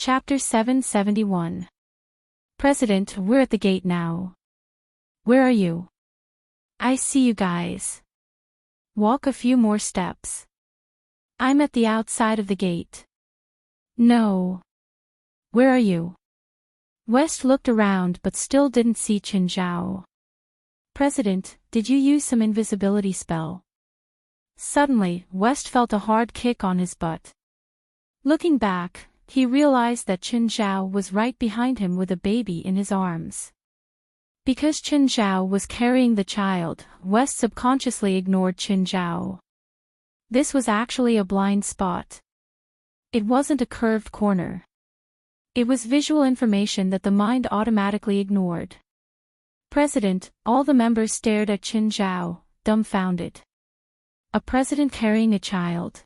Chapter 771. President, we're at the gate now. Where are you? I see you guys. Walk a few more steps. I'm at the outside of the gate. No. Where are you? West looked around but still didn't see Qin Zhao. President, did you use some invisibility spell? Suddenly, West felt a hard kick on his butt. Looking back, he realized that Qin Zhao was right behind him with a baby in his arms. Because Qin Zhao was carrying the child, West subconsciously ignored Qin Zhao. This was actually a blind spot. It wasn't a curved corner. It was visual information that the mind automatically ignored. President, all the members stared at Qin Zhao, dumbfounded. A president carrying a child.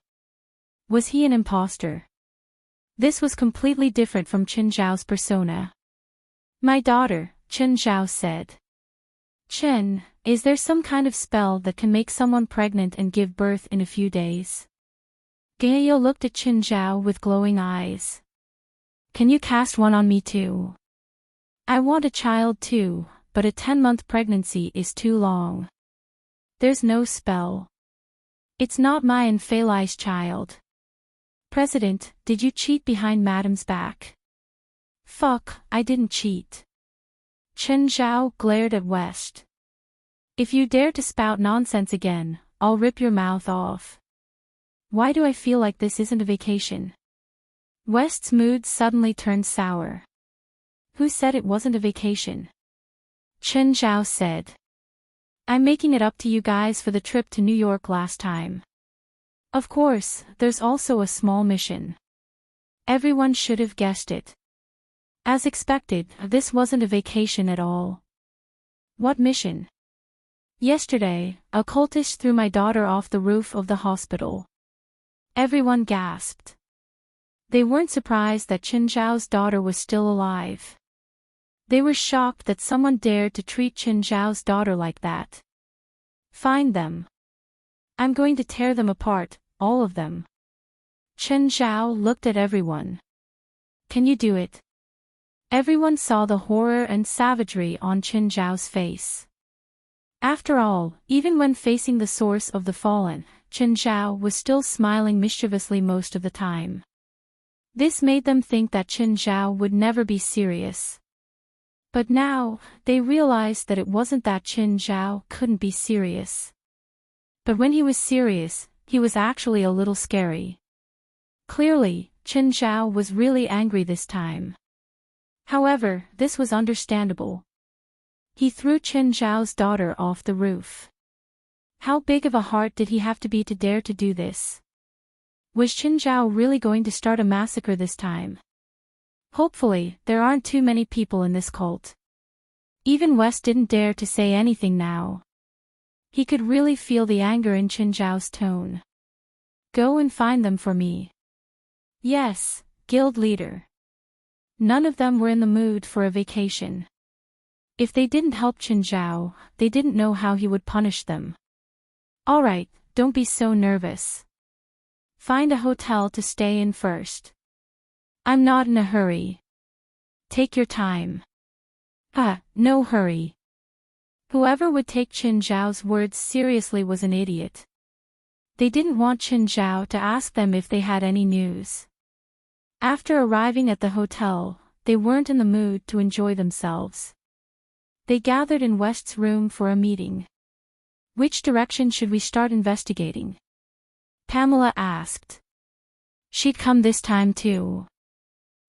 Was he an imposter? This was completely different from Qin Zhao's persona. My daughter, Qin Zhao said. Qin, is there some kind of spell that can make someone pregnant and give birth in a few days? Gaio looked at Qin Zhao with glowing eyes. Can you cast one on me too? I want a child too, but a 10-month pregnancy is too long. There's no spell. It's not my and Feilai's child. President, did you cheat behind Madam's back? Fuck, I didn't cheat. Qin Zhao glared at West. If you dare to spout nonsense again, I'll rip your mouth off. Why do I feel like this isn't a vacation? West's mood suddenly turned sour. Who said it wasn't a vacation? Qin Zhao said. I'm making it up to you guys for the trip to New York last time. Of course, there's also a small mission. Everyone should have guessed it. As expected, this wasn't a vacation at all. What mission? Yesterday, a cultist threw my daughter off the roof of the hospital. Everyone gasped. They weren't surprised that Qin Zhao's daughter was still alive. They were shocked that someone dared to treat Qin Zhao's daughter like that. Find them. I'm going to tear them apart, all of them. Qin Zhao looked at everyone. Can you do it? Everyone saw the horror and savagery on Qin Zhao's face. After all, even when facing the source of the fallen, Qin Zhao was still smiling mischievously most of the time. This made them think that Qin Zhao would never be serious. But now, they realized that it wasn't that Qin Zhao couldn't be serious. But when he was serious, he was actually a little scary. Clearly, Qin Zhao was really angry this time. However, this was understandable. He threw Qin Zhao's daughter off the roof. How big of a heart did he have to be to dare to do this? Was Qin Zhao really going to start a massacre this time? Hopefully, there aren't too many people in this cult. Even West didn't dare to say anything now. He could really feel the anger in Qin Zhao's tone. Go and find them for me. Yes, guild leader. None of them were in the mood for a vacation. If they didn't help Qin Zhao, they didn't know how he would punish them. Alright, don't be so nervous. Find a hotel to stay in first. I'm not in a hurry. Take your time. No hurry. Whoever would take Qin Zhao's words seriously was an idiot. They didn't want Qin Zhao to ask them if they had any news. After arriving at the hotel, they weren't in the mood to enjoy themselves. They gathered in West's room for a meeting. Which direction should we start investigating? Pamela asked. She'd come this time too.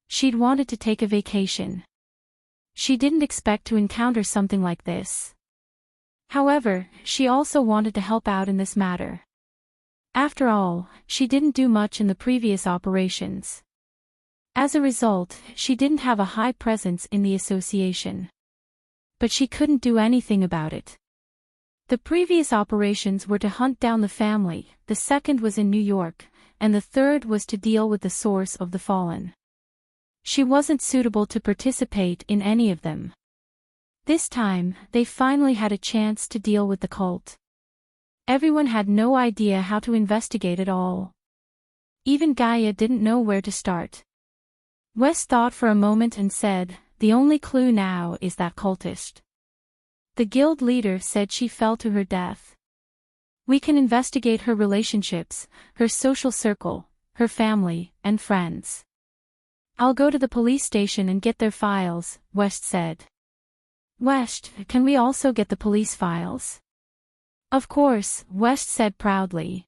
She'd wanted to take a vacation. She didn't expect to encounter something like this. However, she also wanted to help out in this matter. After all, she didn't do much in the previous operations. As a result, she didn't have a high presence in the association. But she couldn't do anything about it. The previous operations were to hunt down the family, the second was in New York, and the third was to deal with the source of the fallen. She wasn't suitable to participate in any of them. This time, they finally had a chance to deal with the cult. Everyone had no idea how to investigate it all. Even Gaia didn't know where to start. West thought for a moment and said, "The only clue now is that cultist." The guild leader said she fell to her death. "We can investigate her relationships, her social circle, her family, and friends." "I'll go to the police station and get their files," West said. "West, can we also get the police files?" "Of course," West said proudly.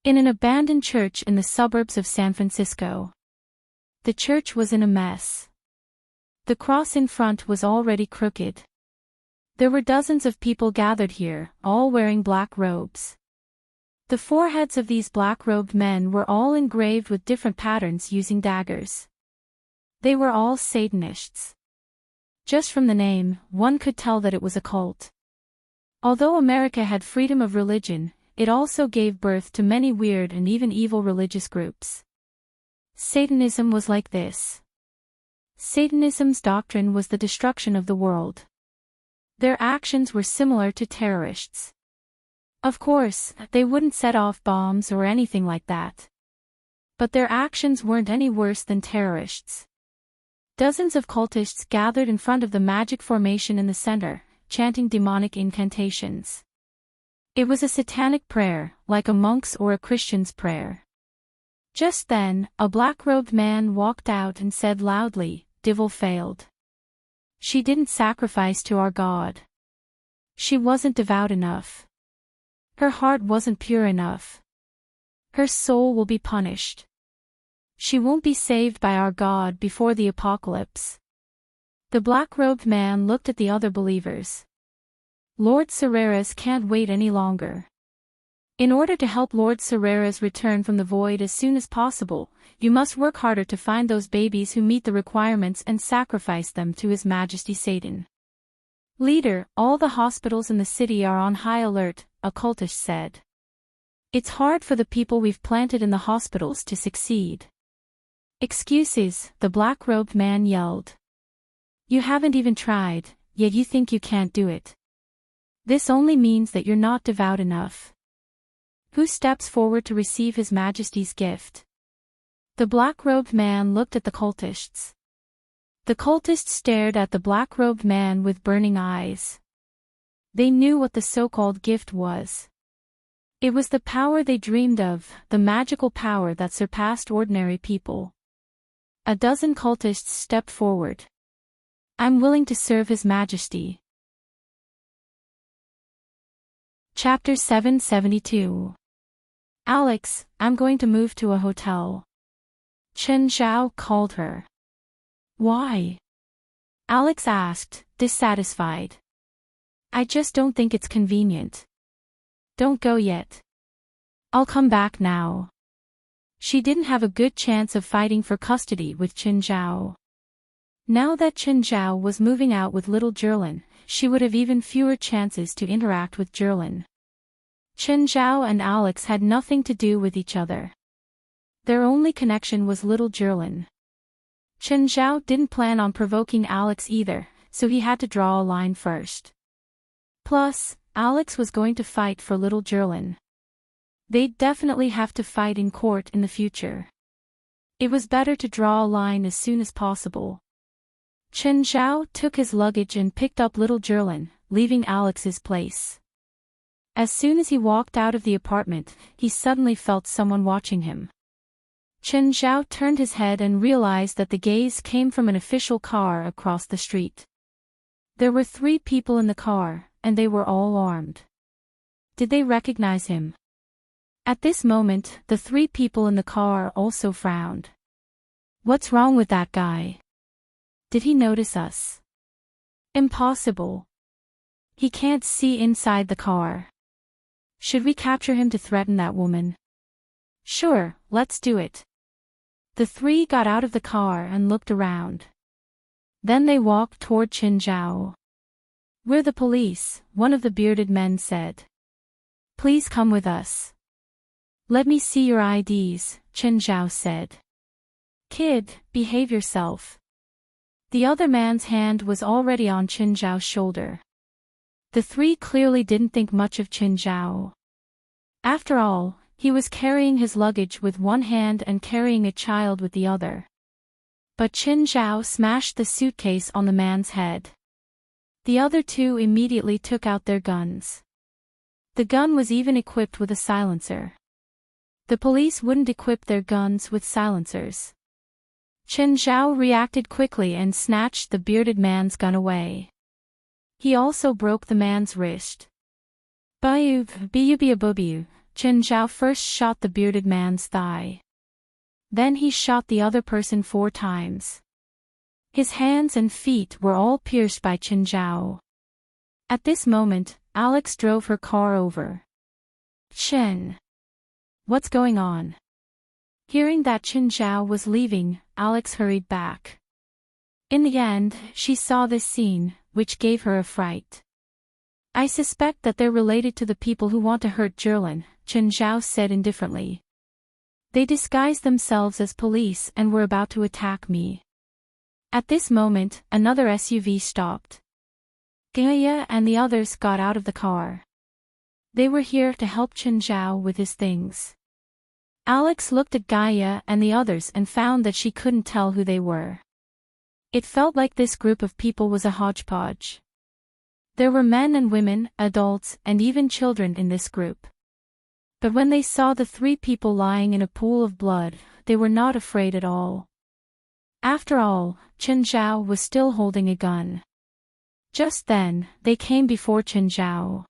In an abandoned church in the suburbs of San Francisco. The church was in a mess. The cross in front was already crooked. There were dozens of people gathered here, all wearing black robes. The foreheads of these black-robed men were all engraved with different patterns using daggers. They were all Satanists. Just from the name, one could tell that it was a cult. Although America had freedom of religion, it also gave birth to many weird and even evil religious groups. Satanism was like this. Satanism's doctrine was the destruction of the world. Their actions were similar to terrorists. Of course, they wouldn't set off bombs or anything like that. But their actions weren't any worse than terrorists. Dozens of cultists gathered in front of the magic formation in the center, chanting demonic incantations. It was a satanic prayer, like a monk's or a Christian's prayer. Just then, a black-robed man walked out and said loudly, "Devil failed. She didn't sacrifice to our God. She wasn't devout enough. Her heart wasn't pure enough. Her soul will be punished. She won't be saved by our God before the apocalypse." The black-robed man looked at the other believers. "Lord Serreras can't wait any longer. In order to help Lord Serreras return from the void as soon as possible, you must work harder to find those babies who meet the requirements and sacrifice them to His Majesty Satan." "Leader, all the hospitals in the city are on high alert," a cultist said. "It's hard for the people we've planted in the hospitals to succeed." "Excuses," the black-robed man yelled. "You haven't even tried, yet you think you can't do it. This only means that you're not devout enough. Who steps forward to receive His Majesty's gift?" The black-robed man looked at the cultists. The cultists stared at the black-robed man with burning eyes. They knew what the so-called gift was. It was the power they dreamed of, the magical power that surpassed ordinary people. A dozen cultists stepped forward. "I'm willing to serve His Majesty." Chapter 772. "Alex, I'm going to move to a hotel." Chen Zhao called her. "Why?" Alex asked, dissatisfied. "I just don't think it's convenient." "Don't go yet. I'll come back now." She didn't have a good chance of fighting for custody with Chen Zhao. Now that Chen Zhao was moving out with little Jerlin, she would have even fewer chances to interact with Jerlin. Chen Zhao and Alex had nothing to do with each other. Their only connection was little Jerlin. Chen Zhao didn't plan on provoking Alex either, so he had to draw a line first. Plus, Alex was going to fight for little Jerlin. They'd definitely have to fight in court in the future. It was better to draw a line as soon as possible. Chen Zhao took his luggage and picked up little Jerlin, leaving Alex's place. As soon as he walked out of the apartment, he suddenly felt someone watching him. Chen Zhao turned his head and realized that the gaze came from an official car across the street. There were 3 people in the car, and they were all armed. Did they recognize him? At this moment, the 3 people in the car also frowned. "What's wrong with that guy? Did he notice us?" "Impossible. He can't see inside the car. Should we capture him to threaten that woman?" "Sure, let's do it." The 3 got out of the car and looked around. Then they walked toward Chen Zhao. "We're the police," one of the bearded men said. "Please come with us." "Let me see your IDs," Chen Zhao said. "Kid, behave yourself." The other man's hand was already on Chen Zhao's shoulder. The 3 clearly didn't think much of Chen Zhao. After all, he was carrying his luggage with one hand and carrying a child with the other. But Qin Zhao smashed the suitcase on the man's head. The other two immediately took out their guns. The gun was even equipped with a silencer. The police wouldn't equip their guns with silencers. Qin Zhao reacted quickly and snatched the bearded man's gun away. He also broke the man's wrist. Qin Zhao first shot the bearded man's thigh. Then he shot the other person 4 times. His hands and feet were all pierced by Qin Zhao. At this moment, Alex drove her car over. Chen. What's going on? Hearing that Qin Zhao was leaving, Alex hurried back. In the end, she saw this scene, which gave her a fright. I suspect that they're related to the people who want to hurt Jerlin, Qin Zhao said indifferently. They disguised themselves as police and were about to attack me. At this moment, another SUV stopped. Gaia and the others got out of the car. They were here to help Qin Zhao with his things. Alex looked at Gaia and the others and found that she couldn't tell who they were. It felt like this group of people was a hodgepodge. There were men and women, adults, and even children in this group. But when they saw the 3 people lying in a pool of blood, they were not afraid at all. After all, Qin Zhao was still holding a gun. Just then, they came before Qin Zhao.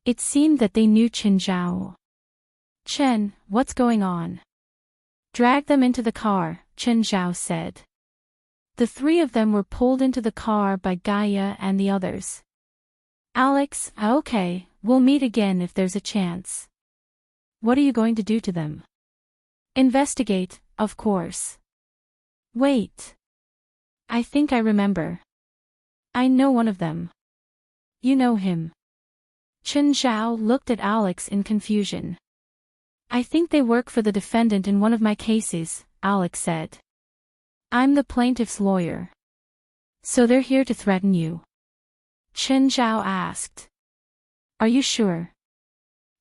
It seemed that they knew Qin Zhao. Chen, what's going on? Drag them into the car, Qin Zhao said. The 3 of them were pulled into the car by Gaia and the others. Alex, okay, we'll meet again if there's a chance. What are you going to do to them? Investigate, of course. Wait. I think I remember. I know one of them. You know him. Qin Zhao looked at Alex in confusion. I think they work for the defendant in one of my cases, Alex said. I'm the plaintiff's lawyer. So they're here to threaten you? Qin Zhao asked. Are you sure?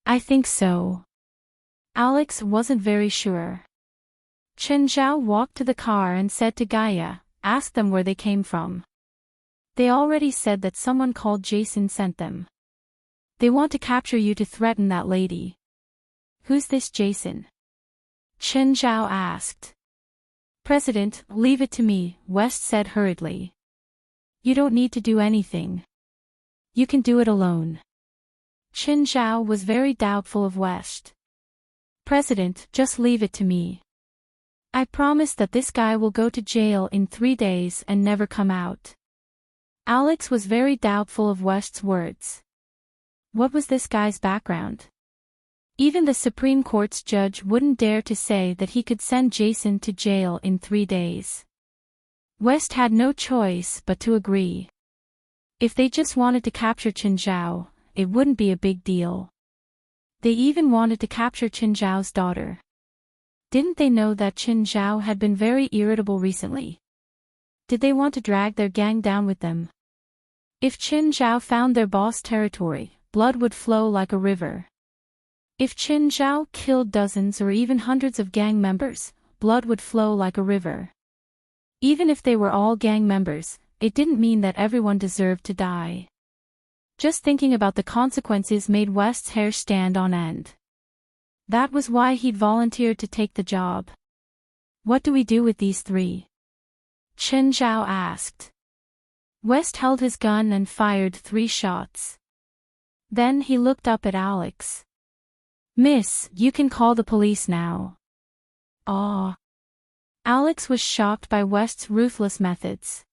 I think so. Alex wasn't very sure. Qin Zhao walked to the car and said to Gaia, ask them where they came from. They already said that someone called Jason sent them. They want to capture you to threaten that lady. Who's this Jason? Qin Zhao asked. President, leave it to me, West said hurriedly. You don't need to do anything. You can do it alone. Qin Zhao was very doubtful of West. President, just leave it to me. I promise that this guy will go to jail in 3 days and never come out. Alex was very doubtful of West's words. What was this guy's background? Even the Supreme Court's judge wouldn't dare to say that he could send Jason to jail in 3 days. West had no choice but to agree. If they just wanted to capture Qin Zhao, it wouldn't be a big deal. They even wanted to capture Qin Zhao's daughter. Didn't they know that Qin Zhao had been very irritable recently? Did they want to drag their gang down with them? If Qin Zhao found their boss territory, blood would flow like a river. If Qin Zhao killed dozens or even hundreds of gang members, blood would flow like a river. Even if they were all gang members, it didn't mean that everyone deserved to die. Just thinking about the consequences made West's hair stand on end. That was why he'd volunteered to take the job. What do we do with these 3? Qin Zhao asked. West held his gun and fired 3 shots. Then he looked up at Alex. Miss, you can call the police now. Aw. Alex was shocked by West's ruthless methods.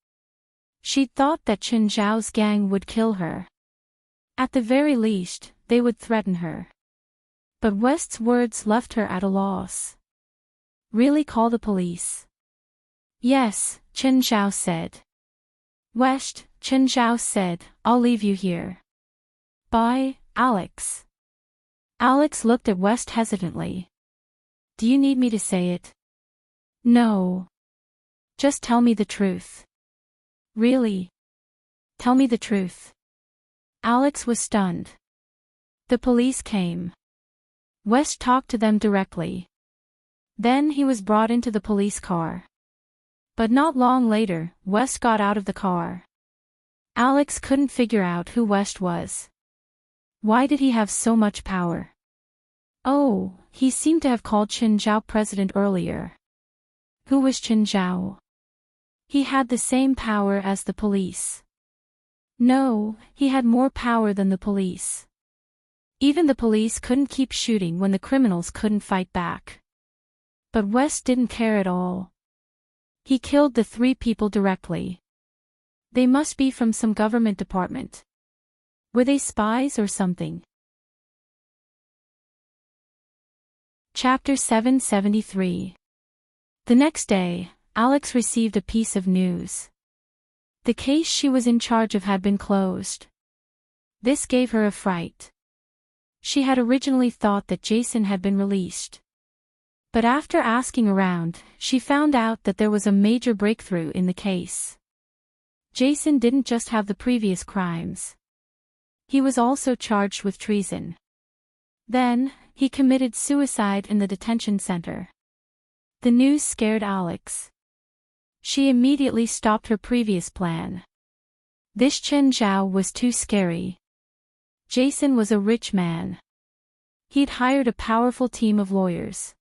She'd thought that Qin Zhao's gang would kill her. At the very least, they would threaten her. But West's words left her at a loss. Really call the police? Yes, Qin Zhao said. West, Qin Zhao said, I'll leave you here. Bye, Alex. Alex looked at West hesitantly. Do you need me to say it? No. Just tell me the truth. Really? Tell me the truth. Alex was stunned. The police came. West talked to them directly. Then he was brought into the police car. But not long later, West got out of the car. Alex couldn't figure out who West was. Why did he have so much power? Oh, he seemed to have called Chen Zhao president earlier. Who was Chen Zhao? He had the same power as the police. No, he had more power than the police. Even the police couldn't keep shooting when the criminals couldn't fight back. But West didn't care at all. He killed the 3 people directly. They must be from some government department. Were they spies or something? Chapter 773. The next day, Alex received a piece of news. The case she was in charge of had been closed. This gave her a fright. She had originally thought that Jason had been released. But after asking around, she found out that there was a major breakthrough in the case. Jason didn't just have the previous crimes. He was also charged with treason. Then, he committed suicide in the detention center. The news scared Alex. She immediately stopped her previous plan. This Chen Zhao was too scary. Jason was a rich man. He'd hired a powerful team of lawyers.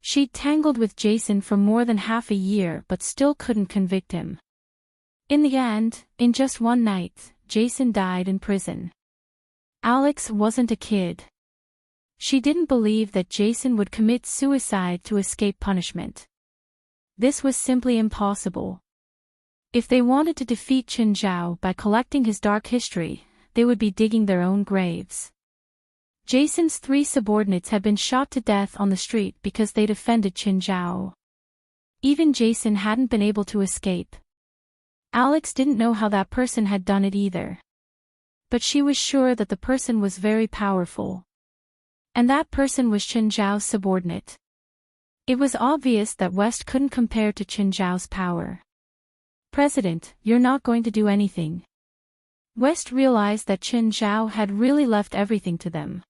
She'd tangled with Jason for more than half a year but still couldn't convict him. In the end, in just one night, Jason died in prison. Alex wasn't a kid. She didn't believe that Jason would commit suicide to escape punishment. This was simply impossible. If they wanted to defeat Chen Zhao by collecting his dark history, they would be digging their own graves. Jason's 3 subordinates had been shot to death on the street because they'd offended Chen Zhao. Even Jason hadn't been able to escape. Alex didn't know how that person had done it either. But she was sure that the person was very powerful. And that person was Chen Zhao's subordinate. It was obvious that West couldn't compare to Chen Zhao's power. "President, you're not going to do anything." West realized that Chen Zhao had really left everything to them.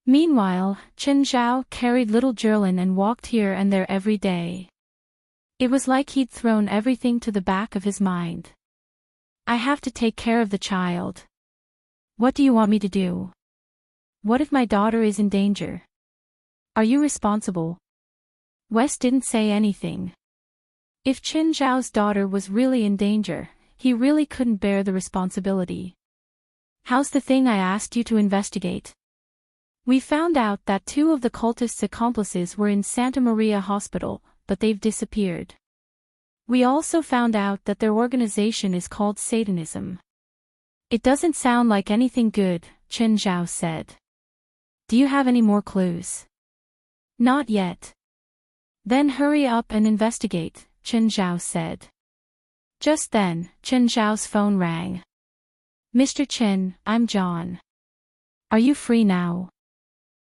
Meanwhile, Chen Zhao carried little Jerlin and walked here and there every day. It was like he'd thrown everything to the back of his mind. "I have to take care of the child. What do you want me to do? What if my daughter is in danger? Are you responsible?" West didn't say anything. If Chen Zhao's daughter was really in danger, he really couldn't bear the responsibility. "How's the thing I asked you to investigate?" "We found out that 2 of the cultists' accomplices were in Santa Maria Hospital, but they've disappeared. We also found out that their organization is called Satanism." "It doesn't sound like anything good," Chen Zhao said. "Do you have any more clues?" "Not yet." "Then hurry up and investigate," Chen Zhao said. Just then, Chen Zhao's phone rang. "Mr. Chen, I'm John. Are you free now?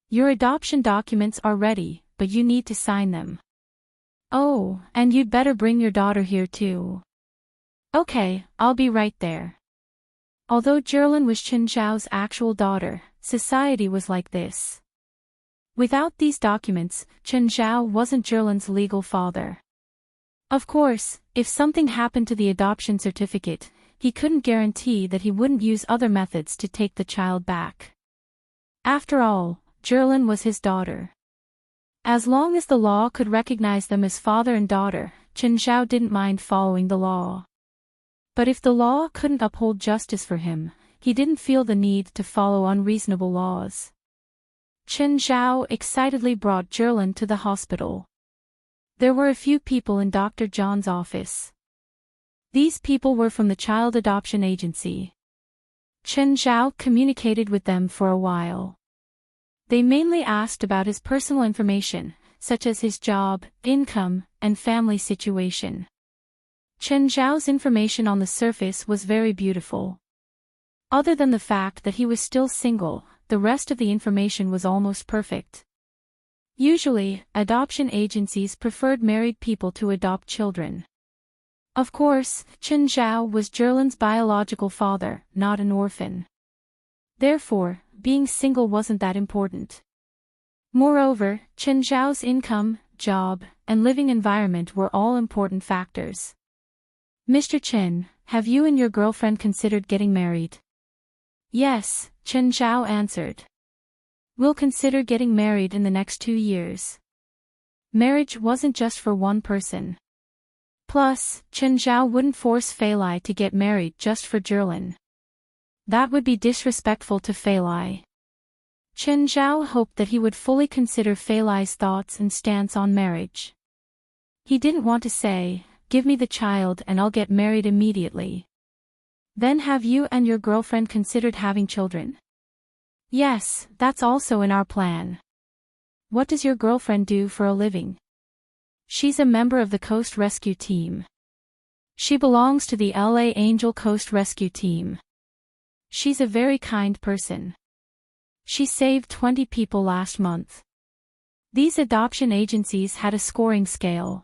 Your adoption documents are ready, but you need to sign them. Oh, and you'd better bring your daughter here too." "Okay, I'll be right there." Although Jerlin was Chen Zhao's actual daughter, society was like this. Without these documents, Chen Zhao wasn't Jerlin's legal father. Of course, if something happened to the adoption certificate, he couldn't guarantee that he wouldn't use other methods to take the child back. After all, Jerlin was his daughter. As long as the law could recognize them as father and daughter, Chen Zhao didn't mind following the law. But if the law couldn't uphold justice for him, he didn't feel the need to follow unreasonable laws. Chen Zhao excitedly brought Jerlin to the hospital. There were a few people in Dr. John's office. These people were from the child adoption agency. Chen Zhao communicated with them for a while. They mainly asked about his personal information, such as his job, income, and family situation. Chen Zhao's information on the surface was very beautiful. Other than the fact that he was still single, the rest of the information was almost perfect. Usually, adoption agencies preferred married people to adopt children. Of course, Chen Zhao was Jerlin's biological father, not an orphan. Therefore, being single wasn't that important. Moreover, Chen Zhao's income, job, and living environment were all important factors. Mr. Chen, have you and your girlfriend considered getting married? Yes, Chen Zhao answered. We'll consider getting married in the next 2 years. Marriage wasn't just for one person. Plus, Chen Zhao wouldn't force Fei Lai to get married just for Zhilin. That would be disrespectful to Fei Lai. Chen Zhao hoped that he would fully consider Fei Lai's thoughts and stance on marriage. He didn't want to say, "Give me the child and I'll get married immediately." Then have you and your girlfriend considered having children? Yes, that's also in our plan. What does your girlfriend do for a living? She's a member of the Coast Rescue Team. She belongs to the LA Angel Coast Rescue Team. She's a very kind person. She saved 20 people last month. These adoption agencies had a scoring scale.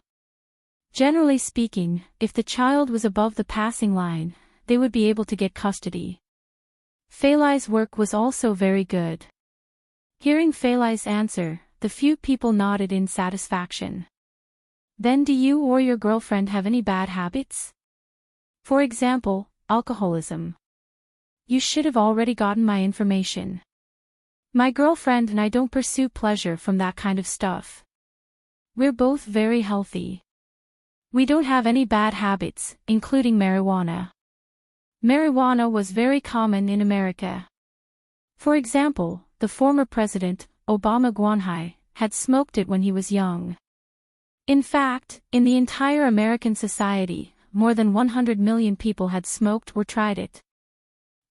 Generally speaking, if the child was above the passing line, they would be able to get custody. Fei Lai's work was also very good. Hearing Fei Lai's answer, the few people nodded in satisfaction. Then do you or your girlfriend have any bad habits? For example, alcoholism. You should have already gotten my information. My girlfriend and I don't pursue pleasure from that kind of stuff. We're both very healthy. We don't have any bad habits, including marijuana. Marijuana was very common in America. For example, the former president, Obama Guanhai, had smoked it when he was young. In fact, in the entire American society, more than 100 million people had smoked or tried it.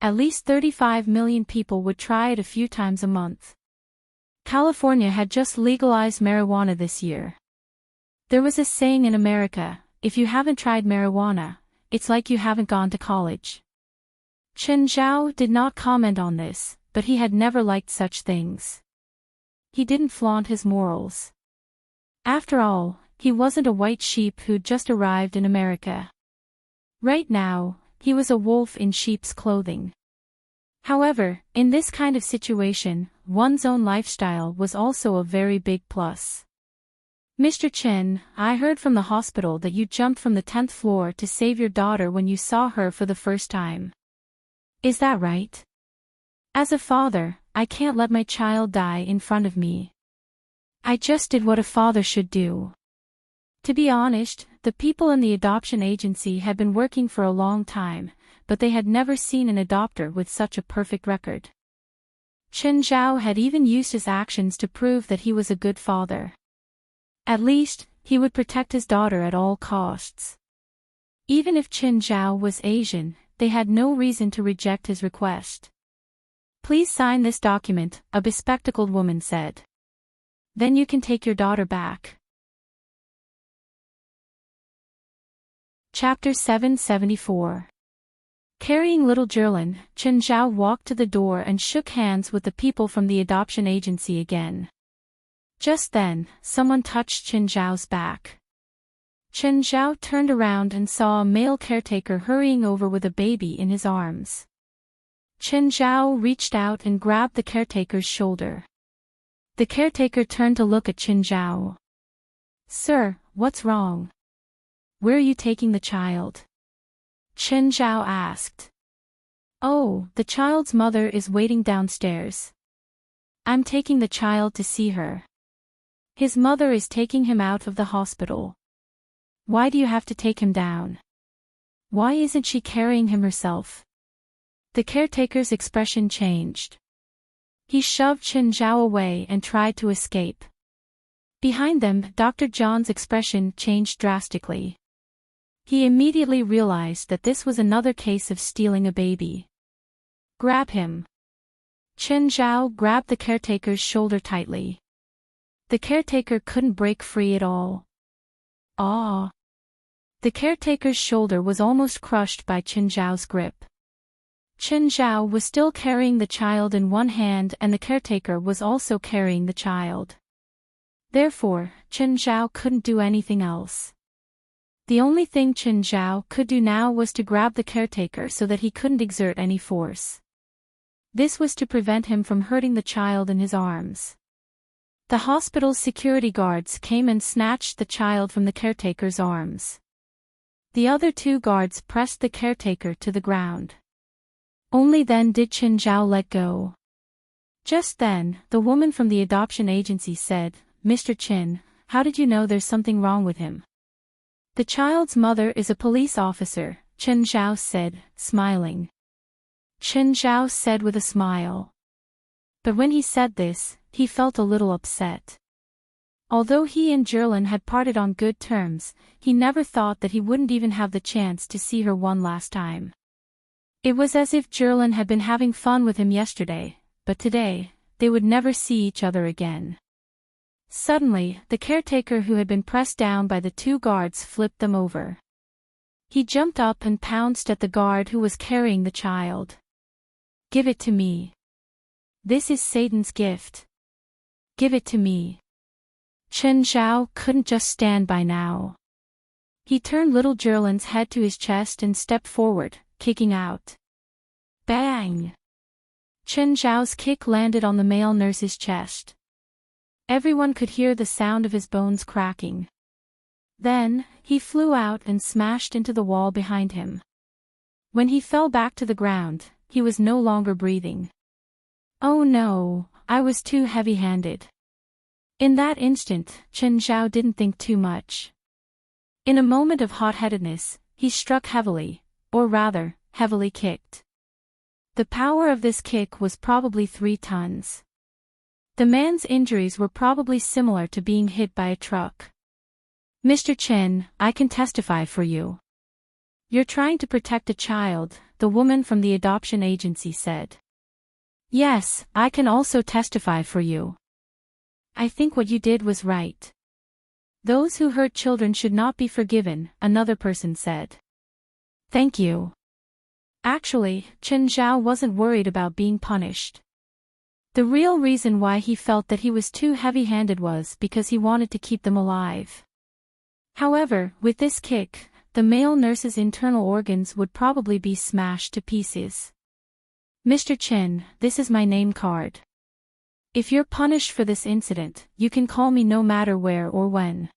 At least 35 million people would try it a few times a month. California had just legalized marijuana this year. There was a saying in America, if you haven't tried marijuana, it's like you haven't gone to college. Chen Zhao did not comment on this, but he had never liked such things. He didn't flaunt his morals. After all, he wasn't a white sheep who'd just arrived in America. Right now, he was a wolf in sheep's clothing. However, in this kind of situation, one's own lifestyle was also a very big plus. Mr. Chen, I heard from the hospital that you jumped from the 10th floor to save your daughter when you saw her for the first time. Is that right? As a father, I can't let my child die in front of me. I just did what a father should do. To be honest, the people in the adoption agency had been working for a long time, but they had never seen an adopter with such a perfect record. Chen Zhao had even used his actions to prove that he was a good father. At least, he would protect his daughter at all costs. Even if Chen Zhao was Asian, they had no reason to reject his request. Please sign this document, a bespectacled woman said. Then you can take your daughter back. Chapter 774. Carrying little Zhilin, Chen Zhao walked to the door and shook hands with the people from the adoption agency again. Just then, someone touched Chen Zhao's back. Chen Zhao turned around and saw a male caretaker hurrying over with a baby in his arms. Chen Zhao reached out and grabbed the caretaker's shoulder. The caretaker turned to look at Chen Zhao. Sir, what's wrong? Where are you taking the child? Chen Zhao asked. Oh, the child's mother is waiting downstairs. I'm taking the child to see her. His mother is taking him out of the hospital. Why do you have to take him down? Why isn't she carrying him herself? The caretaker's expression changed. He shoved Chen Zhao away and tried to escape. Behind them, Dr. John's expression changed drastically. He immediately realized that this was another case of stealing a baby. Grab him. Chen Zhao grabbed the caretaker's shoulder tightly. The caretaker couldn't break free at all. Ah! The caretaker's shoulder was almost crushed by Chen Zhao's grip. Chen Zhao was still carrying the child in one hand and the caretaker was also carrying the child. Therefore, Chen Zhao couldn't do anything else. The only thing Chen Zhao could do now was to grab the caretaker so that he couldn't exert any force. This was to prevent him from hurting the child in his arms. The hospital's security guards came and snatched the child from the caretaker's arms. The other two guards pressed the caretaker to the ground. Only then did Chen Zhao let go. Just then, the woman from the adoption agency said, "Mr. Chen, how did you know there's something wrong with him?" "The child's mother is a police officer," Chen Zhao said, smiling. Chen Zhao said with a smile. But when he said this, he felt a little upset. Although he and Jerlin had parted on good terms, he never thought that he wouldn't even have the chance to see her one last time. It was as if Jerlin had been having fun with him yesterday, but today, they would never see each other again. Suddenly, the caretaker who had been pressed down by the two guards flipped them over. He jumped up and pounced at the guard who was carrying the child. "Give it to me. This is Satan's gift. Give it to me." Chen Zhao couldn't just stand by now. He turned little Jerlin's head to his chest and stepped forward, kicking out. Bang! Chen Zhao's kick landed on the male nurse's chest. Everyone could hear the sound of his bones cracking. Then, he flew out and smashed into the wall behind him. When he fell back to the ground, he was no longer breathing. "Oh no, I was too heavy-handed." In that instant, Chen Zhao didn't think too much. In a moment of hot-headedness, he struck heavily, or rather, heavily kicked. The power of this kick was probably 3 tons. The man's injuries were probably similar to being hit by a truck. "Mr. Chen, I can testify for you. You're trying to protect a child," the woman from the adoption agency said. "Yes, I can also testify for you. I think what you did was right. Those who hurt children should not be forgiven," another person said. "Thank you." Actually, Chen Zhao wasn't worried about being punished. The real reason why he felt that he was too heavy-handed was because he wanted to keep them alive. However, with this kick, the male nurse's internal organs would probably be smashed to pieces. "Mr. Chen, this is my name card. If you're punished for this incident, you can call me no matter where or when.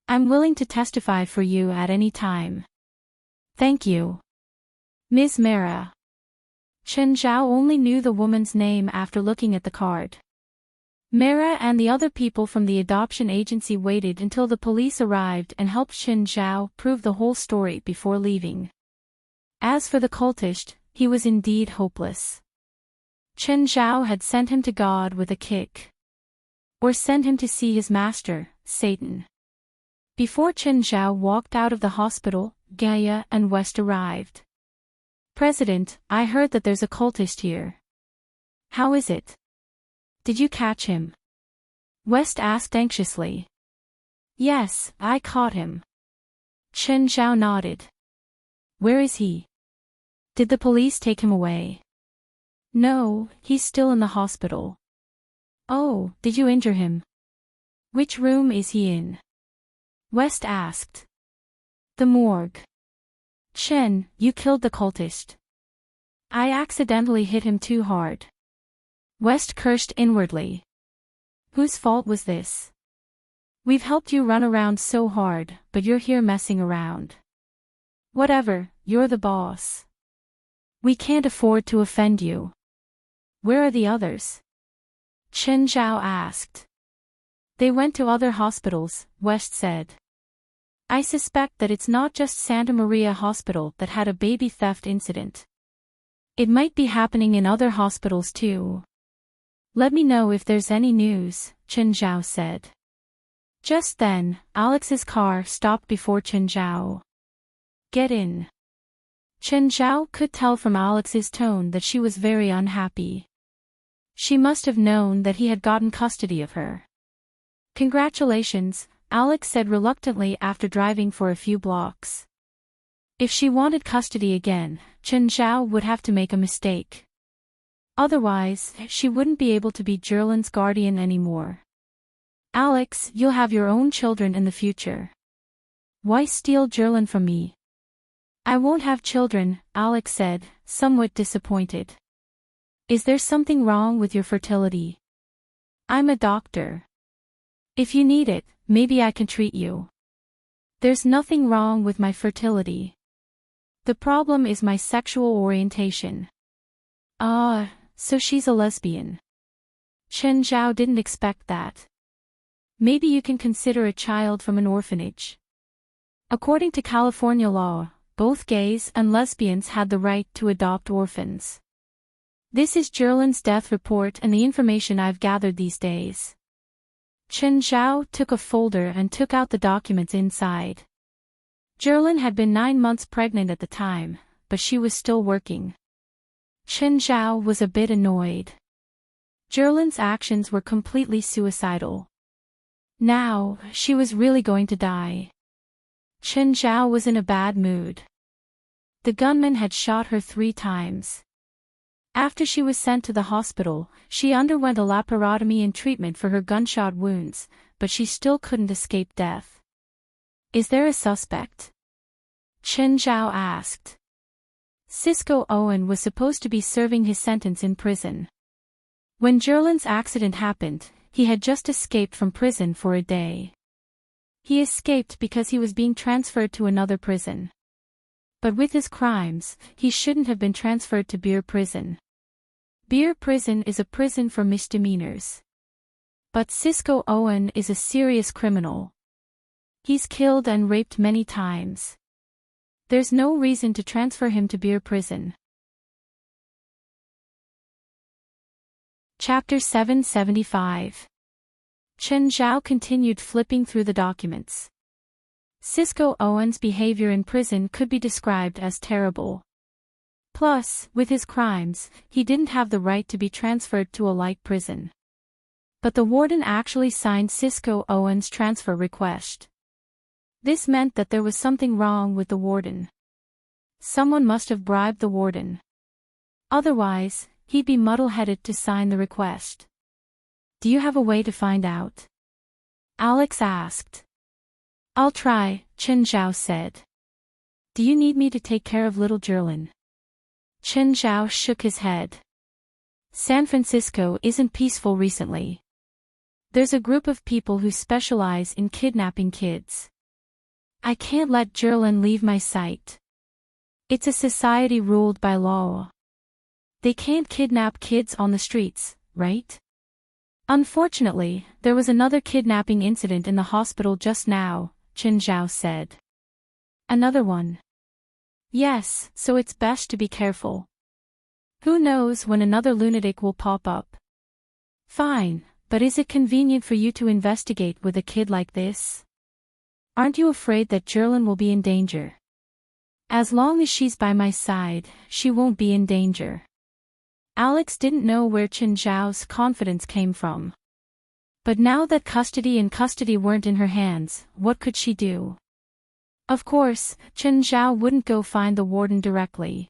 I'm willing to testify for you at any time. Thank you. Ms. Mara." Chen Zhao only knew the woman's name after looking at the card. Mara and the other people from the adoption agency waited until the police arrived and helped Chen Zhao prove the whole story before leaving. As for the cultist, he was indeed hopeless. Chen Zhao had sent him to God with a kick. Or sent him to see his master, Satan. Before Chen Zhao walked out of the hospital, Gaia and West arrived. "President, I heard that there's a cultist here. How is it? Did you catch him?" West asked anxiously. "Yes, I caught him." Chen Zhao nodded. "Where is he? Did the police take him away?" "No, he's still in the hospital." "Oh, did you injure him? Which room is he in?" West asked. "The morgue." "Chen, you killed the cultist." "I accidentally hit him too hard." West cursed inwardly. Whose fault was this? "We've helped you run around so hard, but you're here messing around." "Whatever, you're the boss. We can't afford to offend you." "Where are the others?" Chen Zhao asked. "They went to other hospitals," West said. "I suspect that it's not just Santa Maria Hospital that had a baby theft incident. It might be happening in other hospitals too. Let me know if there's any news," Chen Zhao said. Just then, Alex's car stopped before Chen Zhao. "Get in." Chen Zhao could tell from Alex's tone that she was very unhappy. She must have known that he had gotten custody of her. "Congratulations," Alex said reluctantly after driving for a few blocks. If she wanted custody again, Chen Zhao would have to make a mistake. Otherwise, she wouldn't be able to be Jerlin's guardian anymore. "Alex, you'll have your own children in the future. Why steal Jerlin from me?" "I won't have children," Alex said, somewhat disappointed. "Is there something wrong with your fertility?" "I'm a doctor." If you need it, maybe I can treat you. There's nothing wrong with my fertility. The problem is my sexual orientation. Ah, so she's a lesbian. Chen Zhao didn't expect that. Maybe you can consider a child from an orphanage. According to California law, both gays and lesbians had the right to adopt orphans. This is Jerlin's death report and the information I've gathered these days. Chen Zhao took a folder and took out the documents inside. Jerlin had been 9 months pregnant at the time, but she was still working. Chen Zhao was a bit annoyed. Jerlin's actions were completely suicidal. Now, she was really going to die. Chen Zhao was in a bad mood. The gunman had shot her 3 times. After she was sent to the hospital, she underwent a laparotomy and treatment for her gunshot wounds, but she still couldn't escape death. Is there a suspect? Chen Zhao asked. Cisco Owen was supposed to be serving his sentence in prison. When Jerlin's accident happened, he had just escaped from prison for a day. He escaped because he was being transferred to another prison. But with his crimes, he shouldn't have been transferred to Beer Prison. Beer Prison is a prison for misdemeanors. But Cisco Owen is a serious criminal. He's killed and raped many times. There's no reason to transfer him to Beer Prison. Chapter 775. Chen Zhao continued flipping through the documents. Cisco Owen's behavior in prison could be described as terrible. Plus, with his crimes, he didn't have the right to be transferred to a light prison. But the warden actually signed Cisco Owen's transfer request. This meant that there was something wrong with the warden. Someone must have bribed the warden. Otherwise, he'd be muddle-headed to sign the request. Do you have a way to find out? Alex asked. I'll try, Chen Zhao said. Do you need me to take care of little Jerlin? Chen Zhao shook his head. San Francisco isn't peaceful recently. There's a group of people who specialize in kidnapping kids. I can't let Jerlin leave my sight. It's a society ruled by law. They can't kidnap kids on the streets, right? Unfortunately, there was another kidnapping incident in the hospital just now, Chen Zhao said. Another one. Yes, so it's best to be careful. Who knows when another lunatic will pop up? Fine, but is it convenient for you to investigate with a kid like this? Aren't you afraid that Jerlin will be in danger? As long as she's by my side, she won't be in danger. Alex didn't know where Chen Zhao's confidence came from. But now that custody and custody weren't in her hands, what could she do? Of course, Chen Zhao wouldn't go find the warden directly.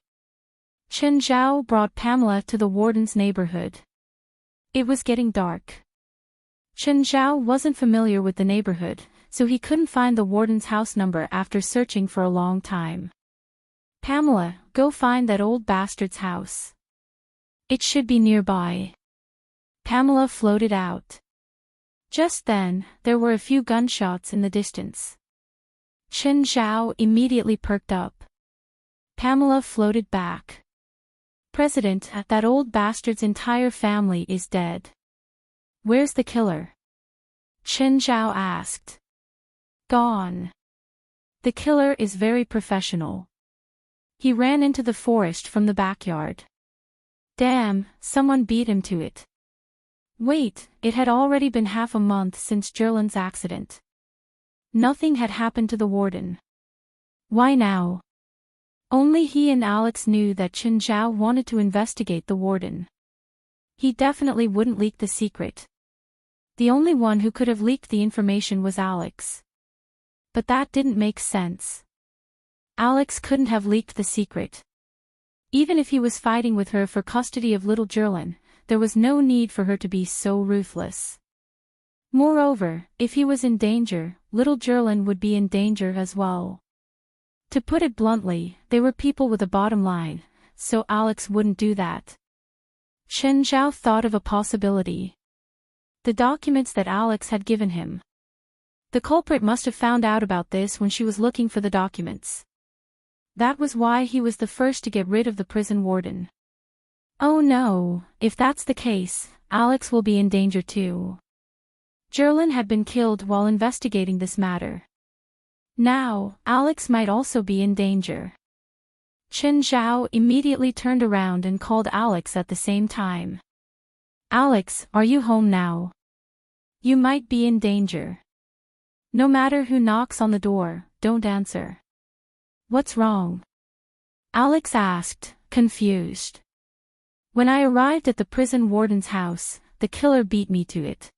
Chen Zhao brought Pamela to the warden's neighborhood. It was getting dark. Chen Zhao wasn't familiar with the neighborhood, so he couldn't find the warden's house number after searching for a long time. Pamela, go find that old bastard's house. It should be nearby. Pamela floated out. Just then, there were a few gunshots in the distance. Chen Zhao immediately perked up. Pamela floated back. President, that old bastard's entire family is dead. Where's the killer? Chen Zhao asked. Gone. The killer is very professional. He ran into the forest from the backyard. Damn, someone beat him to it. Wait, it had already been half a month since Jerlin's accident. Nothing had happened to the warden. Why now? Only he and Alex knew that Chen Zhao wanted to investigate the warden. He definitely wouldn't leak the secret. The only one who could have leaked the information was Alex. But that didn't make sense. Alex couldn't have leaked the secret. Even if he was fighting with her for custody of little Jerlin, there was no need for her to be so ruthless. Moreover, if he was in danger, little Jerlin would be in danger as well. To put it bluntly, they were people with a bottom line, so Alex wouldn't do that. Chen Zhao thought of a possibility. The documents that Alex had given him. The culprit must have found out about this when she was looking for the documents. That was why he was the first to get rid of the prison warden. Oh no, if that's the case, Alex will be in danger too. Jerlin had been killed while investigating this matter. Now, Alex might also be in danger. Chen Zhao immediately turned around and called Alex at the same time. Alex, are you home now? You might be in danger. No matter who knocks on the door, don't answer. What's wrong? Alex asked, confused. When I arrived at the prison warden's house, the killer beat me to it.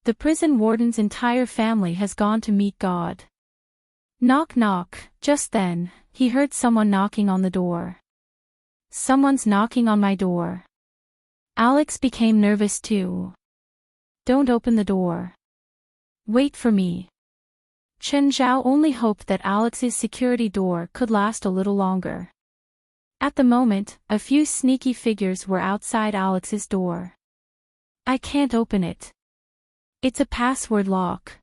The prison warden's entire family has gone to meet God. Knock knock. Just then, he heard someone knocking on the door. Someone's knocking on my door. Alex became nervous too. Don't open the door. Wait for me. Chen Zhao only hoped that Alex's security door could last a little longer. At the moment, a few sneaky figures were outside Alex's door. I can't open it. It's a password lock.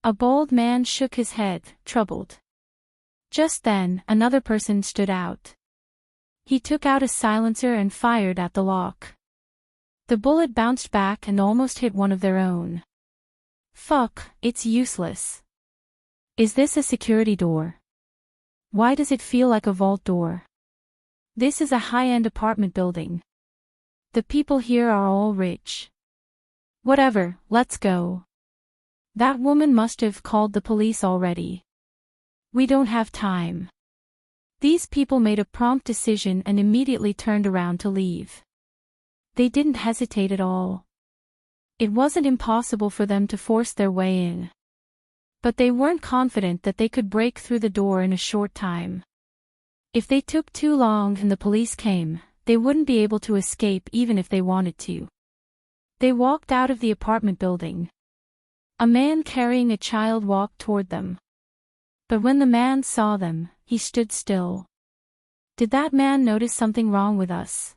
A bald man shook his head, troubled. Just then, another person stood out. He took out a silencer and fired at the lock. The bullet bounced back and almost hit one of their own. Fuck, it's useless. Is this a security door? Why does it feel like a vault door? This is a high-end apartment building. The people here are all rich. Whatever, let's go. That woman must have called the police already. We don't have time. These people made a prompt decision and immediately turned around to leave. They didn't hesitate at all. It wasn't impossible for them to force their way in. But they weren't confident that they could break through the door in a short time. If they took too long and the police came, they wouldn't be able to escape even if they wanted to. They walked out of the apartment building. A man carrying a child walked toward them. But when the man saw them, he stood still. Did that man notice something wrong with us?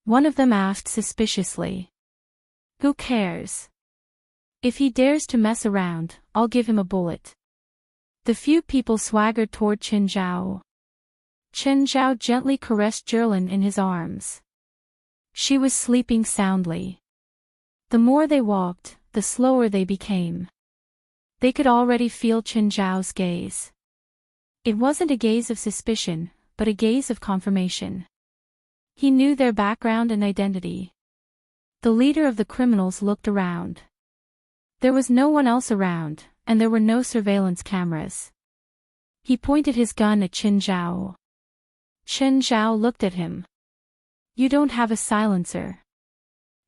One of them asked suspiciously. Who cares? If he dares to mess around, I'll give him a bullet. The few people swaggered toward Chen Zhao. Chen Zhao gently caressed Jerlin in his arms. She was sleeping soundly. The more they walked, the slower they became. They could already feel Chen Zhao's gaze. It wasn't a gaze of suspicion, but a gaze of confirmation. He knew their background and identity. The leader of the criminals looked around. There was no one else around, and there were no surveillance cameras. He pointed his gun at Chen Zhao. Chen Zhao looked at him. You don't have a silencer.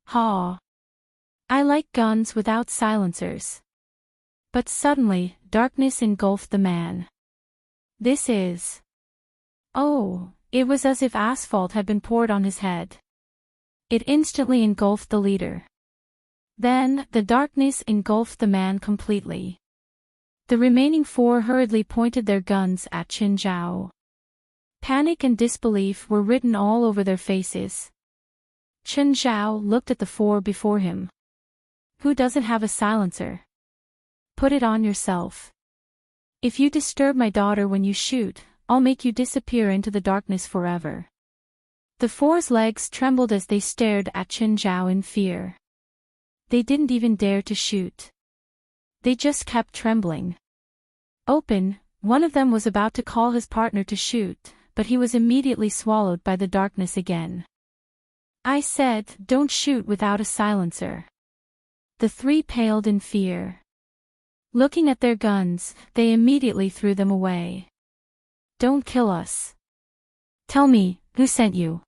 Ha. I like guns without silencers. But suddenly, darkness engulfed the man. This is... Oh, it was as if asphalt had been poured on his head. It instantly engulfed the leader. Then, the darkness engulfed the man completely. The remaining four hurriedly pointed their guns at Chen Zhao. Panic and disbelief were written all over their faces. Chen Zhao looked at the four before him. Who doesn't have a silencer? Put it on yourself. If you disturb my daughter when you shoot, I'll make you disappear into the darkness forever. The four's legs trembled as they stared at Chen Zhao in fear. They didn't even dare to shoot. They just kept trembling. Open, one of them was about to call his partner to shoot, but he was immediately swallowed by the darkness again. I said, don't shoot without a silencer. The three paled in fear. Looking at their guns, they immediately threw them away. Don't kill us. Tell me, who sent you?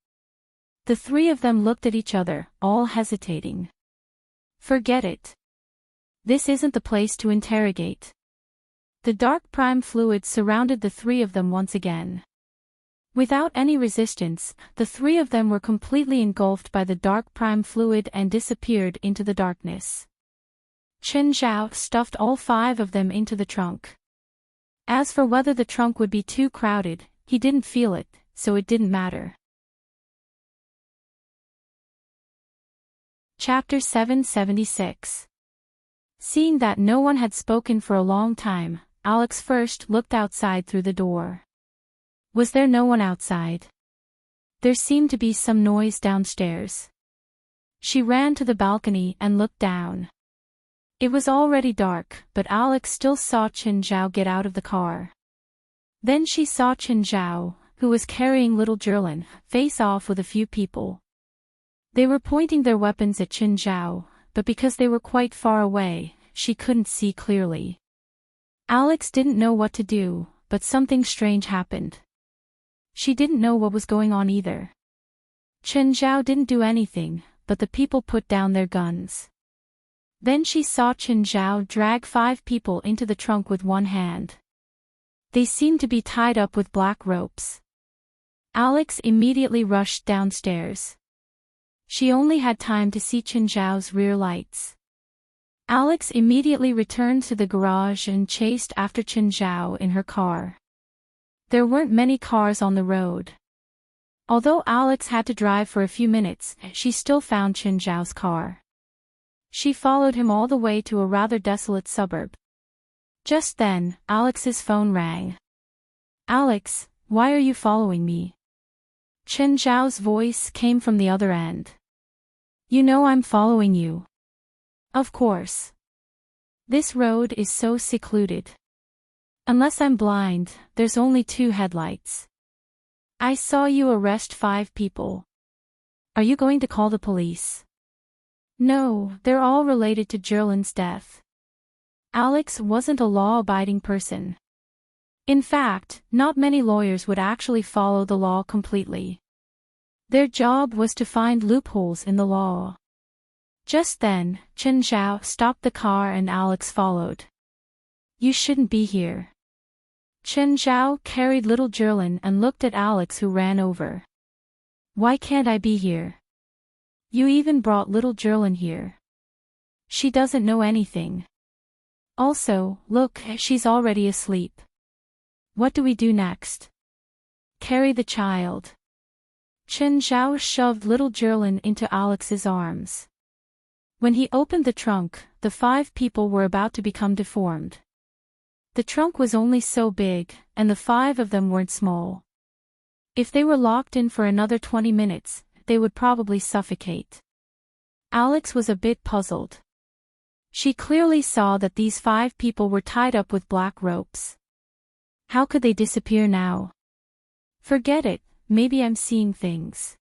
The three of them looked at each other, all hesitating. Forget it. This isn't the place to interrogate. The dark prime fluid surrounded the three of them once again. Without any resistance, the three of them were completely engulfed by the dark prime fluid and disappeared into the darkness. Chen Zhao stuffed all five of them into the trunk. As for whether the trunk would be too crowded, he didn't feel it, so it didn't matter. Chapter 776. Seeing that no one had spoken for a long time, Alex first looked outside through the door. Was there no one outside? There seemed to be some noise downstairs. She ran to the balcony and looked down. It was already dark, but Alex still saw Chen Zhao get out of the car. Then she saw Chen Zhao, who was carrying little Jerlin, face off with a few people. They were pointing their weapons at Chen Zhao, but because they were quite far away, she couldn't see clearly. Alex didn't know what to do, but something strange happened. She didn't know what was going on either. Chen Zhao didn't do anything, but the people put down their guns. Then she saw Chen Zhao drag 5 people into the trunk with one hand. They seemed to be tied up with black ropes. Alex immediately rushed downstairs. She only had time to see Chen Zhao's rear lights. Alex immediately returned to the garage and chased after Chen Zhao in her car. There weren't many cars on the road. Although Alex had to drive for a few minutes, she still found Chen Zhao's car. She followed him all the way to a rather desolate suburb. Just then, Alex's phone rang. "Alex, why are you following me?" Chen Zhao's voice came from the other end. "You know I'm following you." "Of course. This road is so secluded. Unless I'm blind, there's only 2 headlights. I saw you arrest 5 people. Are you going to call the police?" "No, they're all related to Jerlin's death." Alex wasn't a law-abiding person. In fact, not many lawyers would actually follow the law completely. Their job was to find loopholes in the law. Just then, Chen Zhao stopped the car and Alex followed. "You shouldn't be here." Chen Zhao carried little Jerlin and looked at Alex, who ran over. "Why can't I be here? You even brought little Jerlin here. She doesn't know anything. Also, look, she's already asleep. What do we do next?" "Carry the child." Chen Zhao shoved little Jerlin into Alex's arms. When he opened the trunk, the 5 people were about to become deformed. The trunk was only so big, and the 5 of them weren't small. If they were locked in for another 20 minutes, they would probably suffocate. Alex was a bit puzzled. She clearly saw that these 5 people were tied up with black ropes. How could they disappear now? Forget it, maybe I'm seeing things.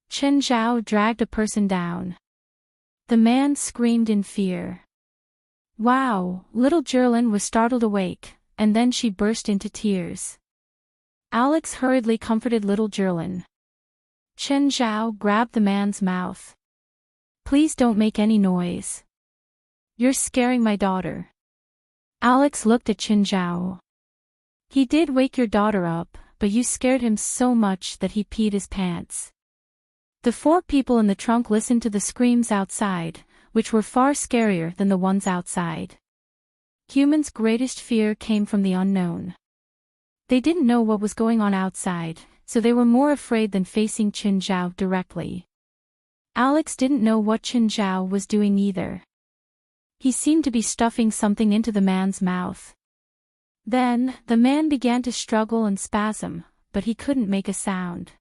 Chen Zhao dragged a person down. The man screamed in fear. Wow, little Jerlin was startled awake, and then she burst into tears. Alex hurriedly comforted little Jerlin. Chen Zhao grabbed the man's mouth. "Please don't make any noise. You're scaring my daughter." Alex looked at Chen Zhao. "He did wake your daughter up, but you scared him so much that he peed his pants." The 4 people in the trunk listened to the screams outside, which were far scarier than the ones outside. Humans' greatest fear came from the unknown. They didn't know what was going on outside, so they were more afraid than facing Chen Zhao directly. Alex didn't know what Chen Zhao was doing either. He seemed to be stuffing something into the man's mouth. Then, the man began to struggle and spasm, but he couldn't make a sound.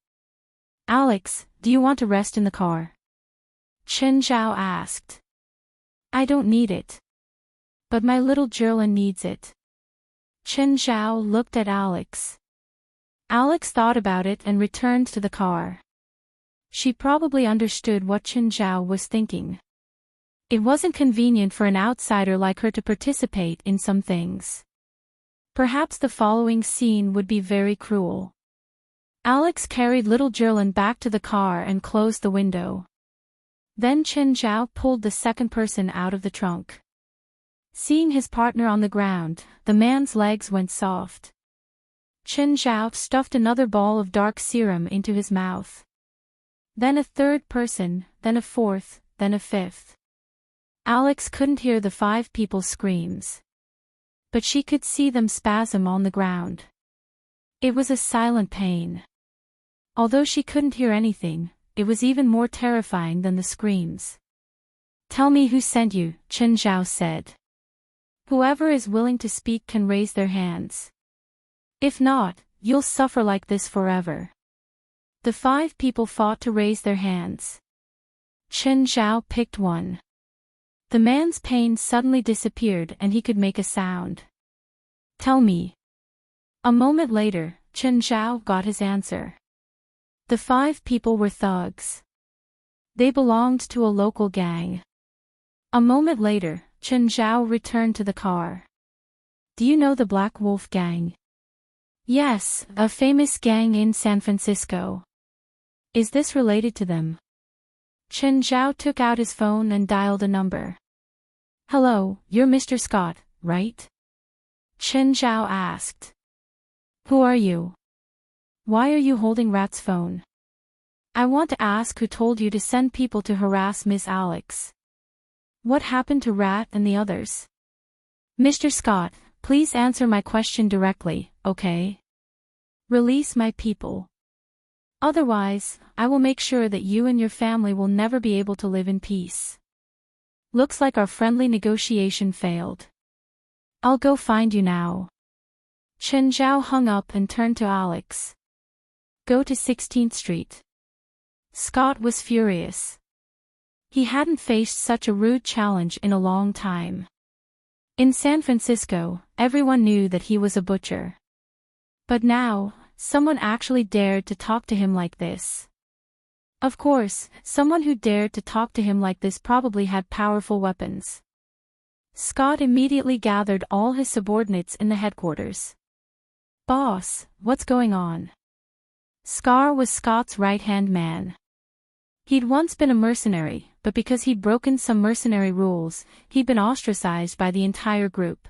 "Alex, do you want to rest in the car?" Chen Zhao asked. "I don't need it. But my little Jerlin needs it." Chen Zhao looked at Alex. Alex thought about it and returned to the car. She probably understood what Chen Zhao was thinking. It wasn't convenient for an outsider like her to participate in some things. Perhaps the following scene would be very cruel. Alex carried little Jerlin back to the car and closed the window. Then Chen Zhao pulled the second person out of the trunk. Seeing his partner on the ground, the man's legs went soft. Chen Zhao stuffed another ball of dark serum into his mouth. Then a third person, then a fourth, then a fifth. Alex couldn't hear the 5 people's screams. But she could see them spasm on the ground. It was a silent pain. Although she couldn't hear anything, it was even more terrifying than the screams. Tell me who sent you, Chen Zhao said. Whoever is willing to speak can raise their hands. If not, you'll suffer like this forever. The 5 people fought to raise their hands. Chen Zhao picked one. The man's pain suddenly disappeared and he could make a sound. Tell me. A moment later, Chen Zhao got his answer. The 5 people were thugs. They belonged to a local gang. A moment later, Chen Zhao returned to the car. Do you know the Black Wolf Gang? Yes, a famous gang in San Francisco. Is this related to them? Chen Zhao took out his phone and dialed a number. Hello, you're Mr. Scott, right? Chen Zhao asked. Who are you? Why are you holding Rat's phone? I want to ask who told you to send people to harass Miss Alex. What happened to Rat and the others? Mr. Scott, please answer my question directly, okay? Release my people. Otherwise, I will make sure that you and your family will never be able to live in peace. Looks like our friendly negotiation failed. I'll go find you now. Chen Zhao hung up and turned to Alex. Go to 16th Street. Scott was furious. He hadn't faced such a rude challenge in a long time. In San Francisco, everyone knew that he was a butcher. But now, someone actually dared to talk to him like this. Of course, someone who dared to talk to him like this probably had powerful weapons. Scott immediately gathered all his subordinates in the headquarters. Boss, what's going on? Scar was Scott's right-hand man. He'd once been a mercenary, but because he'd broken some mercenary rules, he'd been ostracized by the entire group.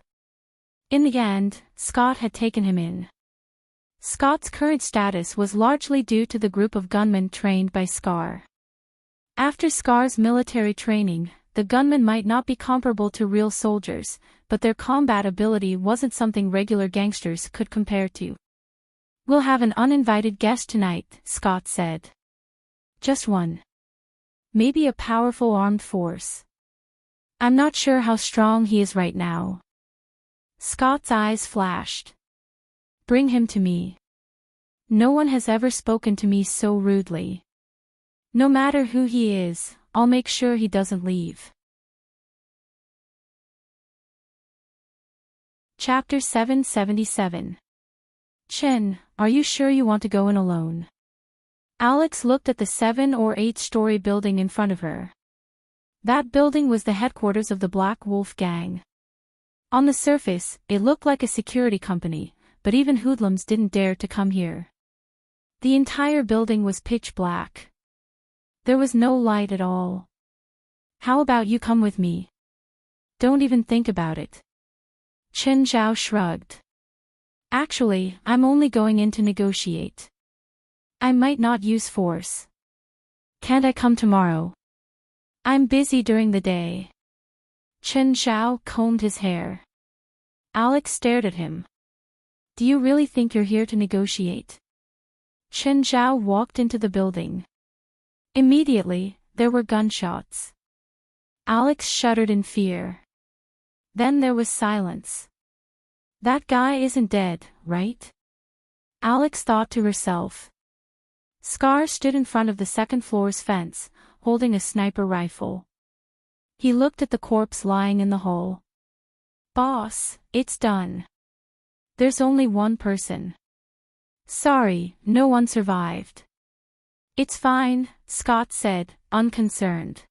In the end, Scott had taken him in. Scott's current status was largely due to the group of gunmen trained by Scar. After Scar's military training, the gunmen might not be comparable to real soldiers, but their combat ability wasn't something regular gangsters could compare to. We'll have an uninvited guest tonight, Scott said. Just one. Maybe a powerful armed force. I'm not sure how strong he is right now. Scott's eyes flashed. Bring him to me. No one has ever spoken to me so rudely. No matter who he is, I'll make sure he doesn't leave. Chapter 777. Chen, are you sure you want to go in alone? Alex looked at the 7 or 8-story building in front of her. That building was the headquarters of the Black Wolf Gang. On the surface, it looked like a security company, but even hoodlums didn't dare to come here. The entire building was pitch black. There was no light at all. How about you come with me? Don't even think about it. Chen Zhao shrugged. Actually, I'm only going in to negotiate. I might not use force. Can't I come tomorrow? I'm busy during the day. Chen Zhao combed his hair. Alex stared at him. Do you really think you're here to negotiate? Chen Zhao walked into the building. Immediately, there were gunshots. Alex shuddered in fear. Then there was silence. That guy isn't dead, right? Alex thought to herself. Scar stood in front of the second floor's fence, holding a sniper rifle. He looked at the corpse lying in the hole. Boss, it's done. There's only one person. Sorry, no one survived. It's fine, Scott said, unconcerned.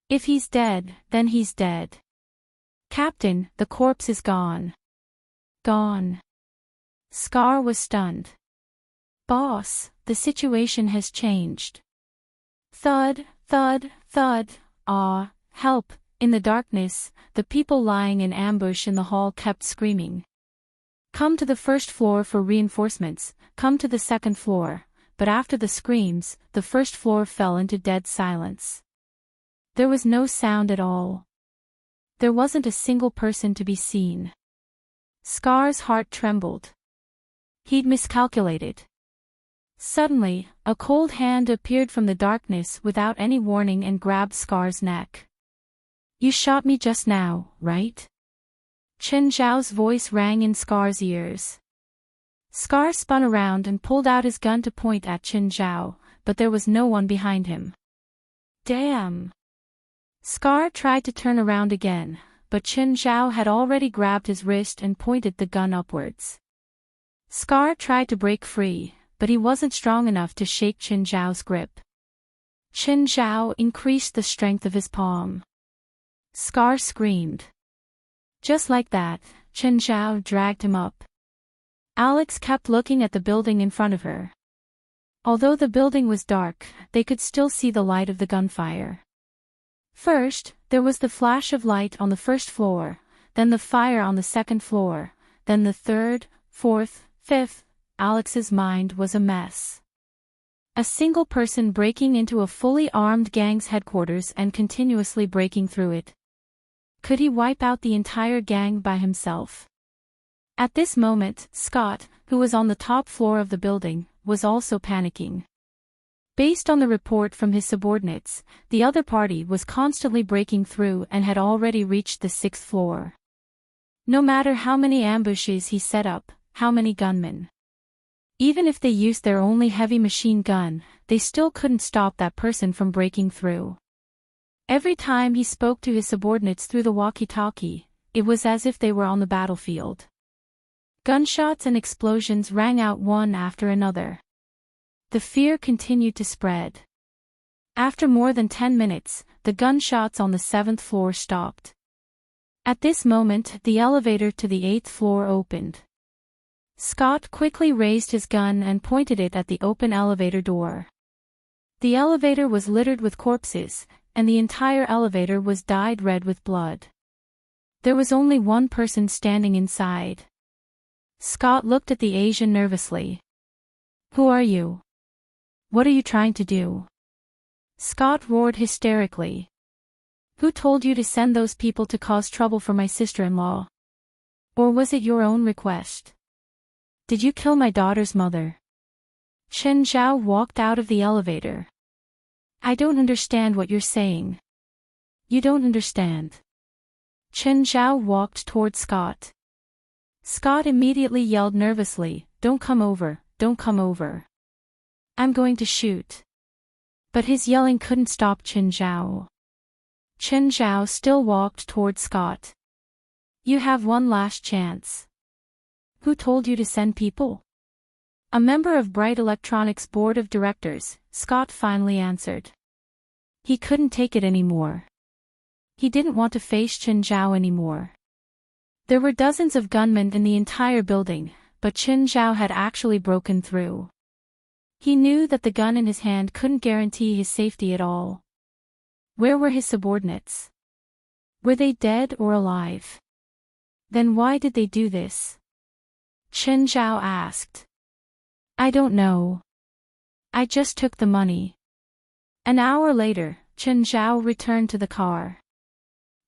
If he's dead, then he's dead. Captain, the corpse is gone. Gone. Scar was stunned. Boss, the situation has changed. Thud, thud, thud, help. In the darkness, the people lying in ambush in the hall kept screaming. Come to the first floor for reinforcements, come to the second floor, but after the screams, the first floor fell into dead silence. There was no sound at all. There wasn't a single person to be seen. Scar's heart trembled. He'd miscalculated. Suddenly, a cold hand appeared from the darkness without any warning and grabbed Scar's neck. You shot me just now, right? Chen Zhao's voice rang in Scar's ears. Scar spun around and pulled out his gun to point at Chen Zhao, but there was no one behind him. Damn! Scar tried to turn around again, but Chen Zhao had already grabbed his wrist and pointed the gun upwards. Scar tried to break free, but he wasn't strong enough to shake Chen Zhao's grip. Chen Zhao increased the strength of his palm. Scar screamed. Just like that, Chen Zhao dragged him up. Alex kept looking at the building in front of her. Although the building was dark, they could still see the light of the gunfire. First, there was the flash of light on the first floor, then the fire on the second floor, then the third, fourth, fifth. Alex's mind was a mess. A single person breaking into a fully armed gang's headquarters and continuously breaking through it. Could he wipe out the entire gang by himself? At this moment, Scott, who was on the top floor of the building, was also panicking. Based on the report from his subordinates, the other party was constantly breaking through and had already reached the 6th floor. No matter how many ambushes he set up, how many gunmen. Even if they used their only heavy machine gun, they still couldn't stop that person from breaking through. Every time he spoke to his subordinates through the walkie-talkie, it was as if they were on the battlefield. Gunshots and explosions rang out one after another. The fear continued to spread. After more than 10 minutes, the gunshots on the 7th floor stopped. At this moment, the elevator to the 8th floor opened. Scott quickly raised his gun and pointed it at the open elevator door. The elevator was littered with corpses, and the entire elevator was dyed red with blood. There was only one person standing inside. Scott looked at the Asian nervously. Who are you? What are you trying to do? Scott roared hysterically. Who told you to send those people to cause trouble for my sister-in-law? Or was it your own request? Did you kill my daughter's mother? Chen Zhao walked out of the elevator. I don't understand what you're saying. You don't understand. Chen Zhao walked toward Scott. Scott immediately yelled nervously, Don't come over, don't come over. I'm going to shoot. But his yelling couldn't stop Chen Zhao. Chen Zhao still walked toward Scott. You have one last chance. Who told you to send people? A member of Bright Electronics' board of directors, Scott finally answered. He couldn't take it anymore. He didn't want to face Chen Zhao anymore. There were dozens of gunmen in the entire building, but Chen Zhao had actually broken through. He knew that the gun in his hand couldn't guarantee his safety at all. Where were his subordinates? Were they dead or alive? Then why did they do this? Chen Zhao asked. I don't know. I just took the money. An hour later, Chen Zhao returned to the car.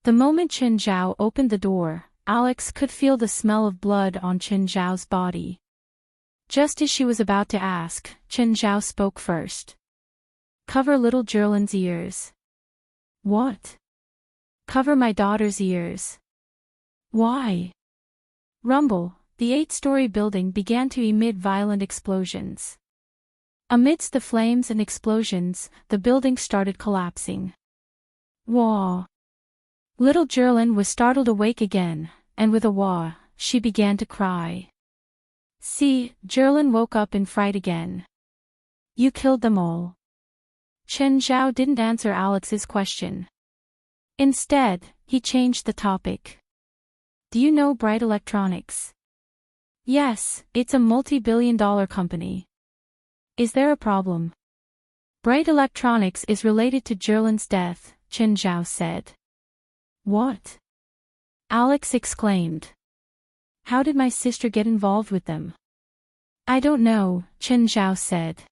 The moment Chen Zhao opened the door, Alex could feel the smell of blood on Chen Zhao's body. Just as she was about to ask, Chen Zhao spoke first. Cover little Jerlin's ears. What? Cover my daughter's ears. Why? Rumble, the 8-story building began to emit violent explosions. Amidst the flames and explosions, the building started collapsing. Wah! Little Jerlin was startled awake again, and with a wah, she began to cry. See, Jerlin woke up in fright again. You killed them all. Chen Zhao didn't answer Alex's question. Instead, he changed the topic. Do you know Bright Electronics? Yes, it's a multi-billion-dollar company. Is there a problem? Bright Electronics is related to Jerlin's death, Chen Zhao said. What? Alex exclaimed. How did my sister get involved with them? I don't know, Chen Zhao said.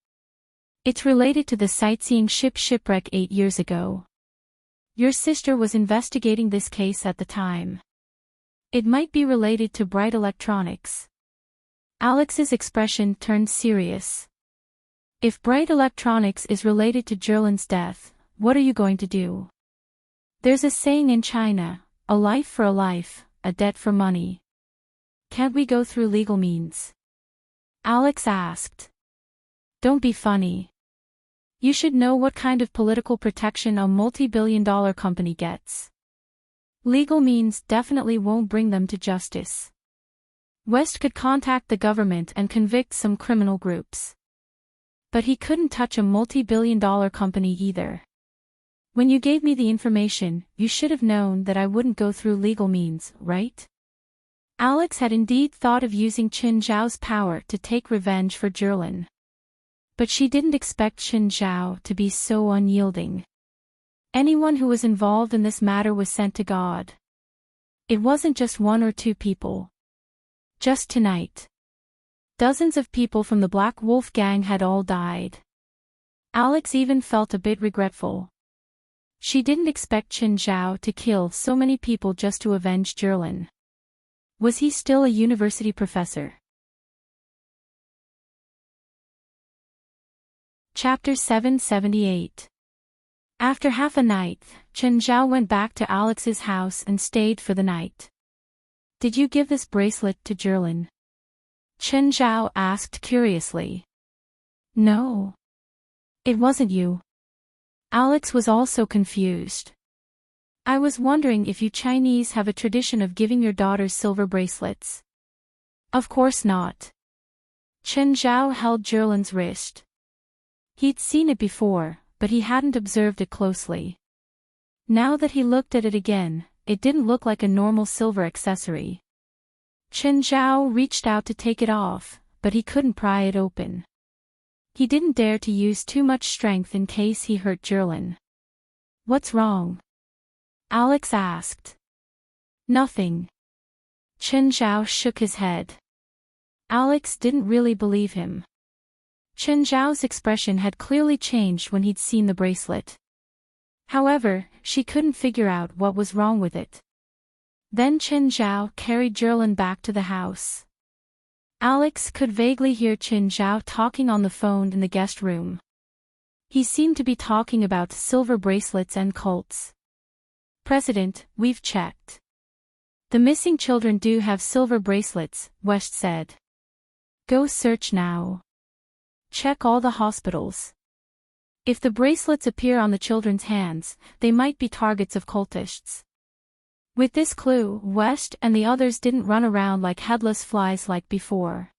It's related to the sightseeing ship shipwreck 8 years ago. Your sister was investigating this case at the time. It might be related to Bright Electronics. Alex's expression turned serious. If Bright Electronics is related to Jerlin's death, what are you going to do? There's a saying in China, a life for a life, a debt for money. Can't we go through legal means? Alex asked. Don't be funny. You should know what kind of political protection a multi-billion-dollar company gets. Legal means definitely won't bring them to justice. West could contact the government and convict some criminal groups. But he couldn't touch a multi-billion-dollar company either. When you gave me the information, you should have known that I wouldn't go through legal means, right? Alex had indeed thought of using Qin Zhao's power to take revenge for Zhilin. But she didn't expect Qin Zhao to be so unyielding. Anyone who was involved in this matter was sent to God. It wasn't just one or two people. Just tonight, dozens of people from the Black Wolf gang had all died. Alex even felt a bit regretful. She didn't expect Qin Zhao to kill so many people just to avenge Zhilin. Was he still a university professor? Chapter 778. After half a night, Qin Zhao went back to Alex's house and stayed for the night. Did you give this bracelet to Zhilin? Qin Zhao asked curiously. No. It wasn't you. Alex was also confused. I was wondering if you Chinese have a tradition of giving your daughters silver bracelets. Of course not. Qin Zhao held Zhilin's wrist. He'd seen it before, but he hadn't observed it closely. Now that he looked at it again, it didn't look like a normal silver accessory. Qin Zhao reached out to take it off, but he couldn't pry it open. He didn't dare to use too much strength in case he hurt Zhilin. What's wrong? Alex asked. Nothing. Qin Zhao shook his head. Alex didn't really believe him. Qin Zhao's expression had clearly changed when he'd seen the bracelet. However, she couldn't figure out what was wrong with it. Then Qin Zhao carried Zhilin back to the house. Alex could vaguely hear Qin Zhao talking on the phone in the guest room. He seemed to be talking about silver bracelets and cults. President, we've checked. The missing children do have silver bracelets, West said. Go search now. Check all the hospitals. If the bracelets appear on the children's hands, they might be targets of cultists. With this clue, West and the others didn't run around like headless flies like before.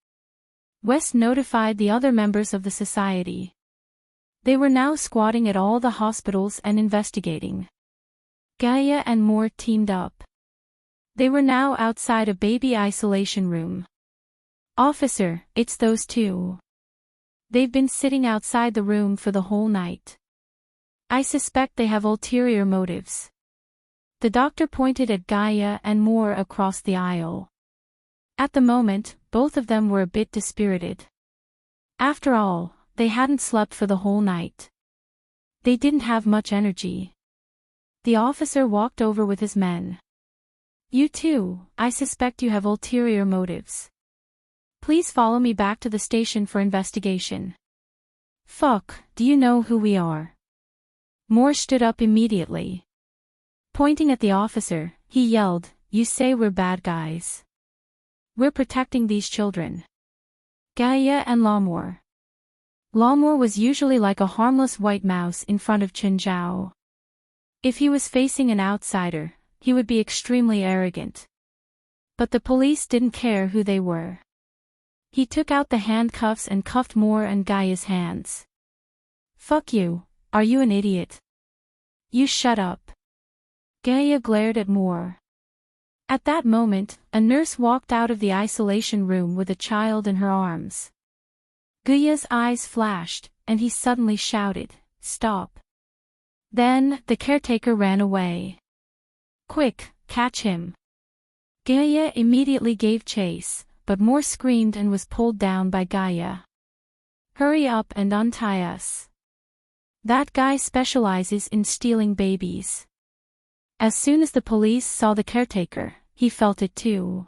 West notified the other members of the society. They were now squatting at all the hospitals and investigating. Gaia and more teamed up. They were now outside a baby isolation room. Officer, it's those two. They've been sitting outside the room for the whole night. I suspect they have ulterior motives. The doctor pointed at Gaia and Moore across the aisle. At the moment, both of them were a bit dispirited. After all, they hadn't slept for the whole night. They didn't have much energy. The officer walked over with his men. You two, I suspect you have ulterior motives. Please follow me back to the station for investigation. Fuck, do you know who we are? Moore stood up immediately. Pointing at the officer, he yelled, You say we're bad guys. We're protecting these children. Gaia and LoveLore. LoveLore was usually like a harmless white mouse in front of Qin Zhao. If he was facing an outsider, he would be extremely arrogant. But the police didn't care who they were. He took out the handcuffs and cuffed Moore and Gaia's hands. Fuck you, are you an idiot? You shut up. Gaia glared at Moore. At that moment, a nurse walked out of the isolation room with a child in her arms. Gaia's eyes flashed, and he suddenly shouted, Stop. Then, the caretaker ran away. Quick, catch him. Gaia immediately gave chase, but Moore screamed and was pulled down by Gaia. Hurry up and untie us. That guy specializes in stealing babies. As soon as the police saw the caretaker, he felt it too.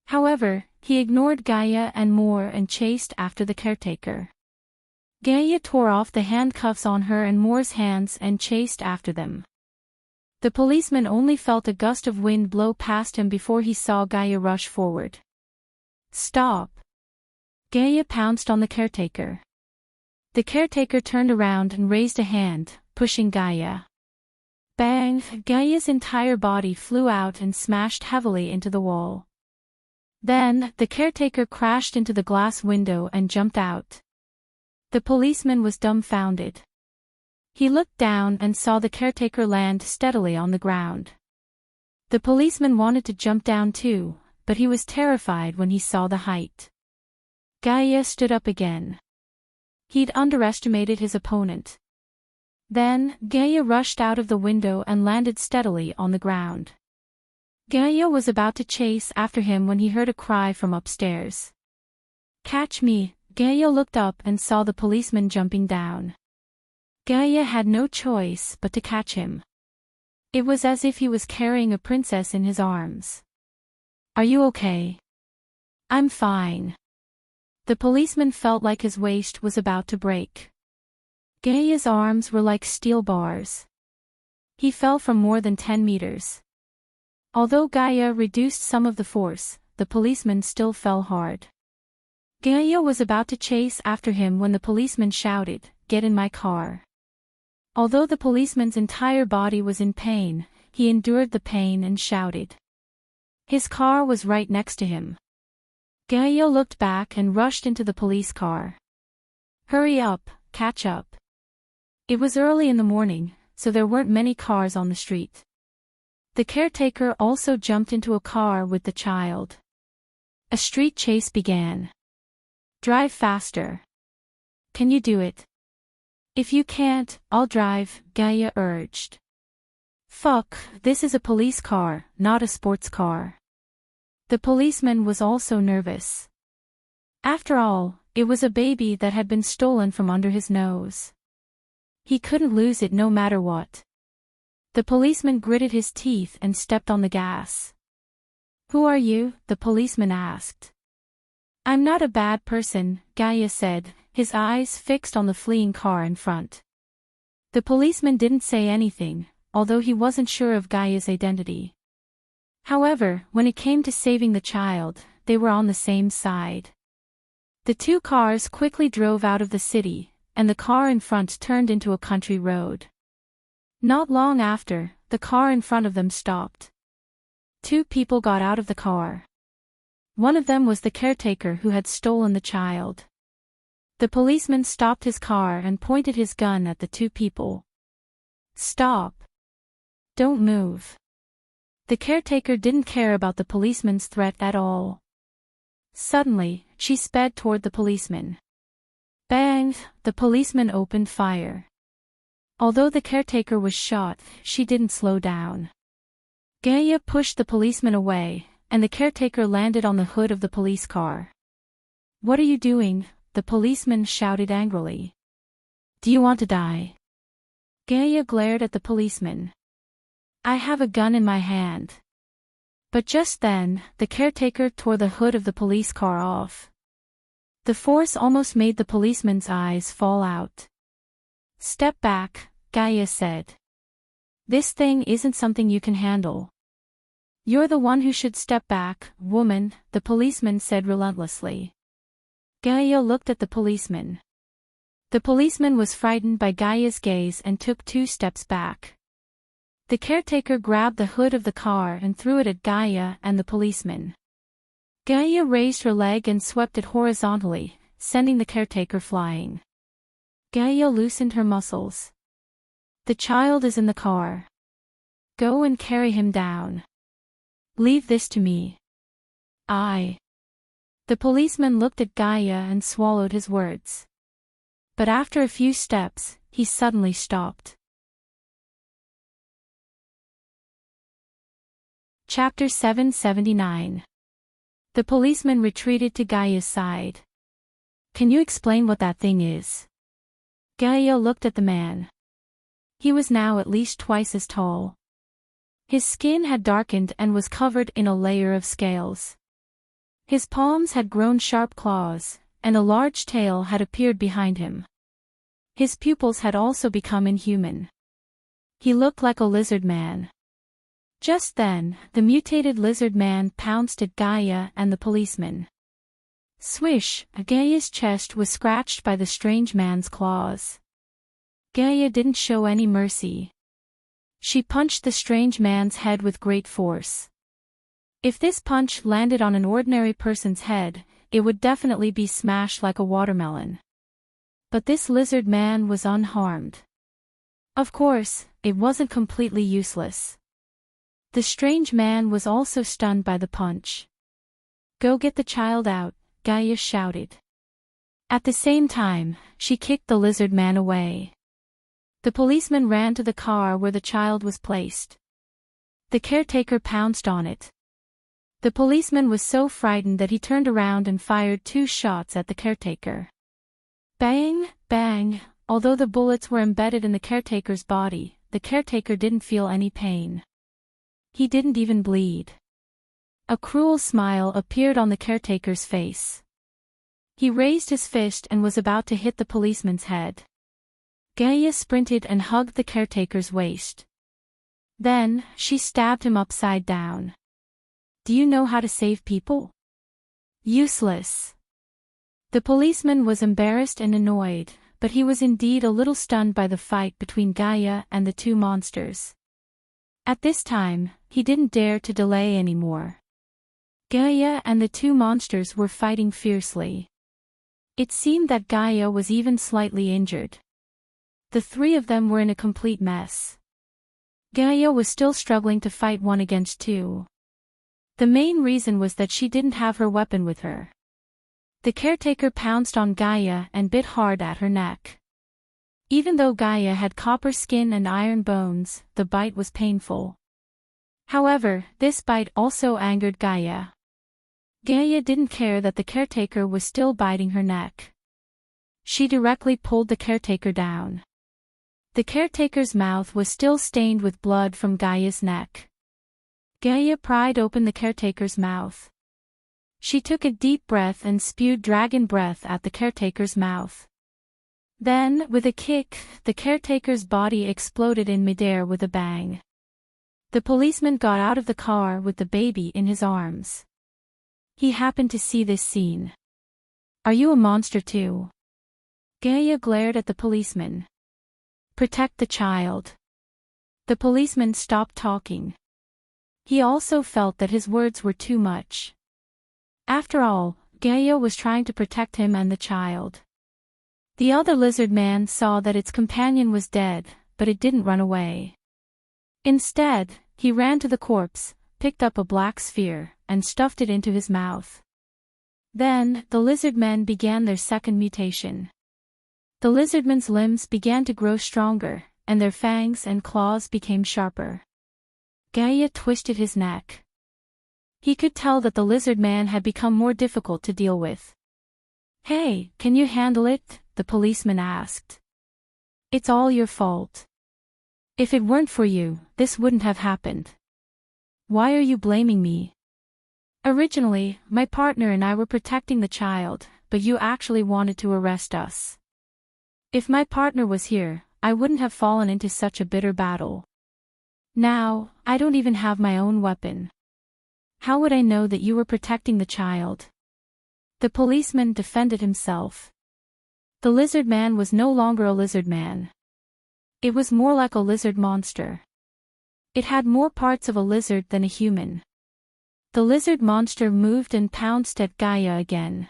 However, he ignored Gaia and Moore and chased after the caretaker. Gaia tore off the handcuffs on her and Moore's hands and chased after them. The policeman only felt a gust of wind blow past him before he saw Gaia rush forward. "Stop!" Gaia pounced on the caretaker. The caretaker turned around and raised a hand, pushing Gaia. Bang! Gaia's entire body flew out and smashed heavily into the wall. Then, the caretaker crashed into the glass window and jumped out. The policeman was dumbfounded. He looked down and saw the caretaker land steadily on the ground. The policeman wanted to jump down too, but he was terrified when he saw the height. Gaia stood up again. He'd underestimated his opponent. Then, Gaia rushed out of the window and landed steadily on the ground. Gaia was about to chase after him when he heard a cry from upstairs. "Catch me!" Gaia looked up and saw the policeman jumping down. Gaia had no choice but to catch him. It was as if he was carrying a princess in his arms. "Are you okay?" "I'm fine." The policeman felt like his waist was about to break. Gaia's arms were like steel bars. He fell from more than 10 meters. Although Gaia reduced some of the force, the policeman still fell hard. Gaia was about to chase after him when the policeman shouted, "Get in my car." Although the policeman's entire body was in pain, he endured the pain and shouted. His car was right next to him. Gaia looked back and rushed into the police car. "Hurry up, catch up." It was early in the morning, so there weren't many cars on the street. The caretaker also jumped into a car with the child. A street chase began. "Drive faster. Can you do it?" "If you can't, I'll drive," Gaia urged. "Fuck, this is a police car, not a sports car." The policeman was also nervous. After all, it was a baby that had been stolen from under his nose. He couldn't lose it no matter what. The policeman gritted his teeth and stepped on the gas. "Who are you?" the policeman asked. "I'm not a bad person," Gaia said, his eyes fixed on the fleeing car in front. The policeman didn't say anything, although he wasn't sure of Gaia's identity. However, when it came to saving the child, they were on the same side. The two cars quickly drove out of the city, and the car in front turned into a country road. Not long after, the car in front of them stopped. Two people got out of the car. One of them was the caretaker who had stolen the child. The policeman stopped his car and pointed his gun at the two people. "Stop. Don't move." The caretaker didn't care about the policeman's threat at all. Suddenly, she sped toward the policeman. Bang! The policeman opened fire. Although the caretaker was shot, she didn't slow down. Gaia pushed the policeman away, and the caretaker landed on the hood of the police car. "What are you doing?" the policeman shouted angrily. "Do you want to die?" Gaia glared at the policeman. "I have a gun in my hand." But just then, the caretaker tore the hood of the police car off. The force almost made the policeman's eyes fall out. "Step back," Gaia said. "This thing isn't something you can handle." "You're the one who should step back, woman," the policeman said relentlessly. Gaia looked at the policeman. The policeman was frightened by Gaia's gaze and took 2 steps back. The caretaker grabbed the hood of the car and threw it at Gaia and the policeman. Gaia raised her leg and swept it horizontally, sending the caretaker flying. Gaia loosened her muscles. "The child is in the car. Go and carry him down. Leave this to me." The policeman looked at Gaia and swallowed his words. But after a few steps, he suddenly stopped. Chapter 779. The policeman retreated to Gaia's side. "Can you explain what that thing is?" Gaia looked at the man. He was now at least twice as tall. His skin had darkened and was covered in a layer of scales. His palms had grown sharp claws, and a large tail had appeared behind him. His pupils had also become inhuman. He looked like a lizard man. Just then, the mutated lizard man pounced at Gaia and the policeman. Swish, Gaia's chest was scratched by the strange man's claws. Gaia didn't show any mercy. She punched the strange man's head with great force. If this punch landed on an ordinary person's head, it would definitely be smashed like a watermelon. But this lizard man was unharmed. Of course, it wasn't completely useless. The strange man was also stunned by the punch. "Go get the child out," Gaia shouted. At the same time, she kicked the lizard man away. The policeman ran to the car where the child was placed. The caretaker pounced on it. The policeman was so frightened that he turned around and fired 2 shots at the caretaker. Bang, bang, although the bullets were embedded in the caretaker's body, the caretaker didn't feel any pain. He didn't even bleed. A cruel smile appeared on the caretaker's face. He raised his fist and was about to hit the policeman's head. Gaia sprinted and hugged the caretaker's waist. Then, she stabbed him upside down. "Do you know how to save people?" "Useless." The policeman was embarrassed and annoyed, but he was indeed a little stunned by the fight between Gaia and the 2 monsters. At this time, he didn't dare to delay anymore. Gaia and the 2 monsters were fighting fiercely. It seemed that Gaia was even slightly injured. The 3 of them were in a complete mess. Gaia was still struggling to fight 1 against 2. The main reason was that she didn't have her weapon with her. The caretaker pounced on Gaia and bit hard at her neck. Even though Gaia had copper skin and iron bones, the bite was painful. However, this bite also angered Gaia. Gaia didn't care that the caretaker was still biting her neck. She directly pulled the caretaker down. The caretaker's mouth was still stained with blood from Gaia's neck. Gaia pried open the caretaker's mouth. She took a deep breath and spewed dragon breath at the caretaker's mouth. Then, with a kick, the caretaker's body exploded in midair with a bang. The policeman got out of the car with the baby in his arms. He happened to see this scene. "Are you a monster too?" Gaia glared at the policeman. "Protect the child." The policeman stopped talking. He also felt that his words were too much. After all, Gaia was trying to protect him and the child. The other lizard man saw that its companion was dead, but it didn't run away. Instead, he ran to the corpse, picked up a black sphere, and stuffed it into his mouth. Then, the lizard men began their second mutation. The lizardmen's limbs began to grow stronger, and their fangs and claws became sharper. Gaia twisted his neck. He could tell that the lizard man had become more difficult to deal with. "Hey, can you handle it?" the policeman asked. "It's all your fault. If it weren't for you, this wouldn't have happened. Why are you blaming me? Originally, my partner and I were protecting the child, but you actually wanted to arrest us. If my partner was here, I wouldn't have fallen into such a bitter battle. Now, I don't even have my own weapon. How would I know that you were protecting the child?" The policeman defended himself. The lizard man was no longer a lizard man. It was more like a lizard monster. It had more parts of a lizard than a human. The lizard monster moved and pounced at Gaia again.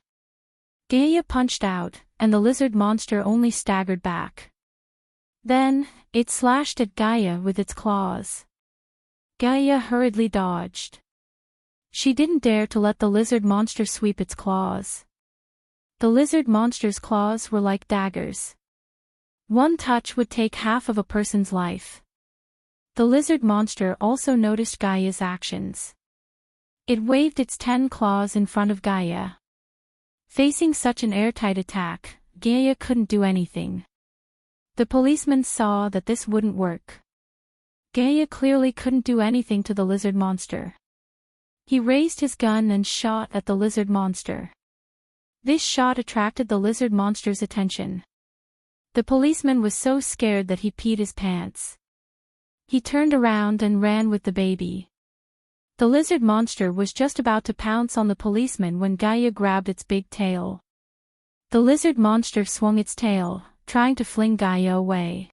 Gaia punched out, and the lizard monster only staggered back. Then, it slashed at Gaia with its claws. Gaia hurriedly dodged. She didn't dare to let the lizard monster sweep its claws. The lizard monster's claws were like daggers. One touch would take half of a person's life. The lizard monster also noticed Gaia's actions. It waved its 10 claws in front of Gaia. Facing such an airtight attack, Gaia couldn't do anything. The policeman saw that this wouldn't work. Gaia clearly couldn't do anything to the lizard monster. He raised his gun and shot at the lizard monster. This shot attracted the lizard monster's attention. The policeman was so scared that he peed his pants. He turned around and ran with the baby. The lizard monster was just about to pounce on the policeman when Gaia grabbed its big tail. The lizard monster swung its tail, trying to fling Gaia away.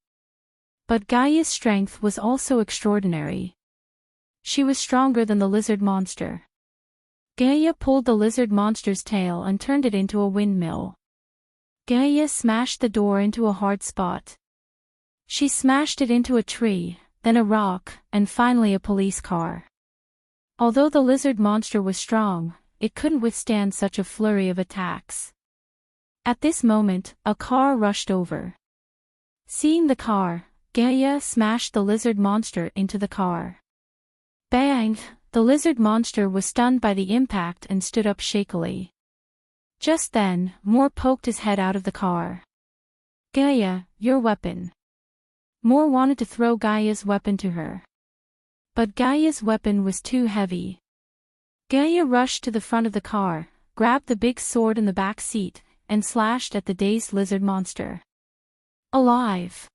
But Gaia's strength was also extraordinary. She was stronger than the lizard monster. Gaia pulled the lizard monster's tail and turned it into a windmill. Gaia smashed the door into a hard spot. She smashed it into a tree, then a rock, and finally a police car. Although the lizard monster was strong, it couldn't withstand such a flurry of attacks. At this moment, a car rushed over. Seeing the car, Gaia smashed the lizard monster into the car. Bang! The lizard monster was stunned by the impact and stood up shakily. Just then, Moore poked his head out of the car. Gaia, your weapon. Moore wanted to throw Gaia's weapon to her. But Gaia's weapon was too heavy. Gaia rushed to the front of the car, grabbed the big sword in the back seat, and slashed at the dazed lizard monster. Alive!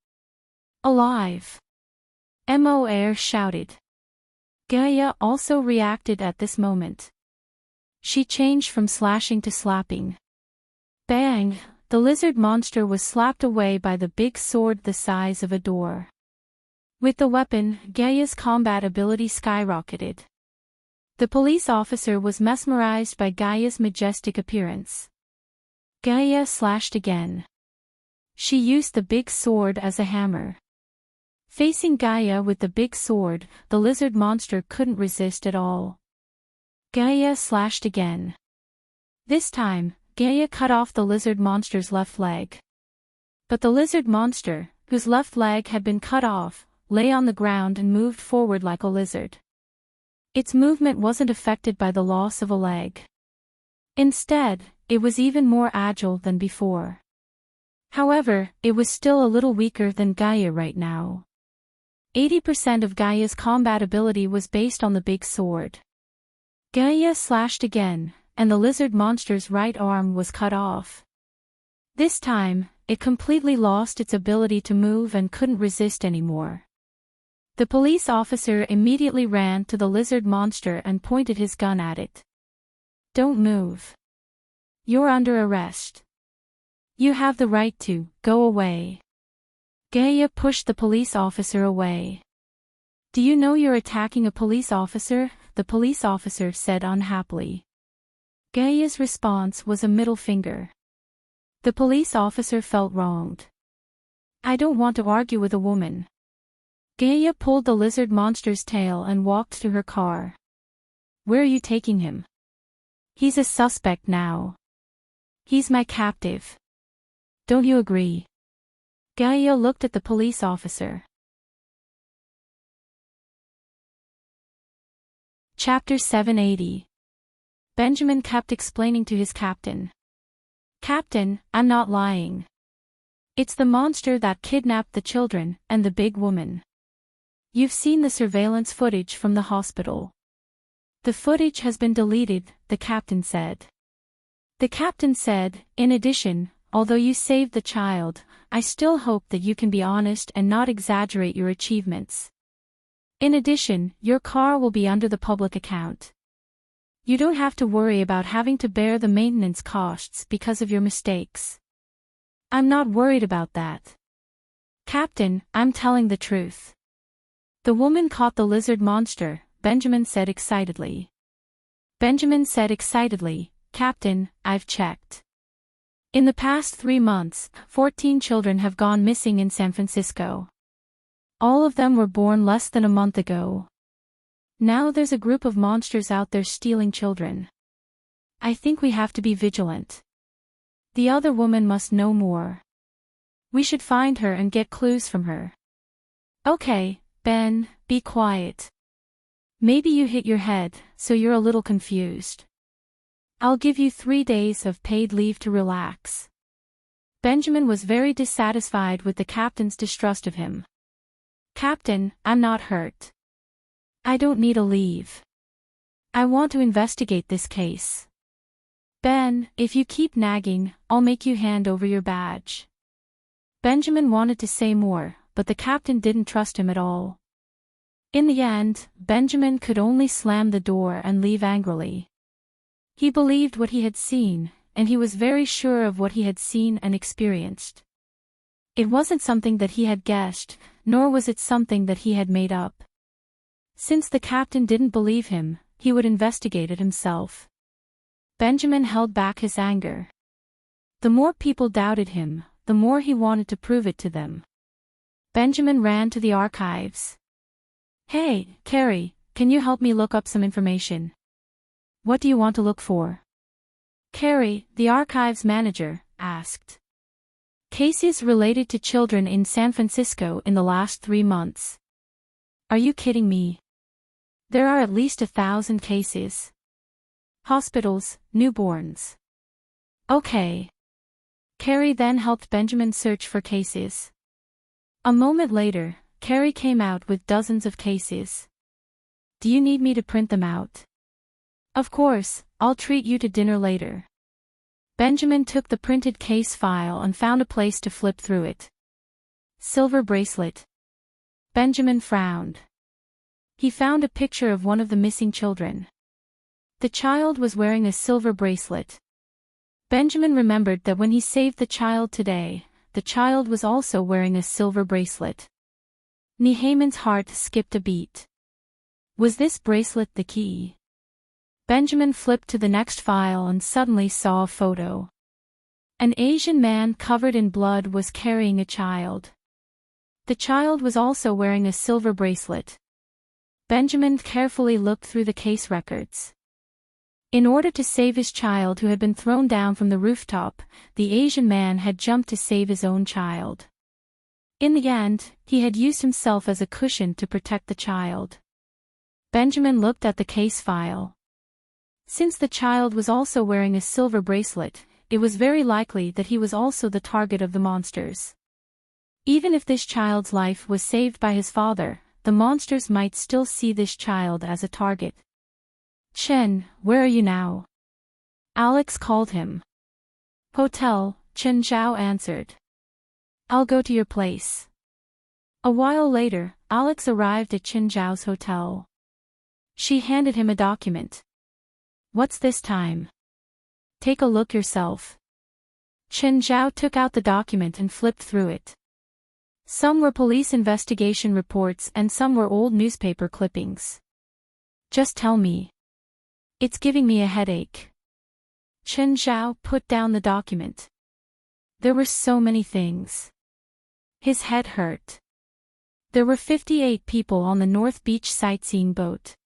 Alive! Moore shouted. Gaia also reacted at this moment. She changed from slashing to slapping. Bang! The lizard monster was slapped away by the big sword the size of a door. With the weapon, Gaia's combat ability skyrocketed. The police officer was mesmerized by Gaia's majestic appearance. Gaia slashed again. She used the big sword as a hammer. Facing Gaia with the big sword, the lizard monster couldn't resist at all. Gaia slashed again. This time, Gaia cut off the lizard monster's left leg. But the lizard monster, whose left leg had been cut off, lay on the ground and moved forward like a lizard. Its movement wasn't affected by the loss of a leg. Instead, it was even more agile than before. However, it was still a little weaker than Gaia right now. 80% of Gaia's combat ability was based on the big sword. Gaia slashed again, and the lizard monster's right arm was cut off. This time, it completely lost its ability to move and couldn't resist anymore. The police officer immediately ran to the lizard monster and pointed his gun at it. Don't move. You're under arrest. You have the right to go away. Gaia pushed the police officer away. Do you know you're attacking a police officer? The police officer said unhappily. Gaia's response was a middle finger. The police officer felt wronged. I don't want to argue with a woman. Gaia pulled the lizard monster's tail and walked to her car. Where are you taking him? He's a suspect now. He's my captive. Don't you agree? Gaia looked at the police officer. Chapter 780. Benjamin kept explaining to his captain. Captain, I'm not lying. It's the monster that kidnapped the children and the big woman. You've seen the surveillance footage from the hospital. The footage has been deleted, the captain said. The captain said, in addition, although you saved the child, I still hope that you can be honest and not exaggerate your achievements. In addition, your car will be under the public account. You don't have to worry about having to bear the maintenance costs because of your mistakes. I'm not worried about that. Captain, I'm telling the truth. The woman caught the lizard monster, Benjamin said excitedly. Benjamin said excitedly, Captain, I've checked. In the past 3 months, 14 children have gone missing in San Francisco. All of them were born less than a month ago. Now there's a group of monsters out there stealing children. I think we have to be vigilant. The other woman must know more. We should find her and get clues from her. Okay, Ben, be quiet. Maybe you hit your head, so you're a little confused. I'll give you 3 days of paid leave to relax. Benjamin was very dissatisfied with the captain's distrust of him. Captain, I'm not hurt. I don't need a leave. I want to investigate this case. Ben, if you keep nagging, I'll make you hand over your badge. Benjamin wanted to say more, but the captain didn't trust him at all. In the end, Benjamin could only slam the door and leave angrily. He believed what he had seen, and he was very sure of what he had seen and experienced. It wasn't something that he had guessed, nor was it something that he had made up. Since the captain didn't believe him, he would investigate it himself. Benjamin held back his anger. The more people doubted him, the more he wanted to prove it to them. Benjamin ran to the archives. "Hey, Carrie, can you help me look up some information?" "What do you want to look for?" Carrie, the archives manager, asked. "Cases related to children in San Francisco in the last 3 months." "Are you kidding me? There are at least 1,000 cases. Hospitals, newborns." "Okay." Carrie then helped Benjamin search for cases. A moment later, Carrie came out with dozens of cases. "Do you need me to print them out?" "Of course, I'll treat you to dinner later." Benjamin took the printed case file and found a place to flip through it. Silver bracelet. Benjamin frowned. He found a picture of one of the missing children. The child was wearing a silver bracelet. Benjamin remembered that when he saved the child today, the child was also wearing a silver bracelet. Nehemiah's heart skipped a beat. Was this bracelet the key? Benjamin flipped to the next file and suddenly saw a photo. An Asian man covered in blood was carrying a child. The child was also wearing a silver bracelet. Benjamin carefully looked through the case records. In order to save his child who had been thrown down from the rooftop, the Asian man had jumped to save his own child. In the end, he had used himself as a cushion to protect the child. Benjamin looked at the case file. Since the child was also wearing a silver bracelet, it was very likely that he was also the target of the monsters. Even if this child's life was saved by his father, the monsters might still see this child as a target. "Chen, where are you now?" Alex called him. "Hotel," Chen Zhao answered. "I'll go to your place." A while later, Alex arrived at Chen Zhao's hotel. She handed him a document. "What's this time?" "Take a look yourself." Chen Zhao took out the document and flipped through it. Some were police investigation reports and some were old newspaper clippings. "Just tell me. It's giving me a headache." Chen Zhao put down the document. There were so many things. His head hurt. There were 58 people on the North Beach sightseeing boat.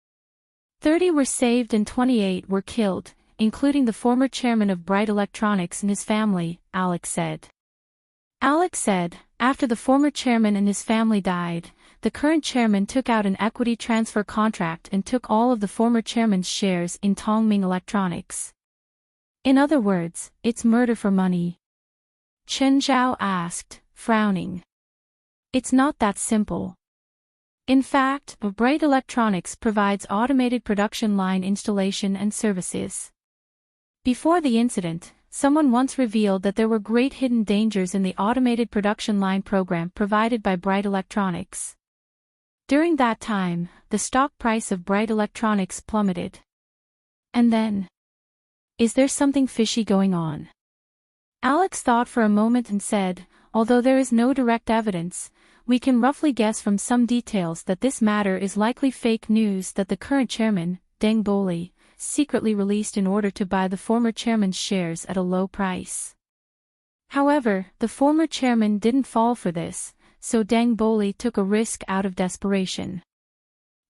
30 were saved and 28 were killed, including the former chairman of Bright Electronics and his family, Alex said. Alex said, after the former chairman and his family died, the current chairman took out an equity transfer contract and took all of the former chairman's shares in Tongming Electronics. In other words, it's murder for money. Chen Zhao asked, frowning. It's not that simple. In fact, Bright Electronics provides automated production line installation and services. Before the incident, someone once revealed that there were great hidden dangers in the automated production line program provided by Bright Electronics. During that time, the stock price of Bright Electronics plummeted. And then? Is there something fishy going on? Alex thought for a moment and said, although there is no direct evidence, we can roughly guess from some details that this matter is likely fake news that the current chairman, Deng Boli, secretly released in order to buy the former chairman's shares at a low price. However, the former chairman didn't fall for this, so Deng Boli took a risk out of desperation.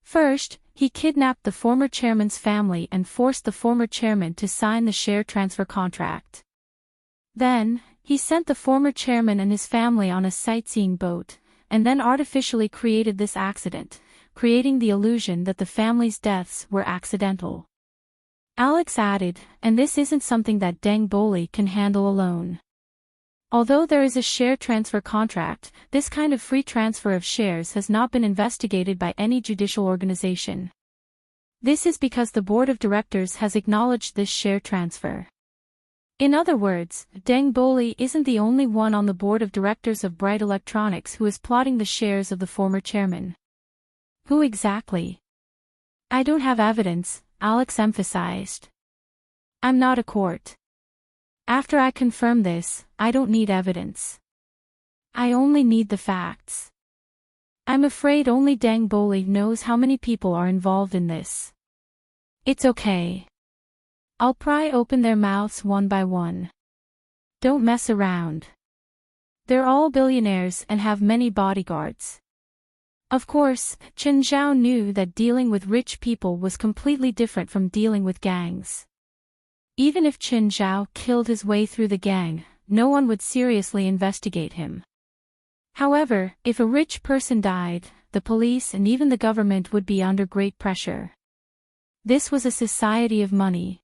First, he kidnapped the former chairman's family and forced the former chairman to sign the share transfer contract. Then, he sent the former chairman and his family on a sightseeing boat, and then artificially created this accident, creating the illusion that the family's deaths were accidental. Alex added, and this isn't something that Deng Boli can handle alone. Although there is a share transfer contract, this kind of free transfer of shares has not been investigated by any judicial organization. This is because the board of directors has acknowledged this share transfer. In other words, Deng Boli isn't the only one on the board of directors of Bright Electronics who is plotting the shares of the former chairman. Who exactly? I don't have evidence, Alex emphasized. I'm not a court. After I confirm this, I don't need evidence. I only need the facts. I'm afraid only Dang Boli knows how many people are involved in this. It's okay. I'll pry open their mouths one by one. Don't mess around. They're all billionaires and have many bodyguards. Of course, Chen Zhao knew that dealing with rich people was completely different from dealing with gangs. Even if Chen Zhao killed his way through the gang, no one would seriously investigate him. However, if a rich person died, the police and even the government would be under great pressure. This was a society of money.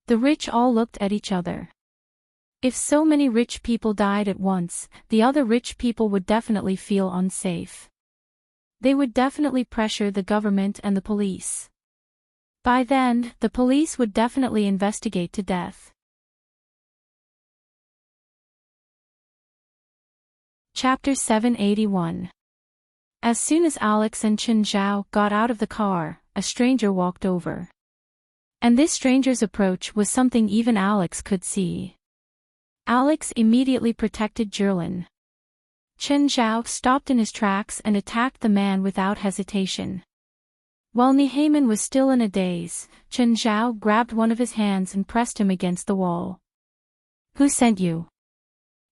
The rich all looked at each other. If so many rich people died at once, the other rich people would definitely feel unsafe. They would definitely pressure the government and the police. By then, the police would definitely investigate to death. Chapter 781. As soon as Alex and Chen Zhao got out of the car, a stranger walked over. And this stranger's approach was something even Alex could see. Alex immediately protected Jerlin. Chen Zhao stopped in his tracks and attacked the man without hesitation. While Nihayman was still in a daze, Chen Zhao grabbed one of his hands and pressed him against the wall. Who sent you?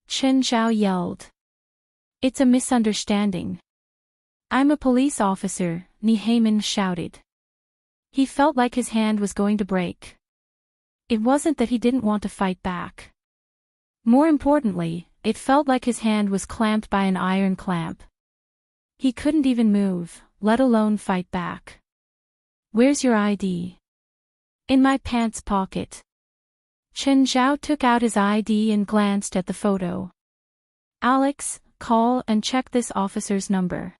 Chen Zhao yelled. It's a misunderstanding. I'm a police officer, Nihayman shouted. He felt like his hand was going to break. It wasn't that he didn't want to fight back. More importantly, it felt like his hand was clamped by an iron clamp. He couldn't even move, let alone fight back. Where's your ID? In my pants pocket. Chen Zhao took out his ID and glanced at the photo. Alex, call and check this officer's number.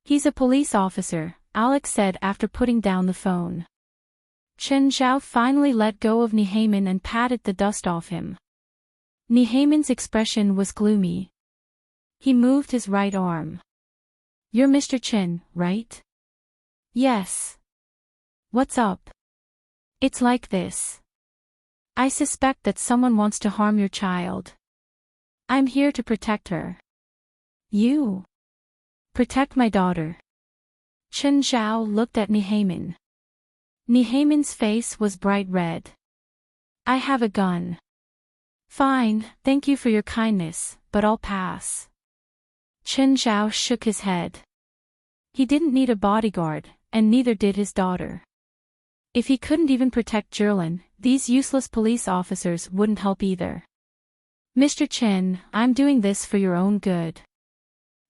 He's a police officer, Alex said after putting down the phone. Chen Zhao finally let go of Nihayman and patted the dust off him. Nihayman's expression was gloomy. He moved his right arm. You're Mr. Chen, right? Yes. What's up? It's like this. I suspect that someone wants to harm your child. I'm here to protect her. You? Protect my daughter. Chen Zhao looked at Nihayman. Nihayman's face was bright red. I have a gun. Fine, thank you for your kindness, but I'll pass. Chen Zhao shook his head. He didn't need a bodyguard, and neither did his daughter. If he couldn't even protect Jerlin, these useless police officers wouldn't help either. Mr. Chen, I'm doing this for your own good.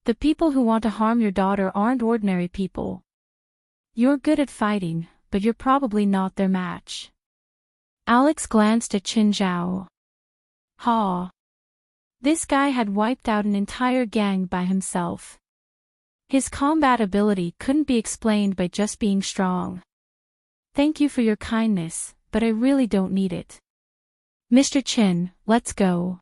The people who want to harm your daughter aren't ordinary people. You're good at fighting, but you're probably not their match. Alex glanced at Chen Zhao. Ha! This guy had wiped out an entire gang by himself. His combat ability couldn't be explained by just being strong. Thank you for your kindness, but I really don't need it. Mr. Chen, let's go.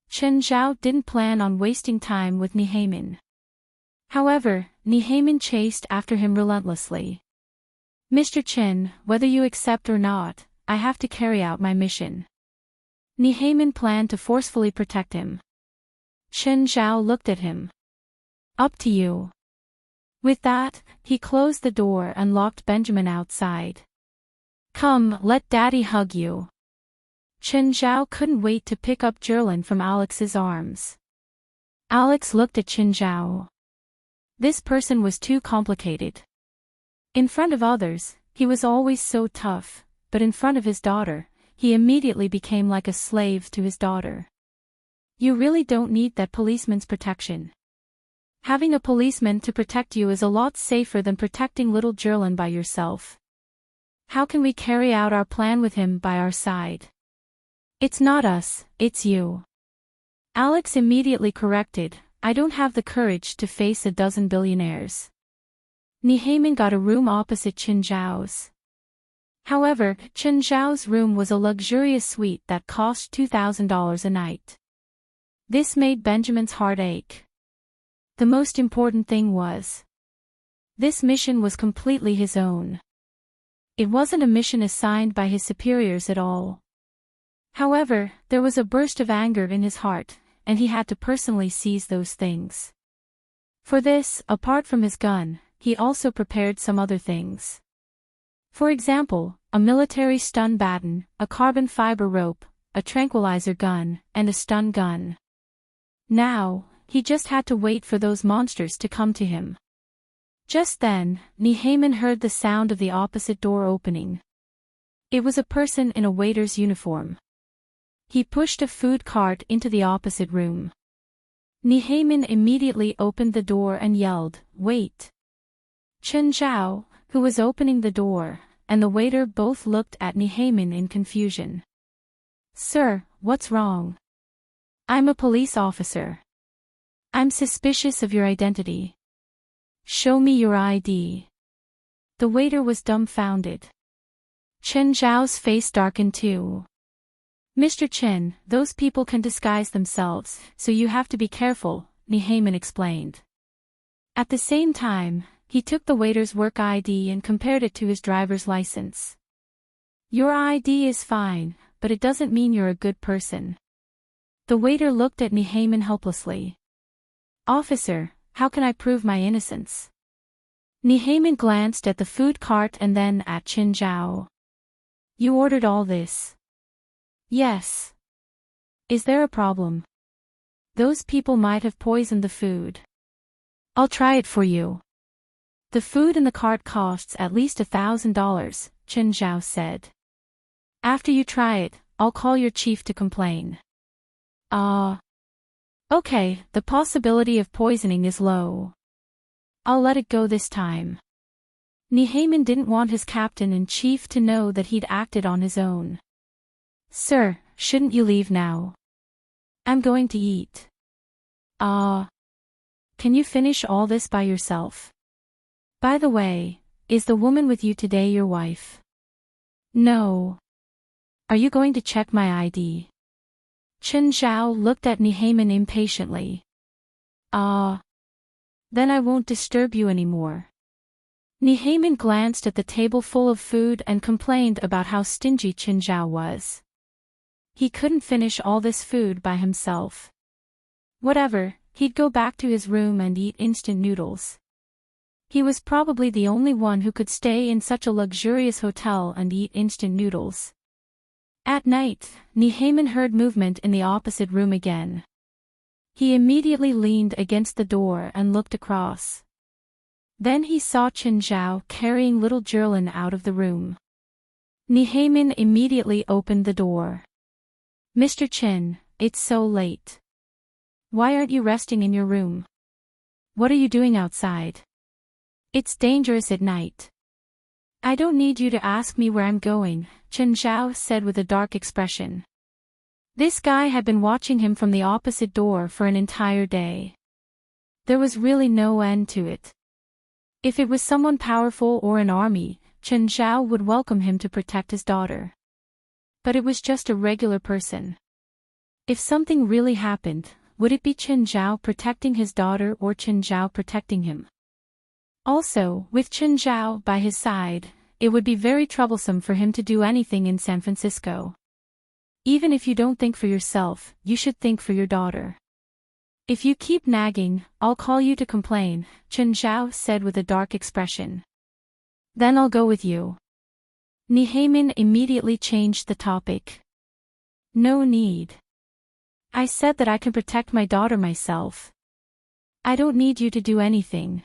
Chen Zhao didn't plan on wasting time with Nihayman. However, Nihayman chased after him relentlessly. Mr. Chen, whether you accept or not, I have to carry out my mission. Nihayman planned to forcefully protect him. Chen Zhao looked at him. Up to you. With that, he closed the door and locked Benjamin outside. Come, let Daddy hug you. Chen Zhao couldn't wait to pick up Jerlin from Alex's arms. Alex looked at Chen Zhao. This person was too complicated. In front of others, he was always so tough, but in front of his daughter, he immediately became like a slave to his daughter. You really don't need that policeman's protection. Having a policeman to protect you is a lot safer than protecting little Jerlin by yourself. How can we carry out our plan with him by our side? It's not us, it's you. Alex immediately corrected, I don't have the courage to face a dozen billionaires. Nihayman got a room opposite Chen Zhao's. However, Chen Zhao's room was a luxurious suite that cost $2,000 a night. This made Benjamin's heart ache. The most important thing was, This mission was completely his own. It wasn't a mission assigned by his superiors at all. However, there was a burst of anger in his heart, and he had to personally seize those things. For this, apart from his gun, he also prepared some other things. For example, a military stun baton, a carbon fiber rope, a tranquilizer gun, and a stun gun. Now, he just had to wait for those monsters to come to him. Just then, Nehaman heard the sound of the opposite door opening. It was a person in a waiter's uniform. He pushed a food cart into the opposite room. Nehaman immediately opened the door and yelled, "Wait!" Chen Zhao, who was opening the door, and the waiter both looked at Nehaman in confusion. "Sir, what's wrong?" "I'm a police officer. I'm suspicious of your identity. Show me your ID." The waiter was dumbfounded. Chen Zhao's face darkened too. "Mr. Chen, those people can disguise themselves, so you have to be careful," Nehaman explained. At the same time, he took the waiter's work ID and compared it to his driver's license. "Your ID is fine, but it doesn't mean you're a good person." The waiter looked at Nehaman helplessly. "Officer, how can I prove my innocence?" Nehaman glanced at the food cart and then at Chen Zhao. "You ordered all this?" "Yes." "Is there a problem?" "Those people might have poisoned the food." "I'll try it for you." "The food in the cart costs at least $1,000, Chen Zhao said. "After you try it, I'll call your chief to complain." Okay, the possibility of poisoning is low. I'll let it go this time." Nehaman didn't want his captain-in-chief to know that he'd acted on his own. "Sir, shouldn't you leave now? I'm going to eat." Can you finish all this by yourself? By the way, is the woman with you today your wife?" "No." "Are you going to check my ID?" Chen Zhao looked at Nehaman impatiently. Then I won't disturb you anymore." Nehaman glanced at the table full of food and complained about how stingy Chen Zhao was. He couldn't finish all this food by himself. Whatever, he'd go back to his room and eat instant noodles. He was probably the only one who could stay in such a luxurious hotel and eat instant noodles. At night, Nehaman heard movement in the opposite room again. He immediately leaned against the door and looked across. Then he saw Chen Zhao carrying little Jerlin out of the room. Nehaman immediately opened the door. "Mr. Chen, it's so late. Why aren't you resting in your room? What are you doing outside? It's dangerous at night." "I don't need you to ask me where I'm going," Chen Zhao said with a dark expression. This guy had been watching him from the opposite door for an entire day. There was really no end to it. If it was someone powerful or an army, Chen Zhao would welcome him to protect his daughter. But it was just a regular person. If something really happened, would it be Chen Zhao protecting his daughter or Chen Zhao protecting him? Also, with Chen Zhao by his side, it would be very troublesome for him to do anything in San Francisco. Even if you don't think for yourself, you should think for your daughter. "If you keep nagging, I'll call you to complain," Chen Zhao said with a dark expression. "Then I'll go with you." Nehaman immediately changed the topic. "No need. I said that I can protect my daughter myself. I don't need you to do anything.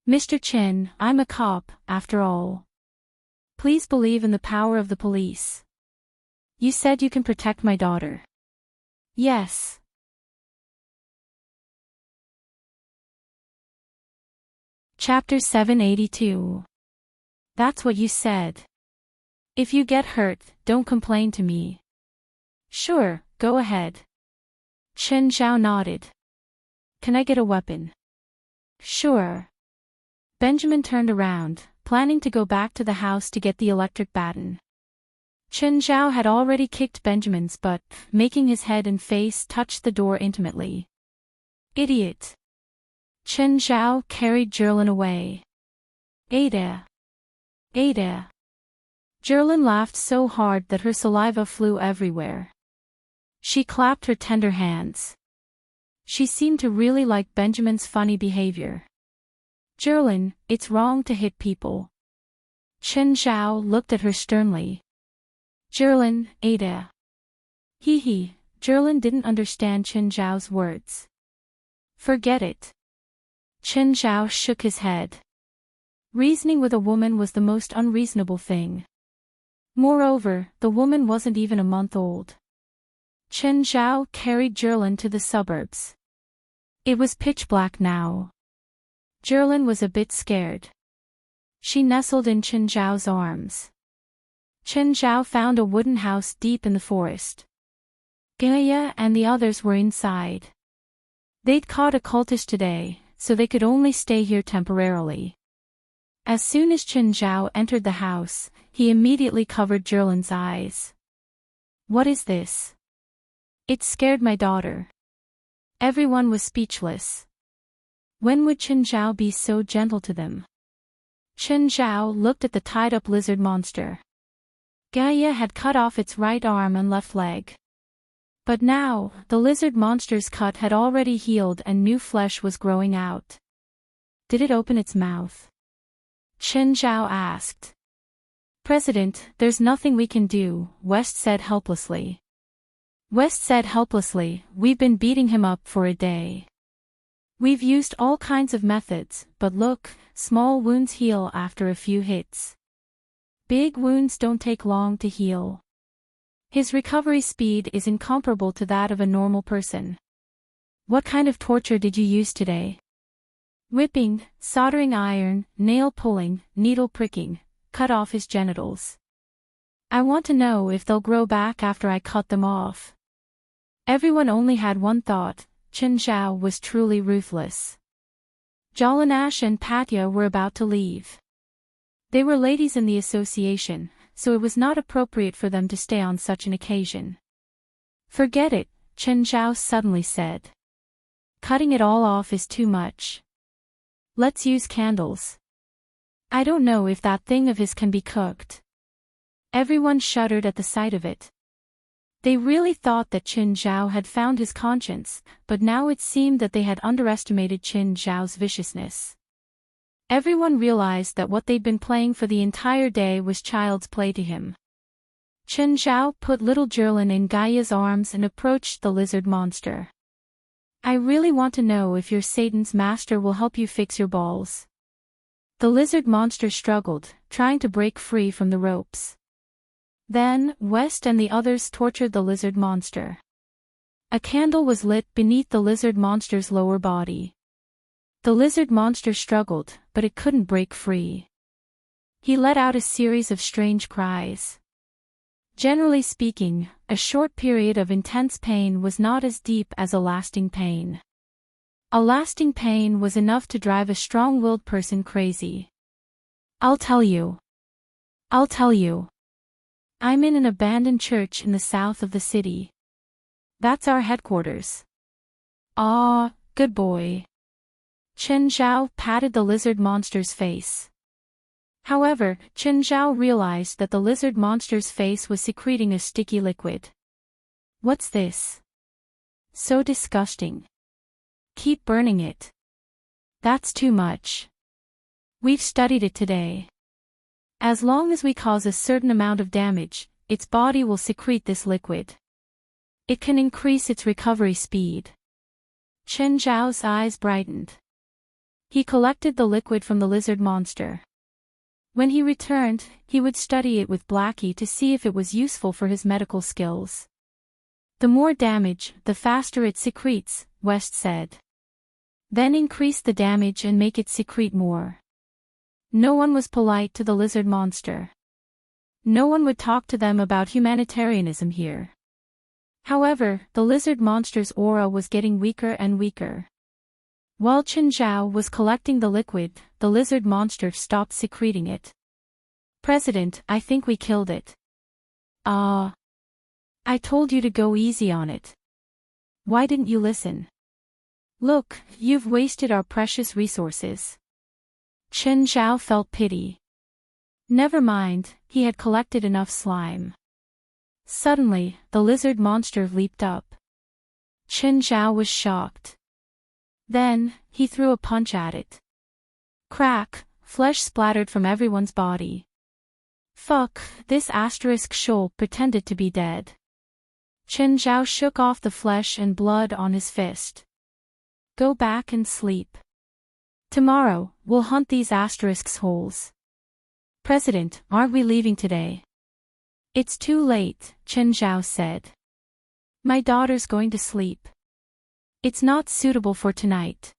Mr. Chen, I'm a cop, after all. Please believe in the power of the police. You said you can protect my daughter." "Yes." Chapter 782. That's what you said. If you get hurt, don't complain to me. Sure, go ahead. Chen Zhao nodded. Can I get a weapon? Sure. Benjamin turned around, planning to go back to the house to get the electric baton. Chen Zhao had already kicked Benjamin's butt, making his head and face touch the door intimately. Idiot. Chen Zhao carried Jerlin away. Ada. Ada. Gerlin laughed so hard that her saliva flew everywhere. She clapped her tender hands. She seemed to really like Benjamin's funny behavior. Gerlin, it's wrong to hit people. Chen Zhao looked at her sternly. Gerlin, Ada. Hee. Gerlin didn't understand Chen Zhao's words. Forget it. Chen Zhao shook his head. Reasoning with a woman was the most unreasonable thing. Moreover, the woman wasn't even a month old. Chen Zhao carried Gerlin to the suburbs. It was pitch black now. Gerlin was a bit scared. She nestled in Chen Zhao's arms. Chen Zhao found a wooden house deep in the forest. Gaia and the others were inside. They'd caught a cultist today, so they could only stay here temporarily. As soon as Chen Zhao entered the house, he immediately covered Gerlin's eyes. What is this? It scared my daughter. Everyone was speechless. When would Chen Zhao be so gentle to them? Chen Zhao looked at the tied-up lizard monster. Gaia had cut off its right arm and left leg. But now, the lizard monster's cut had already healed and new flesh was growing out. Did it open its mouth? Chen Zhao asked. President, there's nothing we can do, West said helplessly. West said helplessly, we've been beating him up for a day. We've used all kinds of methods, but look, small wounds heal after a few hits. Big wounds don't take long to heal. His recovery speed is incomparable to that of a normal person. What kind of torture did you use today? Whipping, soldering iron, nail pulling, needle pricking, cut off his genitals. I want to know if they'll grow back after I cut them off. Everyone only had one thought, Chen Zhao was truly ruthless. Jalanash and Patya were about to leave. They were ladies in the association, so it was not appropriate for them to stay on such an occasion. Forget it, Chen Zhao suddenly said. Cutting it all off is too much. Let's use candles. I don't know if that thing of his can be cooked. Everyone shuddered at the sight of it. They really thought that Chen Zhao had found his conscience, but now it seemed that they had underestimated Chen Zhao's viciousness. Everyone realized that what they'd been playing for the entire day was child's play to him. Chen Zhao put little Gerlin in Gaia's arms and approached the lizard monster. I really want to know if your Satan's master will help you fix your balls. The lizard monster struggled, trying to break free from the ropes. Then, West and the others tortured the lizard monster. A candle was lit beneath the lizard monster's lower body. The lizard monster struggled, but it couldn't break free. He let out a series of strange cries. Generally speaking, a short period of intense pain was not as deep as a lasting pain. A lasting pain was enough to drive a strong-willed person crazy. I'll tell you. I'm in an abandoned church in the south of the city. That's our headquarters. Ah, good boy. Chen Zhao patted the lizard monster's face. However, Chen Zhao realized that the lizard monster's face was secreting a sticky liquid. What's this? So disgusting. Keep burning it. That's too much. We've studied it today. As long as we cause a certain amount of damage, its body will secrete this liquid. It can increase its recovery speed. Chen Zhao's eyes brightened. He collected the liquid from the lizard monster. When he returned, he would study it with Blackie to see if it was useful for his medical skills. The more damage, the faster it secretes, West said. Then increase the damage and make it secrete more. No one was polite to the lizard monster. No one would talk to them about humanitarianism here. However, the lizard monster's aura was getting weaker and weaker. While Chen Zhao was collecting the liquid, the lizard monster stopped secreting it. President, I think we killed it. I told you to go easy on it. Why didn't you listen? Look, you've wasted our precious resources. Chen Zhao felt pity. Never mind, he had collected enough slime. Suddenly, the lizard monster leaped up. Chen Zhao was shocked. Then, he threw a punch at it. Crack, flesh splattered from everyone's body. Fuck, this asterisk shoal pretended to be dead. Chen Zhao shook off the flesh and blood on his fist. Go back and sleep. Tomorrow, we'll hunt these asterisk's holes. President, aren't we leaving today? It's too late, Chen Zhao said. My daughter's going to sleep. It's not suitable for tonight.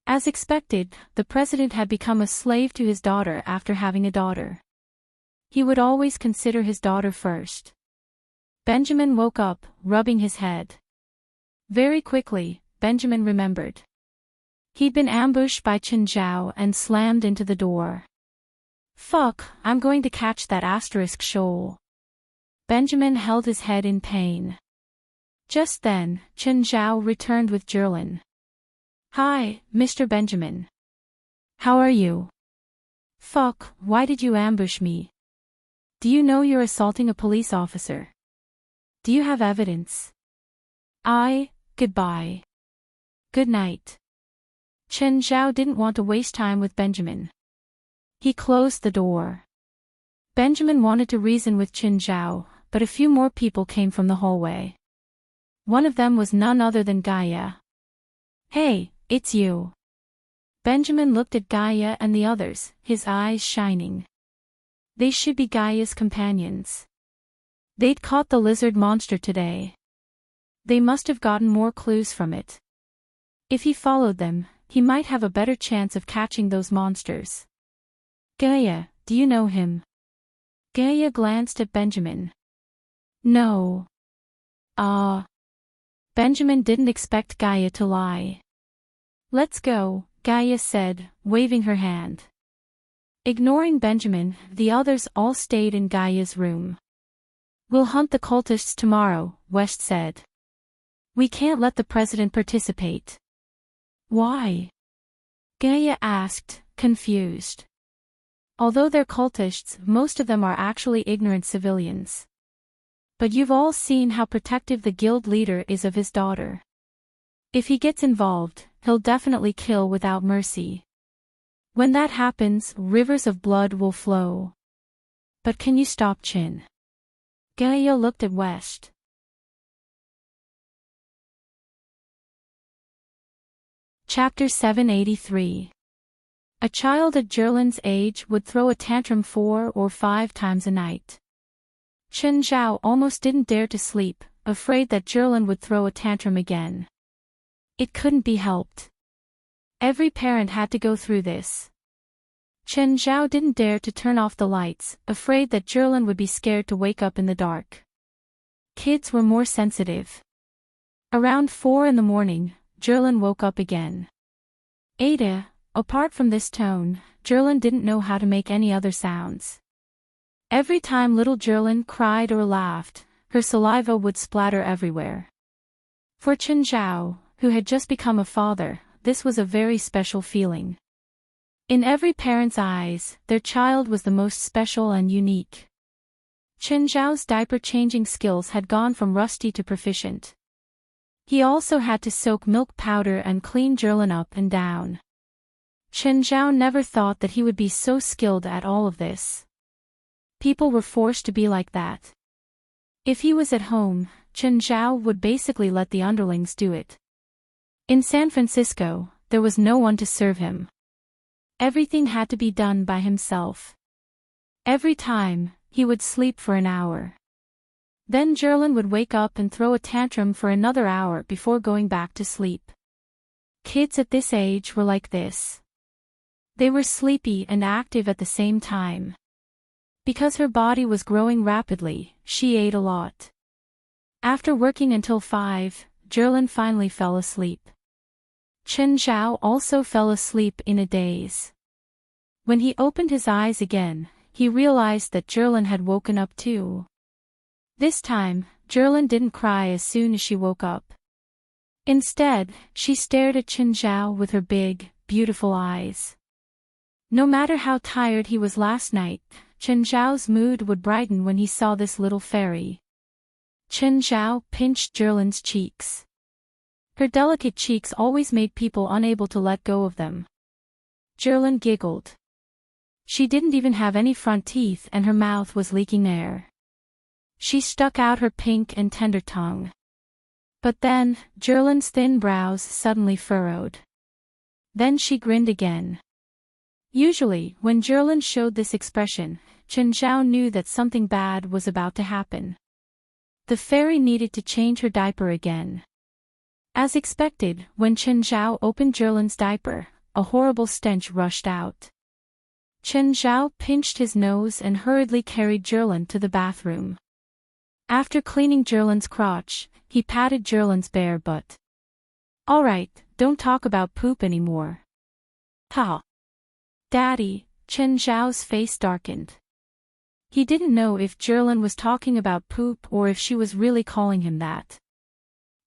As expected, the president had become a slave to his daughter after having a daughter. He would always consider his daughter first. Benjamin woke up, rubbing his head. Very quickly, Benjamin remembered. He'd been ambushed by Chen Zhao and slammed into the door. Fuck, I'm going to catch that asterisk shoal. Benjamin held his head in pain. Just then, Chen Zhao returned with Jerlin. Hi, Mr. Benjamin. How are you? Fuck, why did you ambush me? Do you know you're assaulting a police officer? Do you have evidence? Goodbye. Good night. Chen Zhao didn't want to waste time with Benjamin. He closed the door. Benjamin wanted to reason with Chen Zhao, but a few more people came from the hallway. One of them was none other than Gaia. Hey, it's you. Benjamin looked at Gaia and the others, his eyes shining. They should be Gaia's companions. They'd caught the lizard monster today. They must have gotten more clues from it. If he followed them, he might have a better chance of catching those monsters. Gaia, do you know him? Gaia glanced at Benjamin. No. Benjamin didn't expect Gaia to lie. Let's go, Gaia said, waving her hand. Ignoring Benjamin, the others all stayed in Gaia's room. We'll hunt the cultists tomorrow, West said. We can't let the president participate. Why? Gaia asked, confused. Although they're cultists, most of them are actually ignorant civilians. But you've all seen how protective the guild leader is of his daughter. If he gets involved, he'll definitely kill without mercy. When that happens, rivers of blood will flow. But can you stop Chin? Gaia looked at West. Chapter 783. A child at Jerlin's age would throw a tantrum 4 or 5 times a night. Chen Zhao almost didn't dare to sleep, afraid that Jerlin would throw a tantrum again. It couldn't be helped. Every parent had to go through this. Chen Zhao didn't dare to turn off the lights, afraid that Jerlin would be scared to wake up in the dark. Kids were more sensitive. Around 4 in the morning, Jerlin woke up again. Ada, apart from this tone, Jerlin didn't know how to make any other sounds. Every time little Jerlin cried or laughed, her saliva would splatter everywhere. For Chen Zhao, who had just become a father, this was a very special feeling. In every parent's eyes, their child was the most special and unique. Chen Zhao's diaper-changing skills had gone from rusty to proficient. He also had to soak milk powder and clean Jerlin up and down. Chen Zhao never thought that he would be so skilled at all of this. People were forced to be like that. If he was at home, Chen Zhao would basically let the underlings do it. In San Francisco, there was no one to serve him. Everything had to be done by himself. Every time, he would sleep for an hour. Then Jerlin would wake up and throw a tantrum for another hour before going back to sleep. Kids at this age were like this. They were sleepy and active at the same time. Because her body was growing rapidly, she ate a lot. After working until 5, Jerlin finally fell asleep. Chen Zhao also fell asleep in a daze. When he opened his eyes again, he realized that Jerlin had woken up too. This time, Jerlin didn't cry as soon as she woke up. Instead, she stared at Chen Zhao with her big, beautiful eyes. No matter how tired he was last night, Chen Zhao's mood would brighten when he saw this little fairy. Chen Zhao pinched Zhilin's cheeks. Her delicate cheeks always made people unable to let go of them. Zhilin giggled. She didn't even have any front teeth and her mouth was leaking air. She stuck out her pink and tender tongue. But then, Zhilin's thin brows suddenly furrowed. Then she grinned again. Usually, when Zhilin showed this expression, Chen Zhao knew that something bad was about to happen. The fairy needed to change her diaper again. As expected, when Chen Zhao opened Zhilin's diaper, a horrible stench rushed out. Chen Zhao pinched his nose and hurriedly carried Zhilin to the bathroom. After cleaning Zhilin's crotch, he patted Zhilin's bare butt. "Alright, don't talk about poop anymore." "Ha! Daddy," Chen Zhao's face darkened. He didn't know if Zhilin was talking about poop or if she was really calling him that.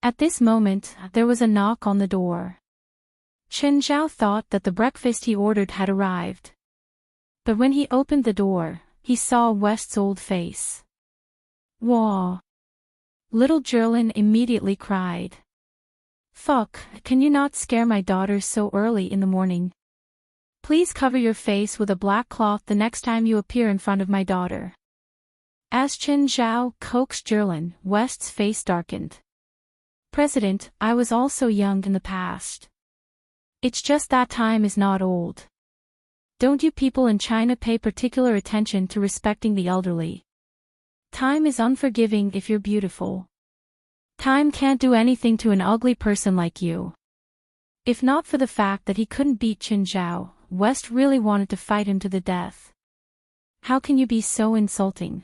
At this moment, there was a knock on the door. Chen Zhao thought that the breakfast he ordered had arrived. But when he opened the door, he saw West's old face. "Wah!" Little Zhilin immediately cried. "Fuck, can you not scare my daughter so early in the morning? Please cover your face with a black cloth the next time you appear in front of my daughter." As Chen Zhao coaxed Zhilin, West's face darkened. "President, I was also young in the past. It's just that time is not old. Don't you people in China pay particular attention to respecting the elderly? Time is unforgiving if you're beautiful. Time can't do anything to an ugly person like you." If not for the fact that he couldn't beat Chen Zhao, West really wanted to fight him to the death. "How can you be so insulting?"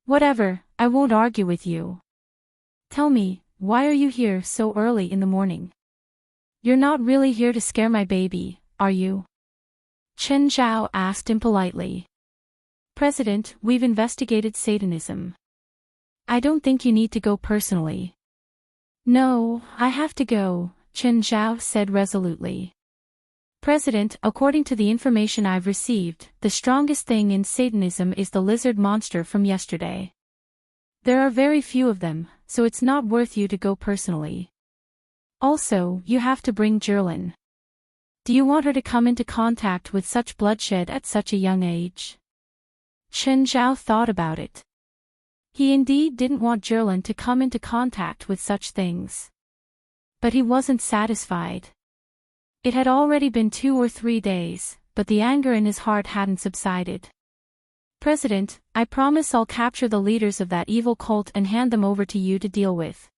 "Whatever, I won't argue with you. Tell me, why are you here so early in the morning? You're not really here to scare my baby, are you?" Chen Zhao asked him politely. "President, we've investigated Satanism. I don't think you need to go personally." "No, I have to go," Chen Zhao said resolutely. "President, according to the information I've received, the strongest thing in Satanism is the lizard monster from yesterday. There are very few of them, so it's not worth you to go personally. Also, you have to bring Zhilin. Do you want her to come into contact with such bloodshed at such a young age?" Chen Zhao thought about it. He indeed didn't want Zhilin to come into contact with such things. But he wasn't satisfied. It had already been 2 or 3 days, but the anger in his heart hadn't subsided. "President, I promise I'll capture the leaders of that evil cult and hand them over to you to deal with.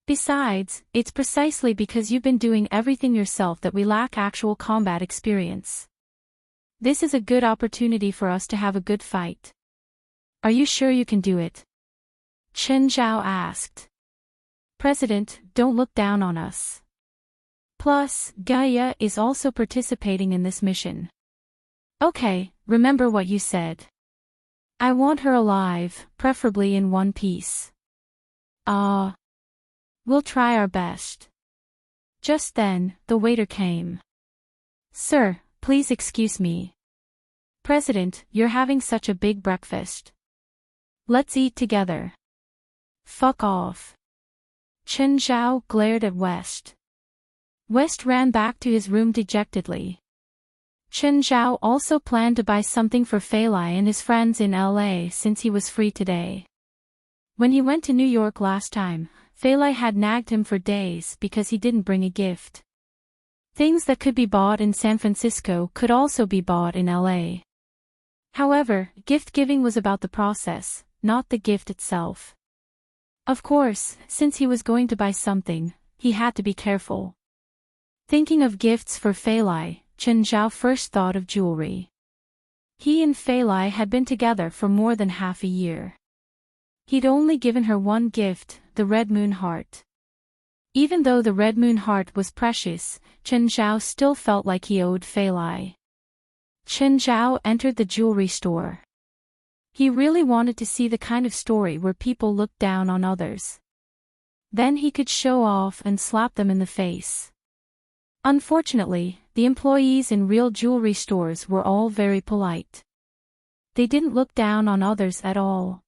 Besides, it's precisely because you've been doing everything yourself that we lack actual combat experience. This is a good opportunity for us to have a good fight. Are you sure you can do it?" Chen Zhao asked. "President, don't look down on us. Plus, Gaia is also participating in this mission. Okay, remember what you said. I want her alive, preferably in one piece." We'll try our best." Just then, the waiter came. "Sir, please excuse me. President, you're having such a big breakfast. Let's eat together." "Fuck off." Chen Zhao glared at West. West ran back to his room dejectedly. Chen Zhao also planned to buy something for Fei Lai and his friends in LA since he was free today. When he went to New York last time, Fei Lai had nagged him for days because he didn't bring a gift. Things that could be bought in San Francisco could also be bought in LA. However, gift-giving was about the process, not the gift itself. Of course, since he was going to buy something, he had to be careful. Thinking of gifts for Fei Lai, Chen Zhao first thought of jewelry. He and Fei Lai had been together for more than half a year. He'd only given her one gift, the red moon heart. Even though the red moon heart was precious, Chen Zhao still felt like he owed Fei Lai. Chen Zhao entered the jewelry store. He really wanted to see the kind of story where people look down on others. Then he could show off and slap them in the face. Unfortunately, the employees in real jewelry stores were all very polite. They didn't look down on others at all.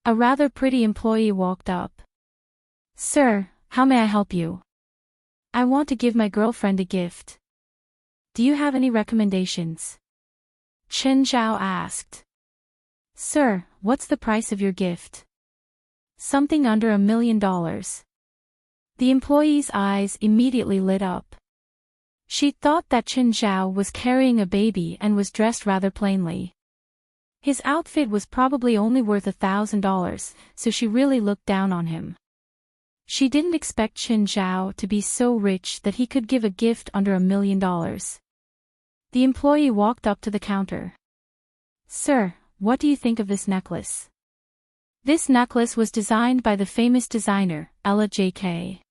A rather pretty employee walked up. "Sir, how may I help you? I want to give my girlfriend a gift. Do you have any recommendations?" Chen Zhao asked. "Sir, what's the price of your gift?" "Something under $1 million. The employee's eyes immediately lit up. She thought that Chen Zhao was carrying a baby and was dressed rather plainly. His outfit was probably only worth $1,000, so she really looked down on him. She didn't expect Chen Zhao to be so rich that he could give a gift under $1 million. The employee walked up to the counter. "Sir, what do you think of this necklace?" This necklace was designed by the famous designer, Ella J.K.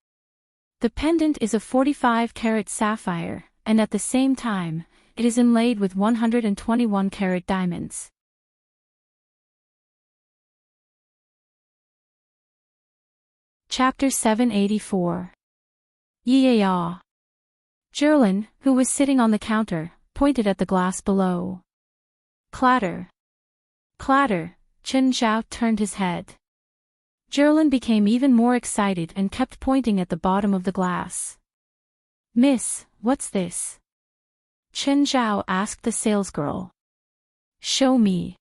The pendant is a 45-carat sapphire, and at the same time, it is inlaid with 121-carat diamonds. Chapter 784. Yeah. Jerlin, who was sitting on the counter, pointed at the glass below. Clatter. Clatter. Chen Zhao turned his head. Jerlin became even more excited and kept pointing at the bottom of the glass. "Miss, what's this?" Chen Zhao asked the salesgirl. "Show me."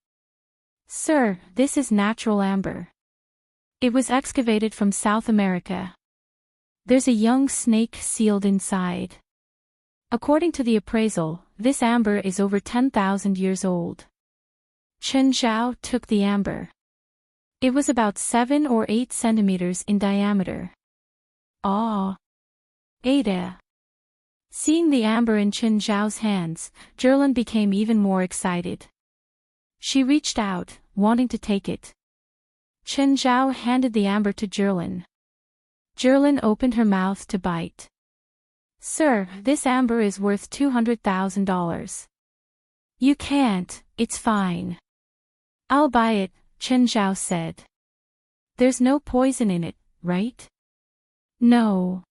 "Sir, this is natural amber. It was excavated from South America. There's a young snake sealed inside. According to the appraisal, this amber is over 10,000 years old." Chen Zhao took the amber. It was about 7 or 8 centimeters in diameter. "Ah! Ada!" Seeing the amber in Chen Zhao's hands, Jerlin became even more excited. She reached out, wanting to take it. Chen Zhao handed the amber to Jerlin. Jerlin opened her mouth to bite. "Sir, this amber is worth $200,000. "You can't, it's fine." "I'll buy it," Chen Zhao said. "There's no poison in it, right?" "No."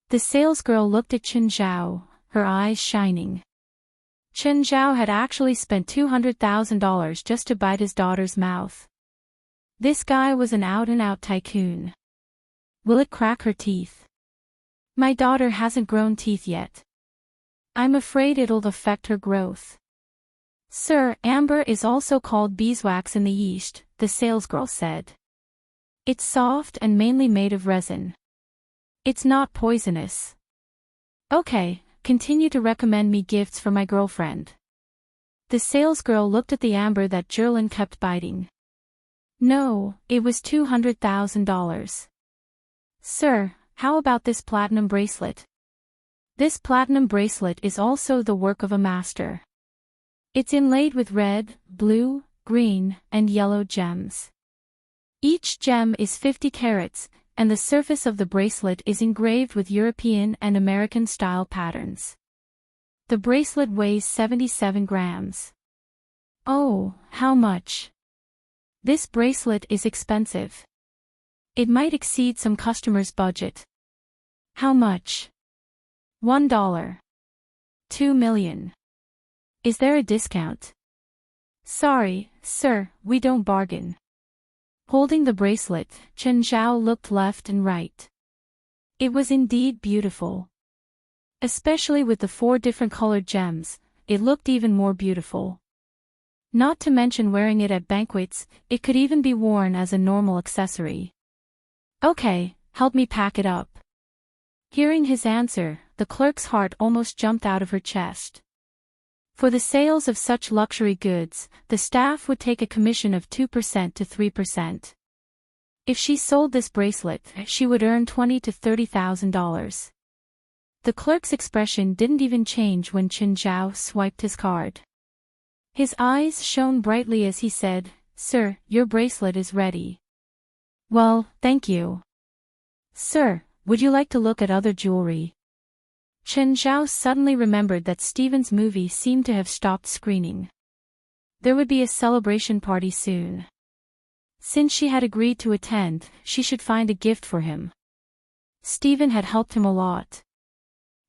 The salesgirl looked at Chen Zhao, her eyes shining. Chen Zhao had actually spent $200,000 just to bite his daughter's mouth. This guy was an out-and-out tycoon. Will it crack her teeth? "My daughter hasn't grown teeth yet. I'm afraid it'll affect her growth." "Sir, amber is also called beeswax in the East," the salesgirl said. "It's soft and mainly made of resin. It's not poisonous." "Okay, continue to recommend me gifts for my girlfriend." The salesgirl looked at the amber that Jerlin kept biting. "No, it was $200,000. "Sir, how about this platinum bracelet?" "This platinum bracelet is also the work of a master. It's inlaid with red, blue, green, and yellow gems. Each gem is 50 carats, and the surface of the bracelet is engraved with European and American-style patterns. The bracelet weighs 77 grams. "Oh, how much?" "This bracelet is expensive. It might exceed some customers' budget." "How much?" $1. $2 million. "Is there a discount?" "Sorry, sir, we don't bargain." Holding the bracelet, Chen Zhao looked left and right. It was indeed beautiful. Especially with the 4 different colored gems, it looked even more beautiful. Not to mention wearing it at banquets, it could even be worn as a normal accessory. "Okay, help me pack it up." Hearing his answer, the clerk's heart almost jumped out of her chest. For the sales of such luxury goods, the staff would take a commission of 2% to 3%. If she sold this bracelet, she would earn $20,000 to $30,000. The clerk's expression didn't even change when Chen Zhao swiped his card. His eyes shone brightly as he said, "Sir, your bracelet is ready." "Well, thank you." "Sir, would you like to look at other jewelry?" Chen Zhao suddenly remembered that Steven's movie seemed to have stopped screening. There would be a celebration party soon. Since she had agreed to attend, she should find a gift for him. Steven had helped him a lot.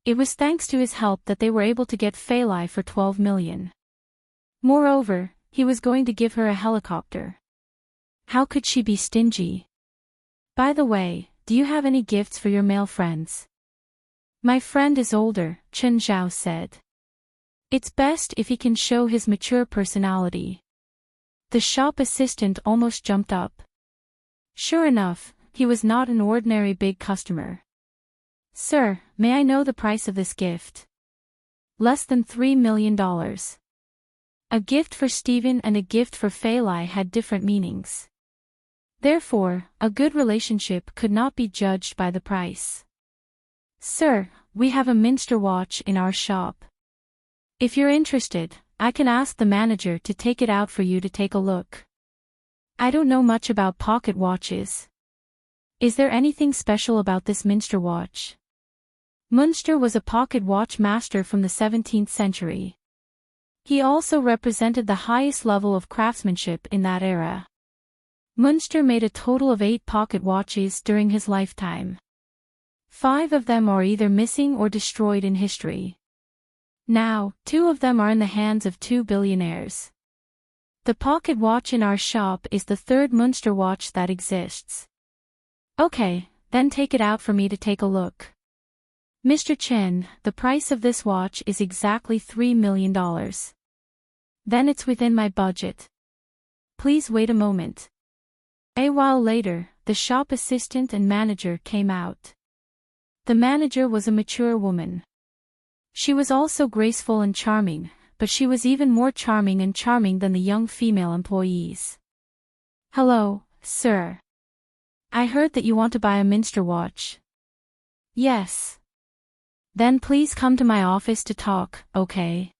It was thanks to his help that they were able to get Phalai for 12 million. Moreover, he was going to give her a helicopter. How could she be stingy? By the way, do you have any gifts for your male friends? My friend is older, Chen Zhao said. It's best if he can show his mature personality. The shop assistant almost jumped up. Sure enough, he was not an ordinary big customer. Sir, may I know the price of this gift? Less than $3 million. A gift for Stephen and a gift for Phalai had different meanings. Therefore, a good relationship could not be judged by the price. Sir, we have a Minster watch in our shop. If you're interested, I can ask the manager to take it out for you to take a look. I don't know much about pocket watches. Is there anything special about this Minster watch? Munster was a pocket watch master from the 17th century. He also represented the highest level of craftsmanship in that era. Munster made a total of 8 pocket watches during his lifetime. 5 of them are either missing or destroyed in history. Now, 2 of them are in the hands of 2 billionaires. The pocket watch in our shop is the 3rd Munster watch that exists. Okay, then take it out for me to take a look. Mr. Chen, the price of this watch is exactly $3 million. Then it's within my budget. Please wait a moment. A while later, the shop assistant and manager came out. The manager was a mature woman. She was also graceful and charming, but she was even more charming than the young female employees. Hello, sir. I heard that you want to buy a Minster watch. Yes. Then please come to my office to talk, okay?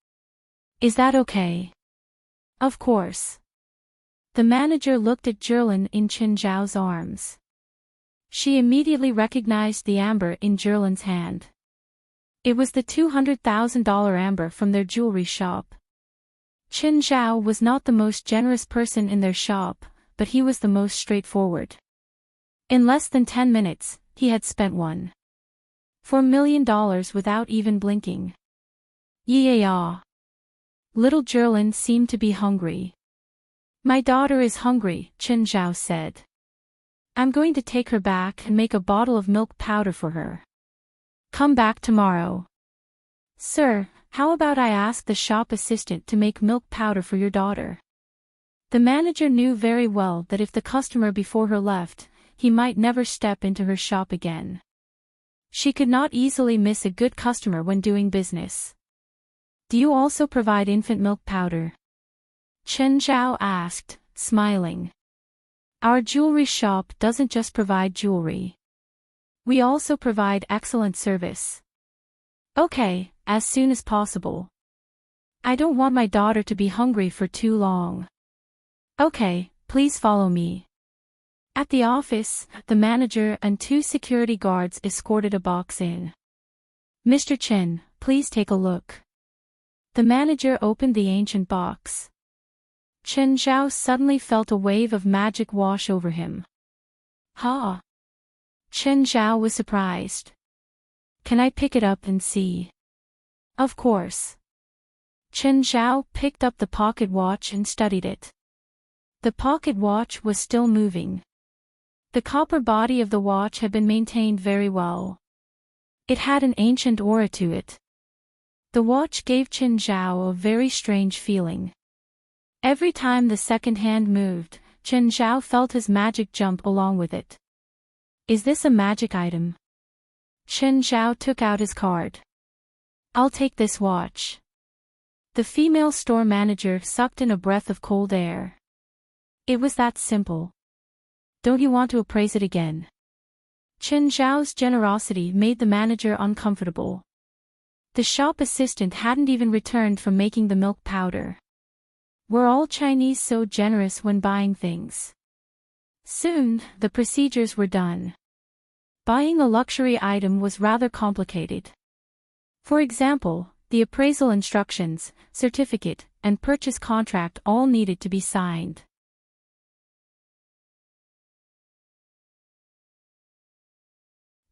Is that okay? Of course. The manager looked at Jerlin in Chen Zhao's arms. She immediately recognized the amber in Jerlin's hand. It was the $200,000 amber from their jewelry shop. Chen Zhao was not the most generous person in their shop, but he was the most straightforward. In less than 10 minutes, he had spent $1.4 million without even blinking. Yeah. Little Jerlin seemed to be hungry. My daughter is hungry, Chen Zhao said. I'm going to take her back and make a bottle of milk powder for her. Come back tomorrow. Sir, how about I ask the shop assistant to make milk powder for your daughter? The manager knew very well that if the customer before her left, he might never step into her shop again. She could not easily miss a good customer when doing business. Do you also provide infant milk powder? Chen Zhao asked, smiling. Our jewelry shop doesn't just provide jewelry. We also provide excellent service. Okay, as soon as possible. I don't want my daughter to be hungry for too long. Okay, please follow me. At the office, the manager and 2 security guards escorted a box in. Mr. Chen, please take a look. The manager opened the ancient box. Chen Zhao suddenly felt a wave of magic wash over him. Ha! Chen Zhao was surprised. Can I pick it up and see? Of course. Chen Zhao picked up the pocket watch and studied it. The pocket watch was still moving. The copper body of the watch had been maintained very well. It had an ancient aura to it. The watch gave Chen Zhao a very strange feeling. Every time the second hand moved, Chen Zhao felt his magic jump along with it. Is this a magic item? Chen Zhao took out his card. I'll take this watch. The female store manager sucked in a breath of cold air. It was that simple. Don't you want to appraise it again? Chen Zhao's generosity made the manager uncomfortable. The shop assistant hadn't even returned from making the milk powder. Were all Chinese so generous when buying things? Soon, the procedures were done. Buying a luxury item was rather complicated. For example, the appraisal instructions, certificate, and purchase contract all needed to be signed.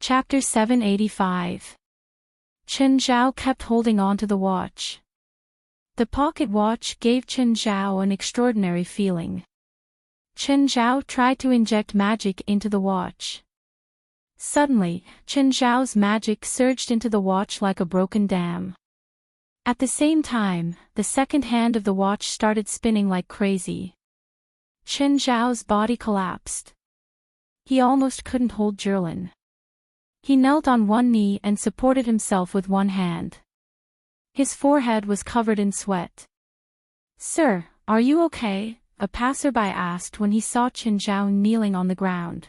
Chapter 785. Chen Zhao kept holding on to the watch. The pocket watch gave Chen Zhao an extraordinary feeling. Chen Zhao tried to inject magic into the watch. Suddenly, Chen Zhao's magic surged into the watch like a broken dam. At the same time, the second hand of the watch started spinning like crazy. Chen Zhao's body collapsed. He almost couldn't hold Jerlin. He knelt on one knee and supported himself with one hand. His forehead was covered in sweat. "Sir, are you okay?" a passerby asked when he saw Chen Zhao kneeling on the ground.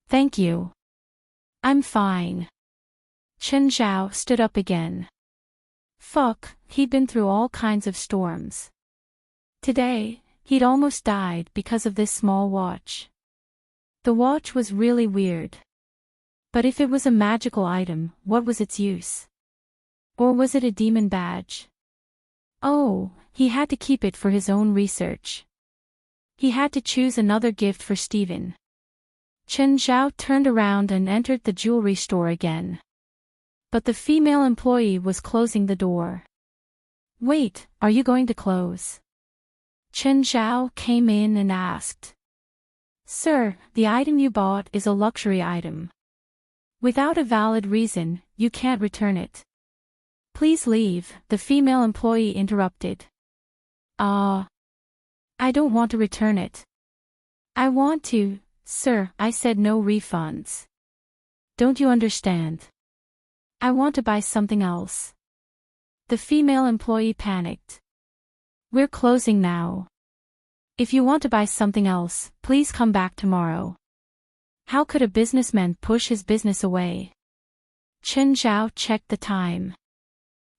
"Thank you. I'm fine." Chen Zhao stood up again. Fuck, he'd been through all kinds of storms. Today, he'd almost died because of this small watch. The watch was really weird. But if it was a magical item, what was its use? Or was it a demon badge? Oh, he had to keep it for his own research. He had to choose another gift for Steven. Chen Zhao turned around and entered the jewelry store again. But the female employee was closing the door. "Wait, are you going to close?" Chen Zhao came in and asked. "Sir, the item you bought is a luxury item. Without a valid reason, you can't return it." "Please leave," the female employee interrupted. I don't want to return it." "I want to, sir," I said, "no refunds." "Don't you understand? I want to buy something else." The female employee panicked. "We're closing now. If you want to buy something else, please come back tomorrow." How could a businessman push his business away? Chen Zhao checked the time.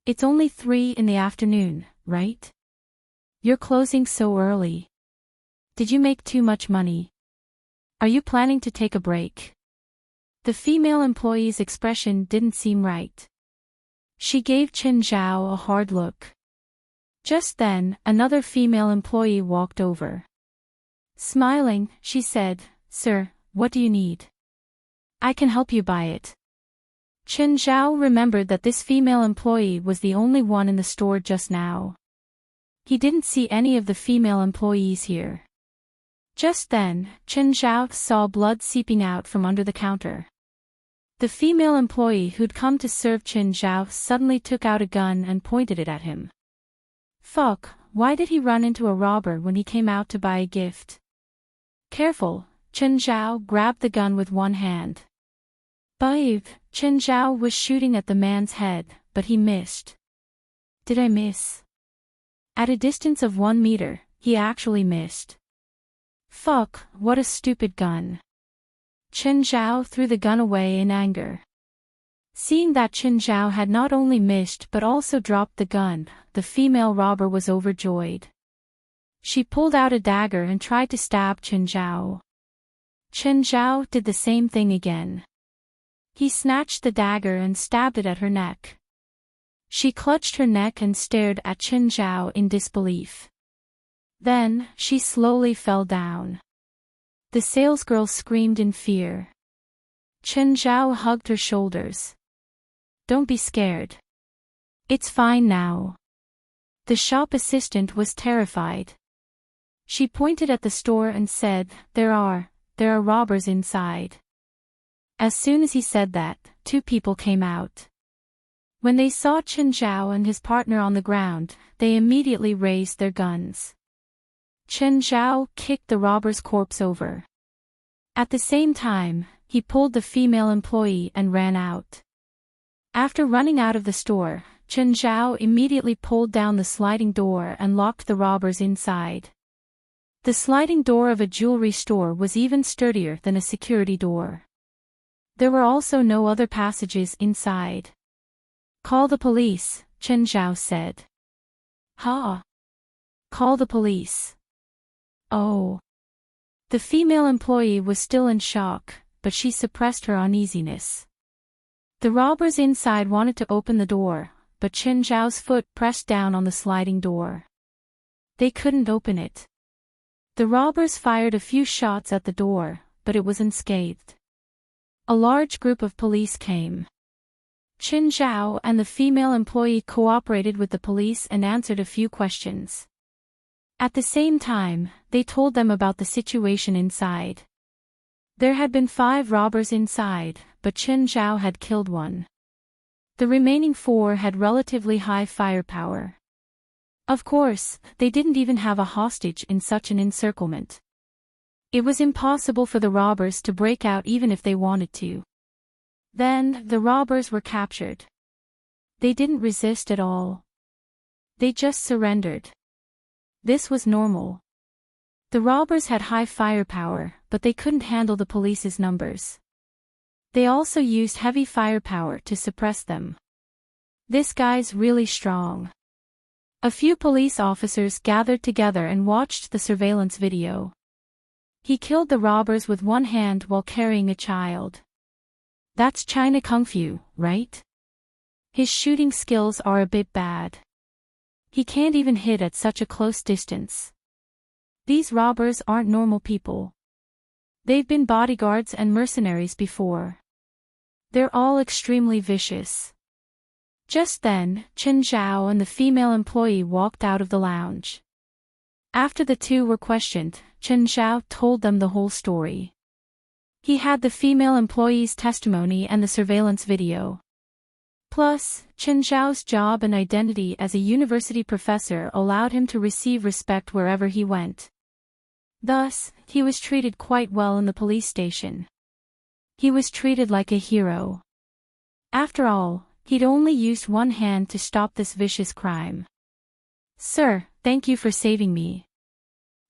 "It's only 3 in the afternoon, right? You're closing so early. Did you make too much money? Are you planning to take a break?" The female employee's expression didn't seem right. She gave Chen Zhao a hard look. Just then, another female employee walked over. Smiling, she said, "Sir, what do you need? I can help you buy it." Chen Zhao remembered that this female employee was the only one in the store just now. He didn't see any of the female employees here. Just then, Chen Zhao saw blood seeping out from under the counter. The female employee who'd come to serve Chen Zhao suddenly took out a gun and pointed it at him. Fuck, why did he run into a robber when he came out to buy a gift? Careful, Chen Zhao grabbed the gun with one hand. Babe, Chen Zhao was shooting at the man's head, but he missed. Did I miss? At a distance of 1 meter, he actually missed. Fuck, what a stupid gun. Chen Zhao threw the gun away in anger. Seeing that Chen Zhao had not only missed but also dropped the gun, the female robber was overjoyed. She pulled out a dagger and tried to stab Chen Zhao. Chen Zhao did the same thing again. He snatched the dagger and stabbed it at her neck. She clutched her neck and stared at Chen Zhao in disbelief. Then, she slowly fell down. The salesgirl screamed in fear. Chen Zhao hugged her shoulders. Don't be scared. It's fine now. The shop assistant was terrified. She pointed at the store and said, there are robbers inside. As soon as he said that, 2 people came out. When they saw Chen Zhao and his partner on the ground, they immediately raised their guns. Chen Zhao kicked the robber's corpse over. At the same time, he pulled the female employee and ran out. After running out of the store, Chen Zhao immediately pulled down the sliding door and locked the robbers inside. The sliding door of a jewelry store was even sturdier than a security door. There were also no other passages inside. Call the police, Chen Zhao said. Ha! Call the police. Oh. The female employee was still in shock, but she suppressed her uneasiness. The robbers inside wanted to open the door, but Chen Zhao's foot pressed down on the sliding door. They couldn't open it. The robbers fired a few shots at the door, but it was unscathed. A large group of police came. Qin Zhao and the female employee cooperated with the police and answered a few questions. At the same time, they told them about the situation inside. There had been 5 robbers inside, but Qin Zhao had killed one. The remaining 4 had relatively high firepower. Of course, they didn't even have a hostage in such an encirclement. It was impossible for the robbers to break out even if they wanted to. Then, the robbers were captured. They didn't resist at all. They just surrendered. This was normal. The robbers had high firepower, but they couldn't handle the police's numbers. They also used heavy firepower to suppress them. This guy's really strong. A few police officers gathered together and watched the surveillance video. He killed the robbers with one hand while carrying a child. That's China Kung Fu, right? His shooting skills are a bit bad. He can't even hit at such a close distance. These robbers aren't normal people. They've been bodyguards and mercenaries before. They're all extremely vicious. Just then, Qin Zhao and the female employee walked out of the lounge. After the two were questioned, Qin Zhao told them the whole story. He had the female employee's testimony and the surveillance video. Plus, Qin Zhao's job and identity as a university professor allowed him to receive respect wherever he went. Thus, he was treated quite well in the police station. He was treated like a hero. After all, he'd only used one hand to stop this vicious crime. "Sir, thank you for saving me."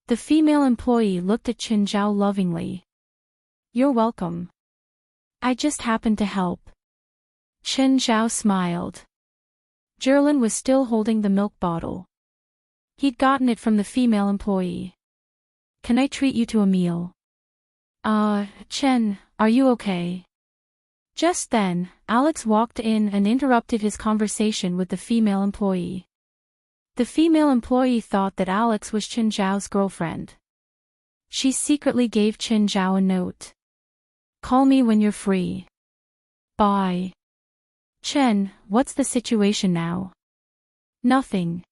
The female employee looked at Qin Zhao lovingly. "You're welcome. I just happened to help." Qin Zhao smiled. Jerlin was still holding the milk bottle. He'd gotten it from the female employee. "Can I treat you to a meal?" Chen, are you okay?" Just then, Alex walked in and interrupted his conversation with the female employee. The female employee thought that Alex was Qin Zhao's girlfriend. She secretly gave Qin Zhao a note. "Call me when you're free. Bye." "Chen, what's the situation now?" "Nothing.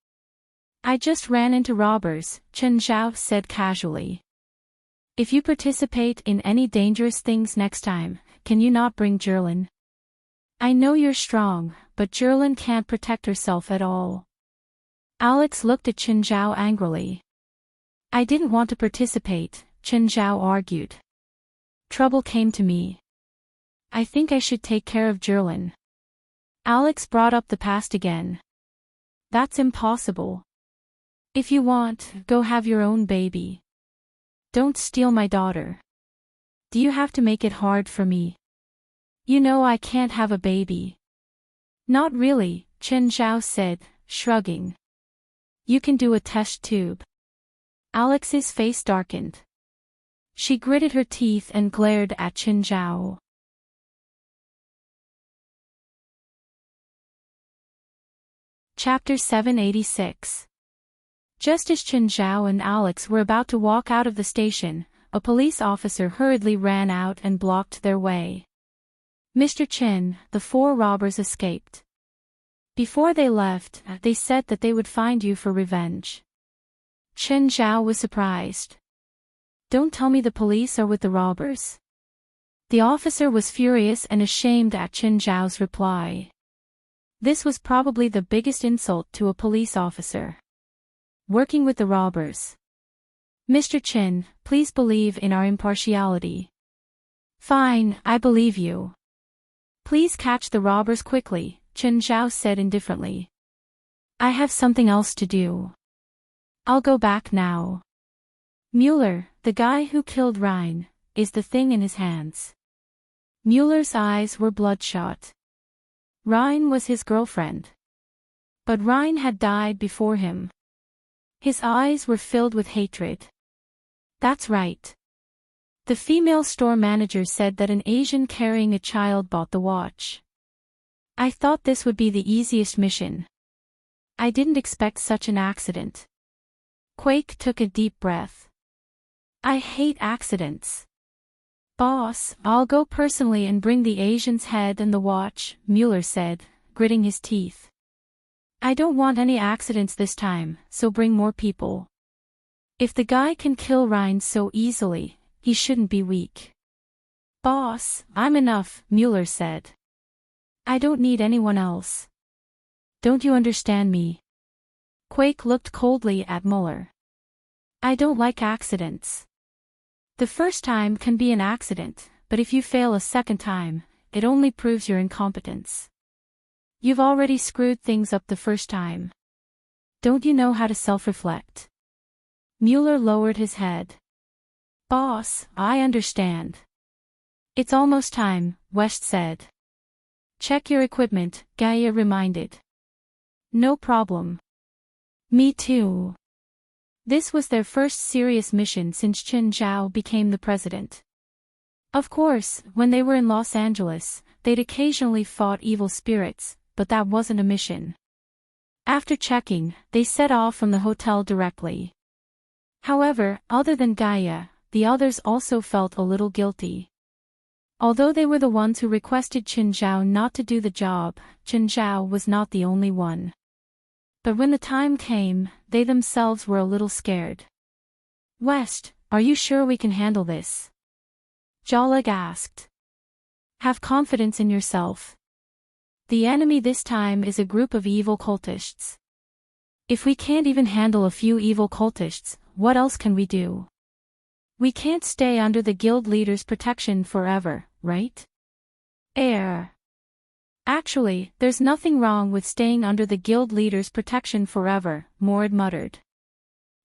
I just ran into robbers," Qin Zhao said casually. "If you participate in any dangerous things next time, can you not bring Jerlin? I know you're strong, but Jerlin can't protect herself at all." Alex looked at Qin Zhao angrily. "I didn't want to participate," Qin Zhao argued. "Trouble came to me. I think I should take care of Jerlin." Alex brought up the past again. "That's impossible. If you want, go have your own baby. Don't steal my daughter. Do you have to make it hard for me? You know I can't have a baby." "Not really," Qin Zhao said, shrugging. "You can do a test tube." Alex's face darkened. She gritted her teeth and glared at Qin Zhao. Chapter 786. Just as Qin Zhao and Alex were about to walk out of the station, a police officer hurriedly ran out and blocked their way. "Mr. Qin, the 4 robbers escaped. Before they left, they said that they would find you for revenge." Qin Zhao was surprised. "Don't tell me the police are with the robbers." The officer was furious and ashamed at Qin Zhao's reply. This was probably the biggest insult to a police officer. "Working with the robbers." "Mr. Qin, please believe in our impartiality." "Fine, I believe you. Please catch the robbers quickly," Qin Zhao said indifferently. "I have something else to do. I'll go back now." Mueller, the guy who killed Rhine, is the thing in his hands. Mueller's eyes were bloodshot. Rhine was his girlfriend. But Rhine had died before him. His eyes were filled with hatred. "That's right. The female store manager said that an Asian carrying a child bought the watch. I thought this would be the easiest mission. I didn't expect such an accident." Quake took a deep breath. "I hate accidents. Boss, I'll go personally and bring the Asian's head and the watch, Mueller said, gritting his teeth. I don't want any accidents this time, so bring more people. If the guy can kill Ryan so easily, he shouldn't be weak. Boss, I'm enough, Mueller said. I don't need anyone else. Don't you understand me? Quake looked coldly at Mueller. I don't like accidents. The first time can be an accident, but if you fail a second time, it only proves your incompetence. You've already screwed things up the first time. Don't you know how to self-reflect? Mueller lowered his head. Boss, I understand. It's almost time, West said. Check your equipment, Gaia reminded. No problem. Me too. This was their first serious mission since Chen Zhao became the president. Of course, when they were in Los Angeles, they'd occasionally fought evil spirits, but that wasn't a mission. After checking, they set off from the hotel directly. However, other than Gaia, the others also felt a little guilty. Although they were the ones who requested Chen Zhao not to do the job, Chen Zhao was not the only one. But when the time came, they themselves were a little scared. West, are you sure we can handle this? Jolig asked. Have confidence in yourself. The enemy this time is a group of evil cultists. If we can't even handle a few evil cultists, what else can we do? We can't stay under the guild leader's protection forever, right? Actually, there's nothing wrong with staying under the guild leader's protection forever, Morid muttered.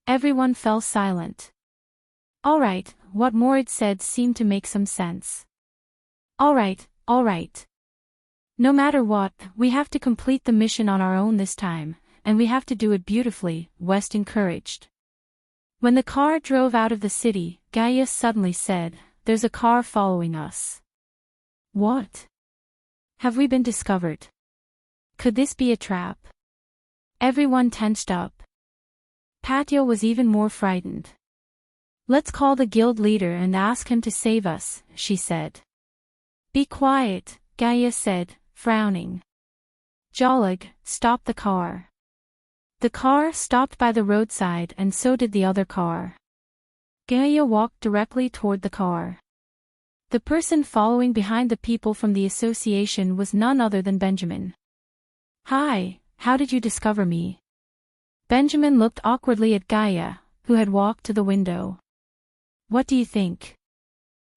Everyone fell silent. Alright, what Morid said seemed to make some sense. Alright. No matter what, we have to complete the mission on our own this time, and we have to do it beautifully, West encouraged. When the car drove out of the city, Gaia suddenly said, There's a car following us. What? Have we been discovered? Could this be a trap? Everyone tensed up. Patio was even more frightened. Let's call the guild leader and ask him to save us, she said. Be quiet, Gaia said, frowning. Jolig, stop the car. The car stopped by the roadside and so did the other car. Gaia walked directly toward the car. The person following behind the people from the association was none other than Benjamin. Hi, how did you discover me? Benjamin looked awkwardly at Gaia, who had walked to the window. What do you think?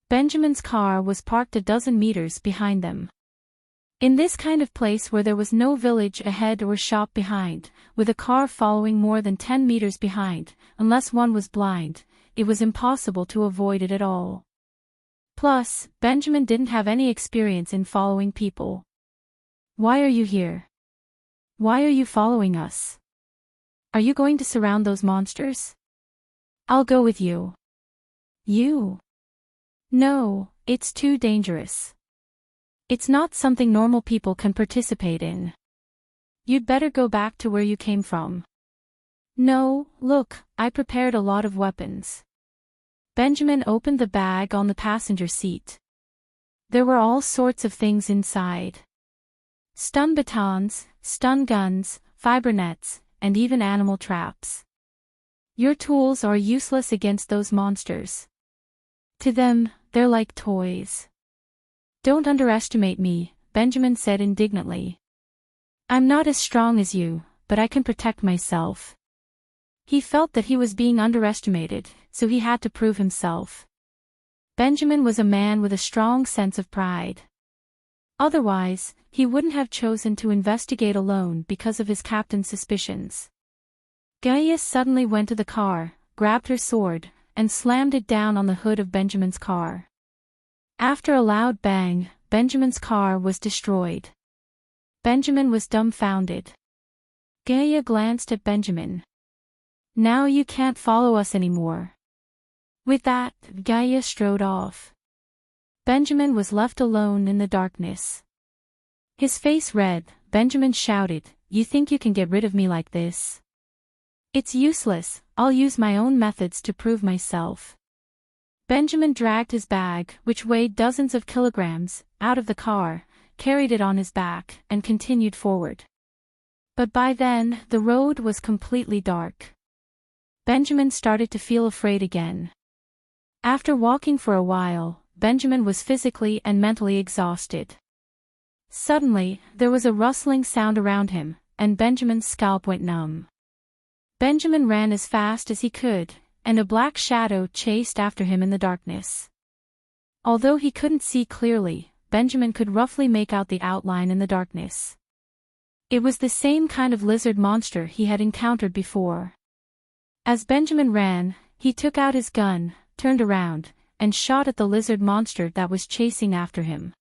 Benjamin's car was parked a dozen meters behind them. In this kind of place where there was no village ahead or shop behind, with a car following more than 10 meters behind, unless one was blind, it was impossible to avoid it at all. Plus, Benjamin didn't have any experience in following people. Why are you here? Why are you following us? Are you going to surround those monsters? I'll go with you. You? No, it's too dangerous. It's not something normal people can participate in. You'd better go back to where you came from. No, look, I prepared a lot of weapons. Benjamin opened the bag on the passenger seat. There were all sorts of things inside. Stun batons, stun guns, fiber nets, and even animal traps. Your tools are useless against those monsters. To them, they're like toys. Don't underestimate me, Benjamin said indignantly. I'm not as strong as you, but I can protect myself. He felt that he was being underestimated, so he had to prove himself. Benjamin was a man with a strong sense of pride. Otherwise, he wouldn't have chosen to investigate alone because of his captain's suspicions. Gaia suddenly went to the car, grabbed her sword, and slammed it down on the hood of Benjamin's car. After a loud bang, Benjamin's car was destroyed. Benjamin was dumbfounded. Gaia glanced at Benjamin. Now you can't follow us anymore. With that, Gaia strode off. Benjamin was left alone in the darkness. His face red, Benjamin shouted, You think you can get rid of me like this? It's useless, I'll use my own methods to prove myself. Benjamin dragged his bag, which weighed dozens of kilograms, out of the car, carried it on his back, and continued forward. But by then, the road was completely dark. Benjamin started to feel afraid again. After walking for a while, Benjamin was physically and mentally exhausted. Suddenly, there was a rustling sound around him, and Benjamin's scalp went numb. Benjamin ran as fast as he could, and a black shadow chased after him in the darkness. Although he couldn't see clearly, Benjamin could roughly make out the outline in the darkness. It was the same kind of lizard monster he had encountered before. As Benjamin ran, he took out his gun, turned around, and shot at the lizard monster that was chasing after him.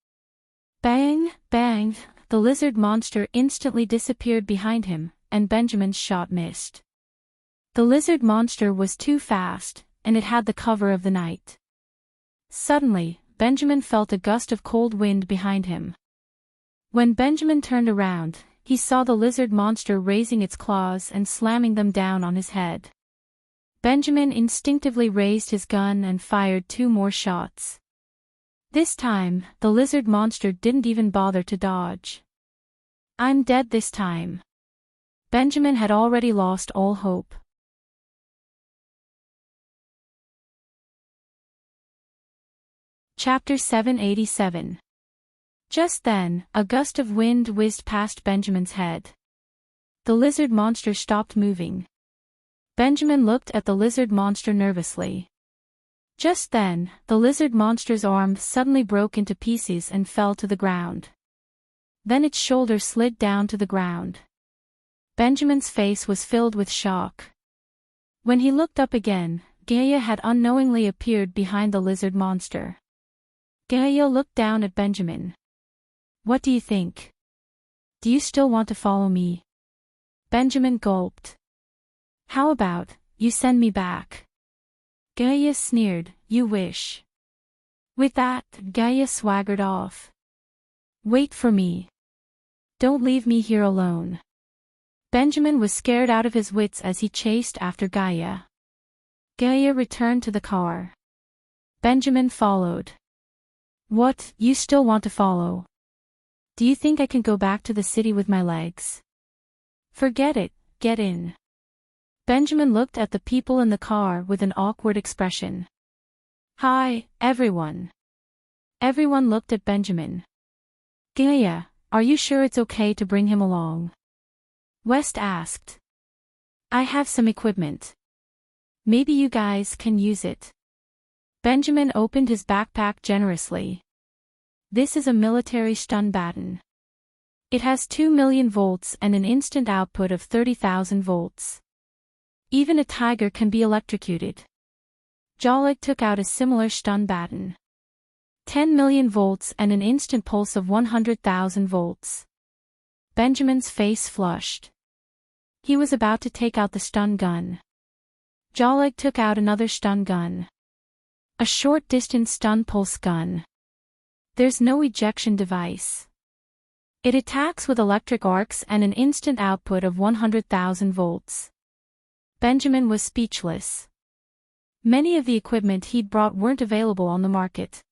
Bang, bang, the lizard monster instantly disappeared behind him, and Benjamin's shot missed. The lizard monster was too fast, and it had the cover of the night. Suddenly, Benjamin felt a gust of cold wind behind him. When Benjamin turned around, he saw the lizard monster raising its claws and slamming them down on his head. Benjamin instinctively raised his gun and fired 2 more shots. This time, the lizard monster didn't even bother to dodge. "I'm dead this time." Benjamin had already lost all hope. Chapter 787. Just then, a gust of wind whizzed past Benjamin's head. The lizard monster stopped moving. Benjamin looked at the lizard monster nervously. Just then, the lizard monster's arm suddenly broke into pieces and fell to the ground. Then its shoulder slid down to the ground. Benjamin's face was filled with shock. When he looked up again, Gaia had unknowingly appeared behind the lizard monster. Gaia looked down at Benjamin. "What do you think? Do you still want to follow me?" Benjamin gulped. "How about, you send me back?" Gaia sneered, "You wish." With that, Gaia swaggered off. "Wait for me. Don't leave me here alone." Benjamin was scared out of his wits as he chased after Gaia. Gaia returned to the car. Benjamin followed. "What, you still want to follow? Do you think I can go back to the city with my legs?" "Forget it, get in." Benjamin looked at the people in the car with an awkward expression. "Hi, everyone." Everyone looked at Benjamin. "Gaia, are you sure it's okay to bring him along?" West asked. "I have some equipment. Maybe you guys can use it." Benjamin opened his backpack generously. "This is a military stun baton. It has 2 million volts and an instant output of 30,000 volts. Even a tiger can be electrocuted." Jolig took out a similar stun baton. 10 million volts and an instant pulse of 100,000 volts. Benjamin's face flushed. He was about to take out the stun gun. Jolig took out another stun gun. A short-distance stun pulse gun. There's no ejection device. It attacks with electric arcs and an instant output of 100,000 volts. Benjamin was speechless. Many of the equipment he'd brought weren't available on the market.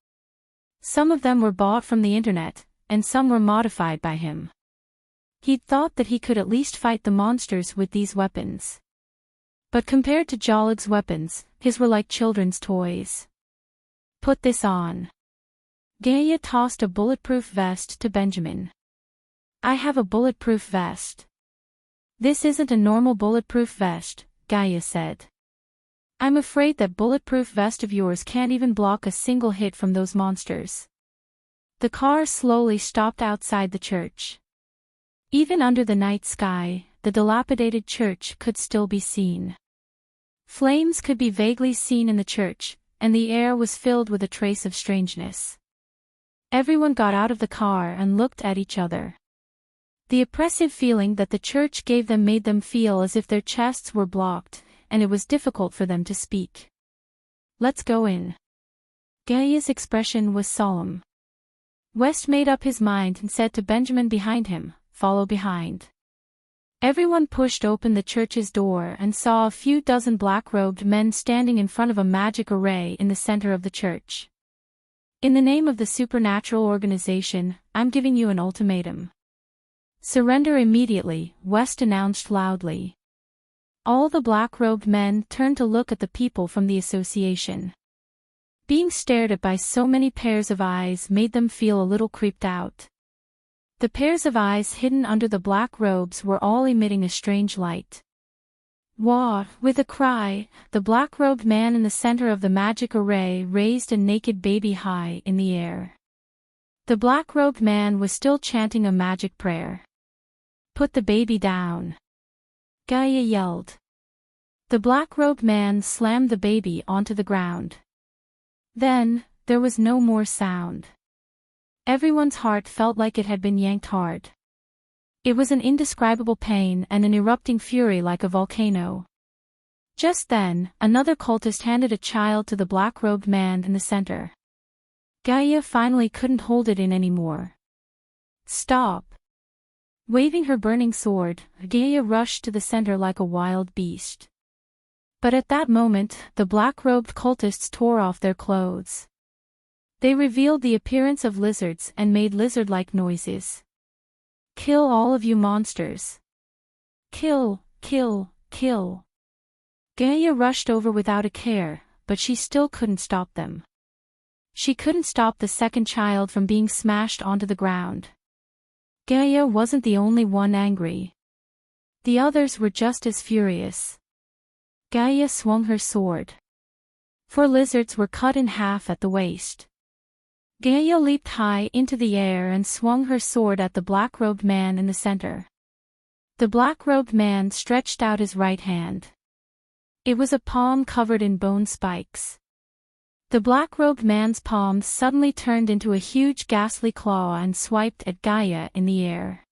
Some of them were bought from the internet, and some were modified by him. He'd thought that he could at least fight the monsters with these weapons. But compared to Jolig's weapons, his were like children's toys. "Put this on." Gaia tossed a bulletproof vest to Benjamin. "I have a bulletproof vest." "This isn't a normal bulletproof vest," Gaia said. "I'm afraid that bulletproof vest of yours can't even block a single hit from those monsters." The car slowly stopped outside the church. Even under the night sky, the dilapidated church could still be seen. Flames could be vaguely seen in the church, and the air was filled with a trace of strangeness. Everyone got out of the car and looked at each other. The oppressive feeling that the church gave them made them feel as if their chests were blocked, and it was difficult for them to speak. "Let's go in." Gaia's expression was solemn. West made up his mind and said to Benjamin behind him, "Follow behind." Everyone pushed open the church's door and saw a few dozen black-robed men standing in front of a magic array in the center of the church. In the name of the supernatural organization, I'm giving you an ultimatum. Surrender immediately, West announced loudly. All the black-robed men turned to look at the people from the association. Being stared at by so many pairs of eyes made them feel a little creeped out. The pairs of eyes hidden under the black robes were all emitting a strange light. Wah! With a cry, the black-robed man in the center of the magic array raised a naked baby high in the air. The black-robed man was still chanting a magic prayer. Put the baby down. Gaia yelled. The black-robed man slammed the baby onto the ground. Then, there was no more sound. Everyone's heart felt like it had been yanked hard. It was an indescribable pain and an erupting fury like a volcano. Just then, another cultist handed a child to the black-robed man in the center. Gaia finally couldn't hold it in anymore. Stop! Waving her burning sword, Gaia rushed to the center like a wild beast. But at that moment, the black-robed cultists tore off their clothes. They revealed the appearance of lizards and made lizard-like noises. Kill all of you monsters. Kill, kill, kill. Gaia rushed over without a care, but she still couldn't stop them. She couldn't stop the second child from being smashed onto the ground. Gaia wasn't the only one angry. The others were just as furious. Gaia swung her sword. 4 lizards were cut in half at the waist. Gaia leaped high into the air and swung her sword at the black-robed man in the center. The black-robed man stretched out his right hand. It was a palm covered in bone spikes. The black-robed man's palm suddenly turned into a huge ghastly claw and swiped at Gaia in the air.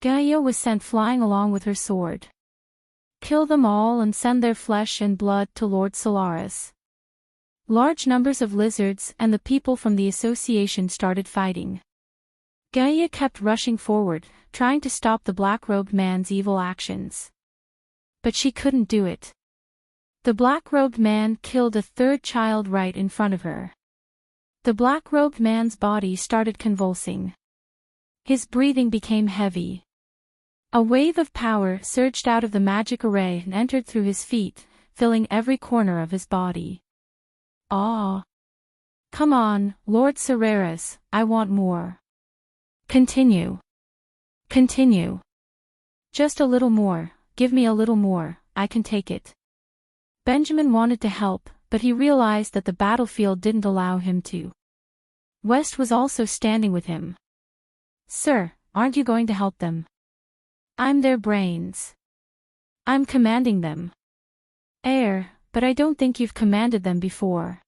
Gaia was sent flying along with her sword. Kill them all and send their flesh and blood to Lord Solaris. Large numbers of lizards and the people from the association started fighting. Gaia kept rushing forward, trying to stop the black-robed man's evil actions. But she couldn't do it. The black-robed man killed a 3rd child right in front of her. The black-robed man's body started convulsing. His breathing became heavy. A wave of power surged out of the magic array and entered through his feet, filling every corner of his body. Ah! Come on, Lord Solaris, I want more. Continue. Continue. Just a little more, give me a little more, I can take it. Benjamin wanted to help, but he realized that the battlefield didn't allow him to. West was also standing with him. Sir, aren't you going to help them? I'm their brains. I'm commanding them. But I don't think you've commanded them before.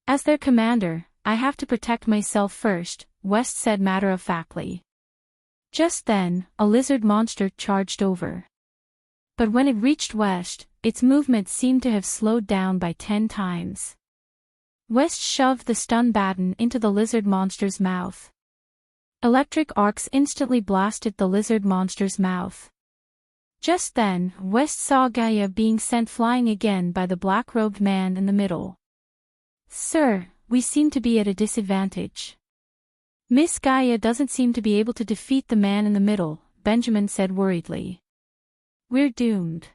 As their commander, I have to protect myself first, West said matter-of-factly. Just then, a lizard monster charged over. But when it reached West, its movement seemed to have slowed down by 10 times. West shoved the stun baton into the lizard monster's mouth. Electric arcs instantly blasted the lizard monster's mouth. Just then, West saw Gaia being sent flying again by the black-robed man in the middle. Sir, we seem to be at a disadvantage. Miss Gaia doesn't seem to be able to defeat the man in the middle, Benjamin said worriedly. We're doomed.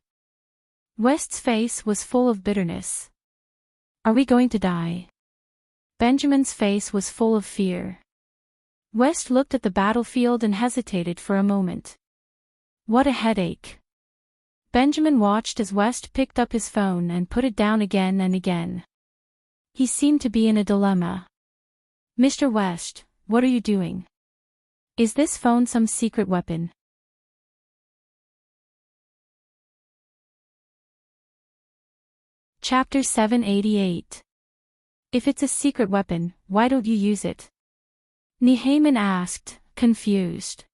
West's face was full of bitterness. Are we going to die? Benjamin's face was full of fear. West looked at the battlefield and hesitated for a moment. What a headache. Benjamin watched as West picked up his phone and put it down again and again. He seemed to be in a dilemma. Mr. West, what are you doing? Is this phone some secret weapon? Chapter 788. If it's a secret weapon, why don't you use it? Nehayman asked, confused.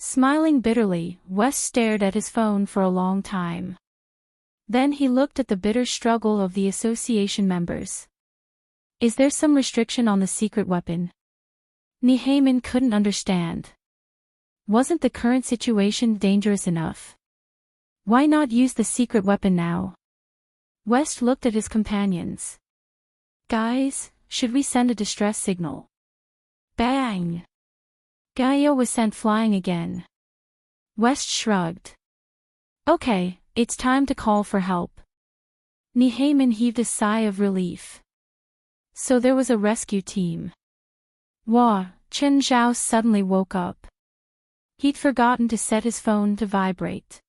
Smiling bitterly, West stared at his phone for a long time. Then he looked at the bitter struggle of the association members. Is there some restriction on the secret weapon? Nehayman couldn't understand. Wasn't the current situation dangerous enough? Why not use the secret weapon now? West looked at his companions. Guys, should we send a distress signal? Bang! Gaia was sent flying again. West shrugged. Okay, it's time to call for help. Nihayman heaved a sigh of relief. So there was a rescue team. Wah, Chen Zhao suddenly woke up. He'd forgotten to set his phone to vibrate.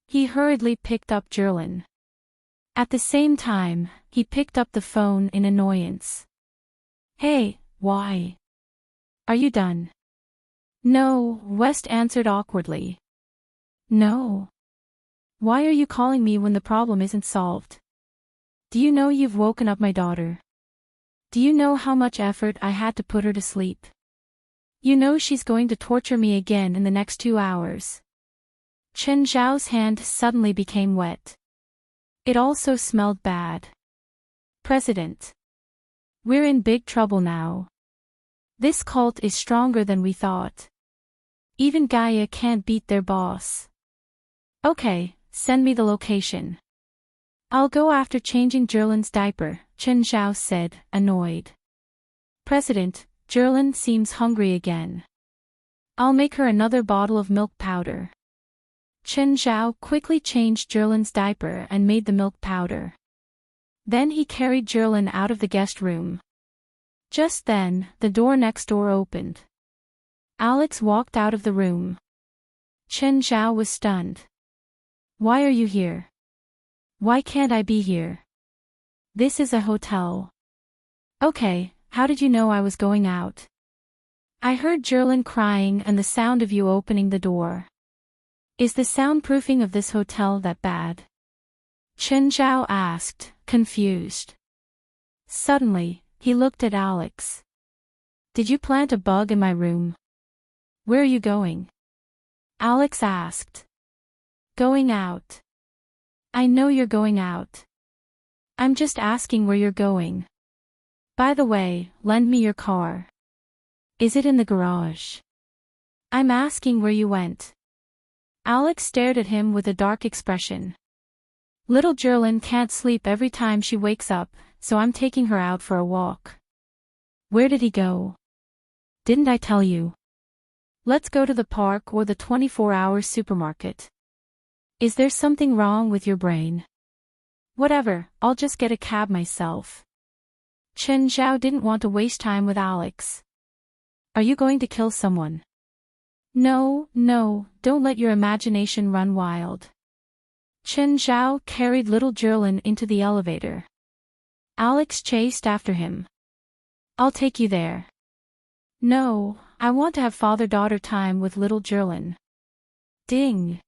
He hurriedly picked up Jerlin. At the same time, he picked up the phone in annoyance. Hey, why? Are you done? No, West answered awkwardly. No. Why are you calling me when the problem isn't solved? Do you know you've woken up my daughter? Do you know how much effort I had to put her to sleep? You know she's going to torture me again in the next 2 hours. Chen Zhao's hand suddenly became wet. It also smelled bad. President. We're in big trouble now. This cult is stronger than we thought. Even Gaia can't beat their boss. Okay, send me the location. I'll go after changing Jerlin's diaper, Chen Zhao said, annoyed. President, Jerlin seems hungry again. I'll make her another bottle of milk powder. Chen Zhao quickly changed Jerlin's diaper and made the milk powder. Then he carried Jerlin out of the guest room. Just then, the door next door opened. Alex walked out of the room. Chen Zhao was stunned. Why are you here? Why can't I be here? This is a hotel. Okay, how did you know I was going out? I heard Jerlin crying and the sound of you opening the door. Is the soundproofing of this hotel that bad? Chen Zhao asked, confused. Suddenly, he looked at Alex. Did you plant a bug in my room? Where are you going? Alex asked. Going out. I know you're going out. I'm just asking where you're going. By the way, lend me your car. Is it in the garage? I'm asking where you went. Alex stared at him with a dark expression. Little Jerlin can't sleep every time she wakes up, so I'm taking her out for a walk. Where did he go? Didn't I tell you? Let's go to the park or the 24-hour supermarket. Is there something wrong with your brain? Whatever, I'll just get a cab myself. Chen Zhao didn't want to waste time with Alex. Are you going to kill someone? No, don't let your imagination run wild. Chen Zhao carried little Jerlin into the elevator. Alex chased after him. I'll take you there. No, I want to have father-daughter time with little Jerlin. Ding.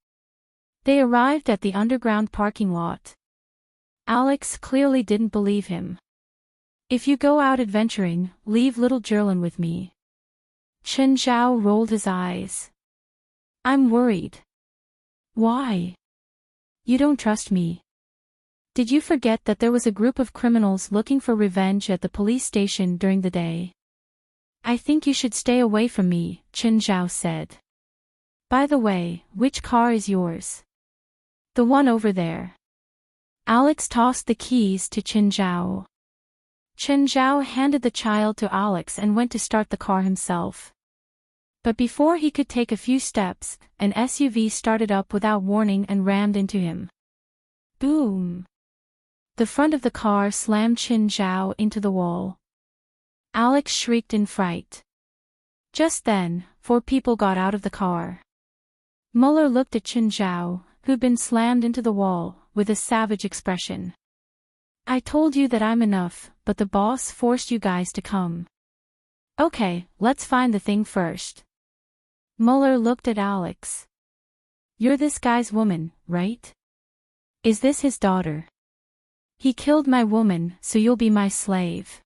They arrived at the underground parking lot. Alex clearly didn't believe him. If you go out adventuring, leave little Jerlin with me. Chen Zhao rolled his eyes. I'm worried. Why? You don't trust me. Did you forget that there was a group of criminals looking for revenge at the police station during the day? I think you should stay away from me, Chen Zhao said. By the way, which car is yours? The one over there. Alex tossed the keys to Chen Zhao. Chen Zhao handed the child to Alex and went to start the car himself. But before he could take a few steps, an SUV started up without warning and rammed into him. Boom! The front of the car slammed Chen Zhao into the wall. Alex shrieked in fright. Just then, 4 people got out of the car. Muller looked at Chen Zhao, who'd been slammed into the wall, with a savage expression. I told you that I'm enough, but the boss forced you guys to come. Okay, let's find the thing first. Muller looked at Alex. You're this guy's woman, right? Is this his daughter? He killed my woman, so you'll be my slave.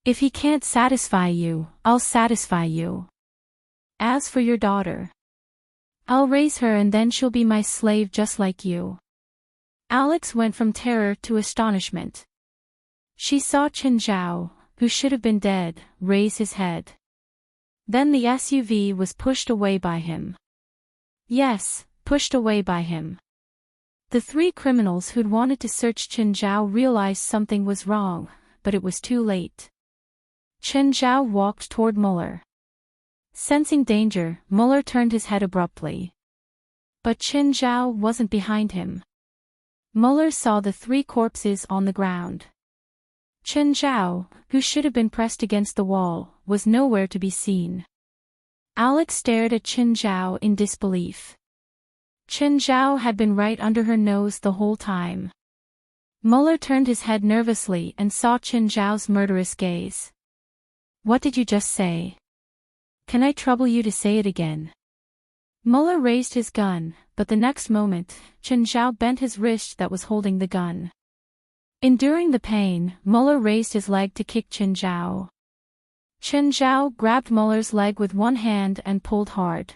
If he can't satisfy you, I'll satisfy you. As for your daughter, I'll raise her and then she'll be my slave just like you. Alex went from terror to astonishment. She saw Chen Zhao, who should have been dead, raise his head. Then the SUV was pushed away by him. Yes, pushed away by him. The three criminals who'd wanted to search Chen Zhao realized something was wrong, but it was too late. Chen Zhao walked toward Muller. Sensing danger, Muller turned his head abruptly. But Chen Zhao wasn't behind him. Muller saw the three corpses on the ground. Chen Zhao, who should have been pressed against the wall, was nowhere to be seen. Alex stared at Chen Zhao in disbelief. Chen Zhao had been right under her nose the whole time. Muller turned his head nervously and saw Chen Zhao's murderous gaze. What did you just say? Can I trouble you to say it again? Muller raised his gun, but the next moment, Chen Zhao bent his wrist that was holding the gun. Enduring the pain, Muller raised his leg to kick Chen Zhao. Chen Zhao grabbed Muller's leg with one hand and pulled hard.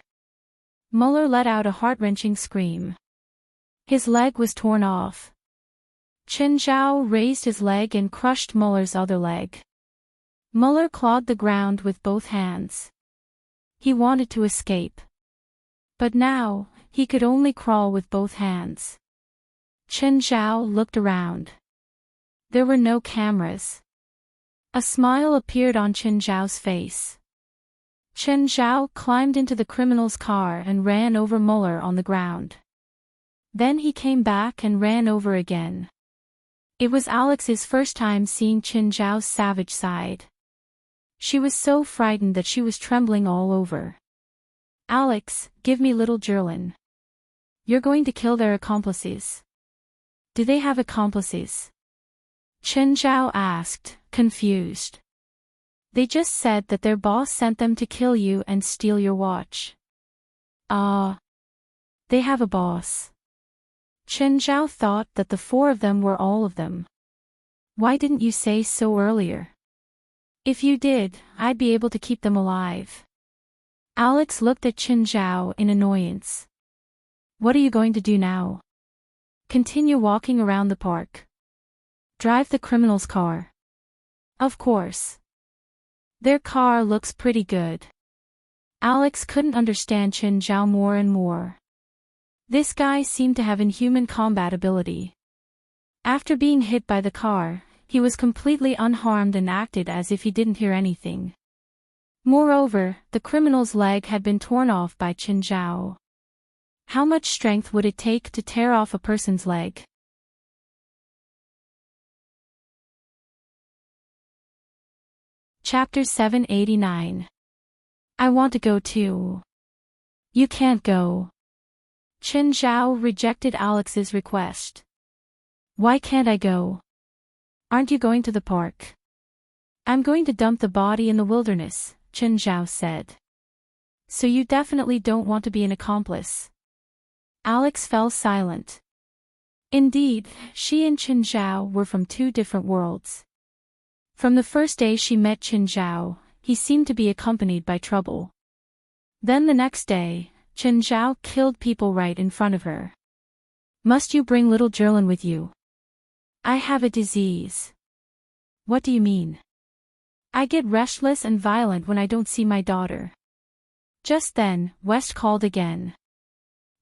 Muller let out a heart-wrenching scream. His leg was torn off. Chen Zhao raised his leg and crushed Muller's other leg. Muller clawed the ground with both hands. He wanted to escape. But now, he could only crawl with both hands. Chen Zhao looked around. There were no cameras. A smile appeared on Chen Zhao's face. Chen Zhao climbed into the criminal's car and ran over Muller on the ground. Then he came back and ran over again. It was Alex's first time seeing Chen Zhao's savage side. She was so frightened that she was trembling all over. Alex, give me little Jerlin. You're going to kill their accomplices. Do they have accomplices? Chen Zhao asked, confused. They just said that their boss sent them to kill you and steal your watch. They have a boss. Chen Zhao thought that the four of them were all of them. Why didn't you say so earlier? If you did, I'd be able to keep them alive. Alex looked at Chen Zhao in annoyance. What are you going to do now? Continue walking around the park. Drive the criminal's car. Of course. Their car looks pretty good. Alex couldn't understand Chen Zhao more and more. This guy seemed to have inhuman combat ability. After being hit by the car, he was completely unharmed and acted as if he didn't hear anything. Moreover, the criminal's leg had been torn off by Chen Zhao. How much strength would it take to tear off a person's leg? Chapter 789. I want to go too. You can't go. Chen Zhao rejected Alex's request. Why can't I go? Aren't you going to the park? I'm going to dump the body in the wilderness, Chen Zhao said. So you definitely don't want to be an accomplice. Alex fell silent. Indeed, she and Chen Zhao were from two different worlds. From the first day she met Chen Zhao, he seemed to be accompanied by trouble. Then the next day, Chen Zhao killed people right in front of her. Must you bring little Jerlin with you? I have a disease. What do you mean? I get restless and violent when I don't see my daughter. Just then, West called again.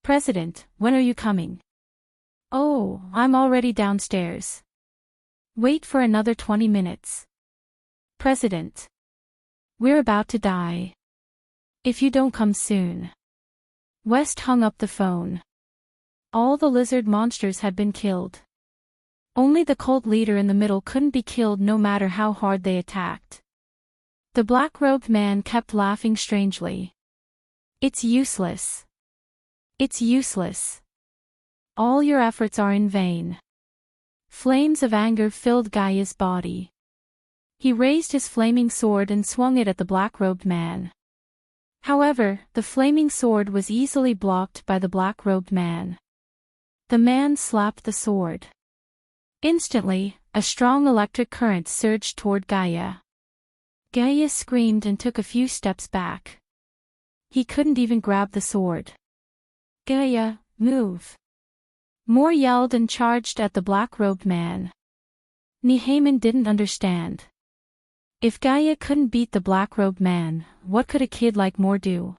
President, when are you coming? Oh, I'm already downstairs. Wait for another 20 minutes. President. We're about to die. If you don't come soon. West hung up the phone. All the lizard monsters had been killed. Only the cult leader in the middle couldn't be killed no matter how hard they attacked. The black-robed man kept laughing strangely. It's useless. It's useless. All your efforts are in vain. Flames of anger filled Gaia's body. He raised his flaming sword and swung it at the black-robed man. However, the flaming sword was easily blocked by the black-robed man. The man slapped the sword. Instantly, a strong electric current surged toward Gaia. Gaia screamed and took a few steps back. He couldn't even grab the sword. Gaia, move. Moore yelled and charged at the black-robed man. Nihayman didn't understand. If Gaia couldn't beat the black-robed man, what could a kid like Moore do?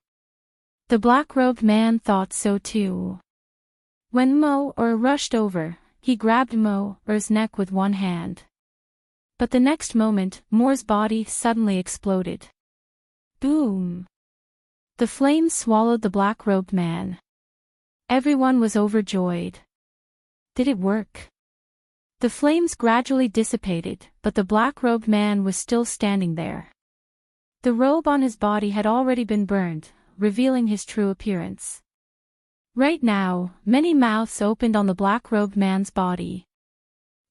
The black-robed man thought so too. When Moore rushed over, he grabbed Moore's neck with one hand. But the next moment, Moore's body suddenly exploded. Boom! The flames swallowed the black-robed man. Everyone was overjoyed. Did it work? The flames gradually dissipated, but the black-robed man was still standing there. The robe on his body had already been burned, revealing his true appearance. Right now, many mouths opened on the black-robed man's body.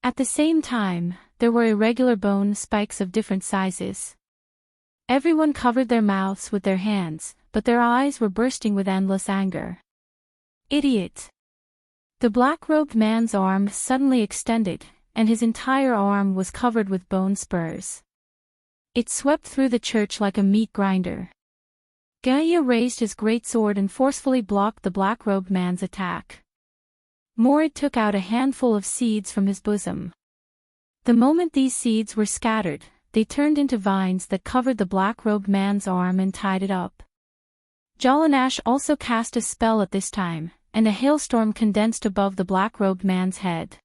At the same time, there were irregular bone spikes of different sizes. Everyone covered their mouths with their hands, but their eyes were bursting with endless anger. Idiot! The black-robed man's arm suddenly extended, and his entire arm was covered with bone spurs. It swept through the church like a meat grinder. Gaia raised his great sword and forcefully blocked the black-robed man's attack. Moore took out a handful of seeds from his bosom. The moment these seeds were scattered, they turned into vines that covered the black-robed man's arm and tied it up. Jolanash also cast a spell at this time, and a hailstorm condensed above the black-robed man's head.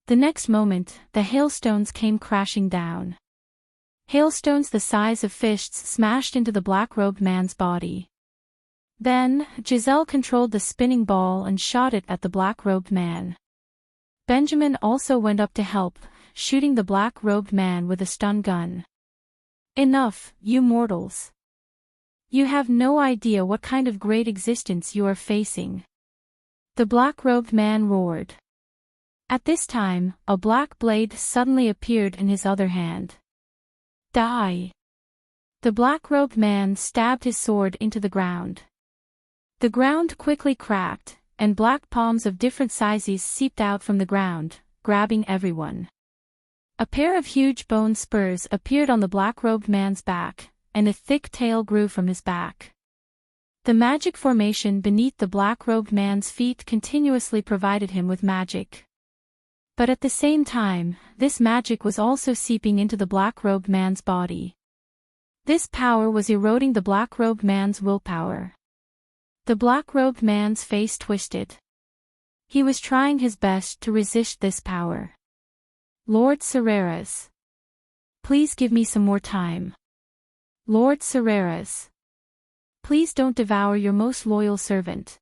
The next moment, the hailstones came crashing down. Hailstones the size of fists smashed into the black-robed man's body. Then, Giselle controlled the spinning ball and shot it at the black-robed man. Benjamin also went up to help, shooting the black-robed man with a stun gun. Enough, you mortals. You have no idea what kind of great existence you are facing. The black-robed man roared. At this time, a black blade suddenly appeared in his other hand. Die! The black-robed man stabbed his sword into the ground. The ground quickly cracked, and black palms of different sizes seeped out from the ground, grabbing everyone. A pair of huge bone spurs appeared on the black-robed man's back, and a thick tail grew from his back. The magic formation beneath the black-robed man's feet continuously provided him with magic. But at the same time, this magic was also seeping into the black-robed man's body. This power was eroding the black-robed man's willpower. The black-robed man's face twisted. He was trying his best to resist this power. Lord Serreras. Please give me some more time. Lord Serreras. Please don't devour your most loyal servant.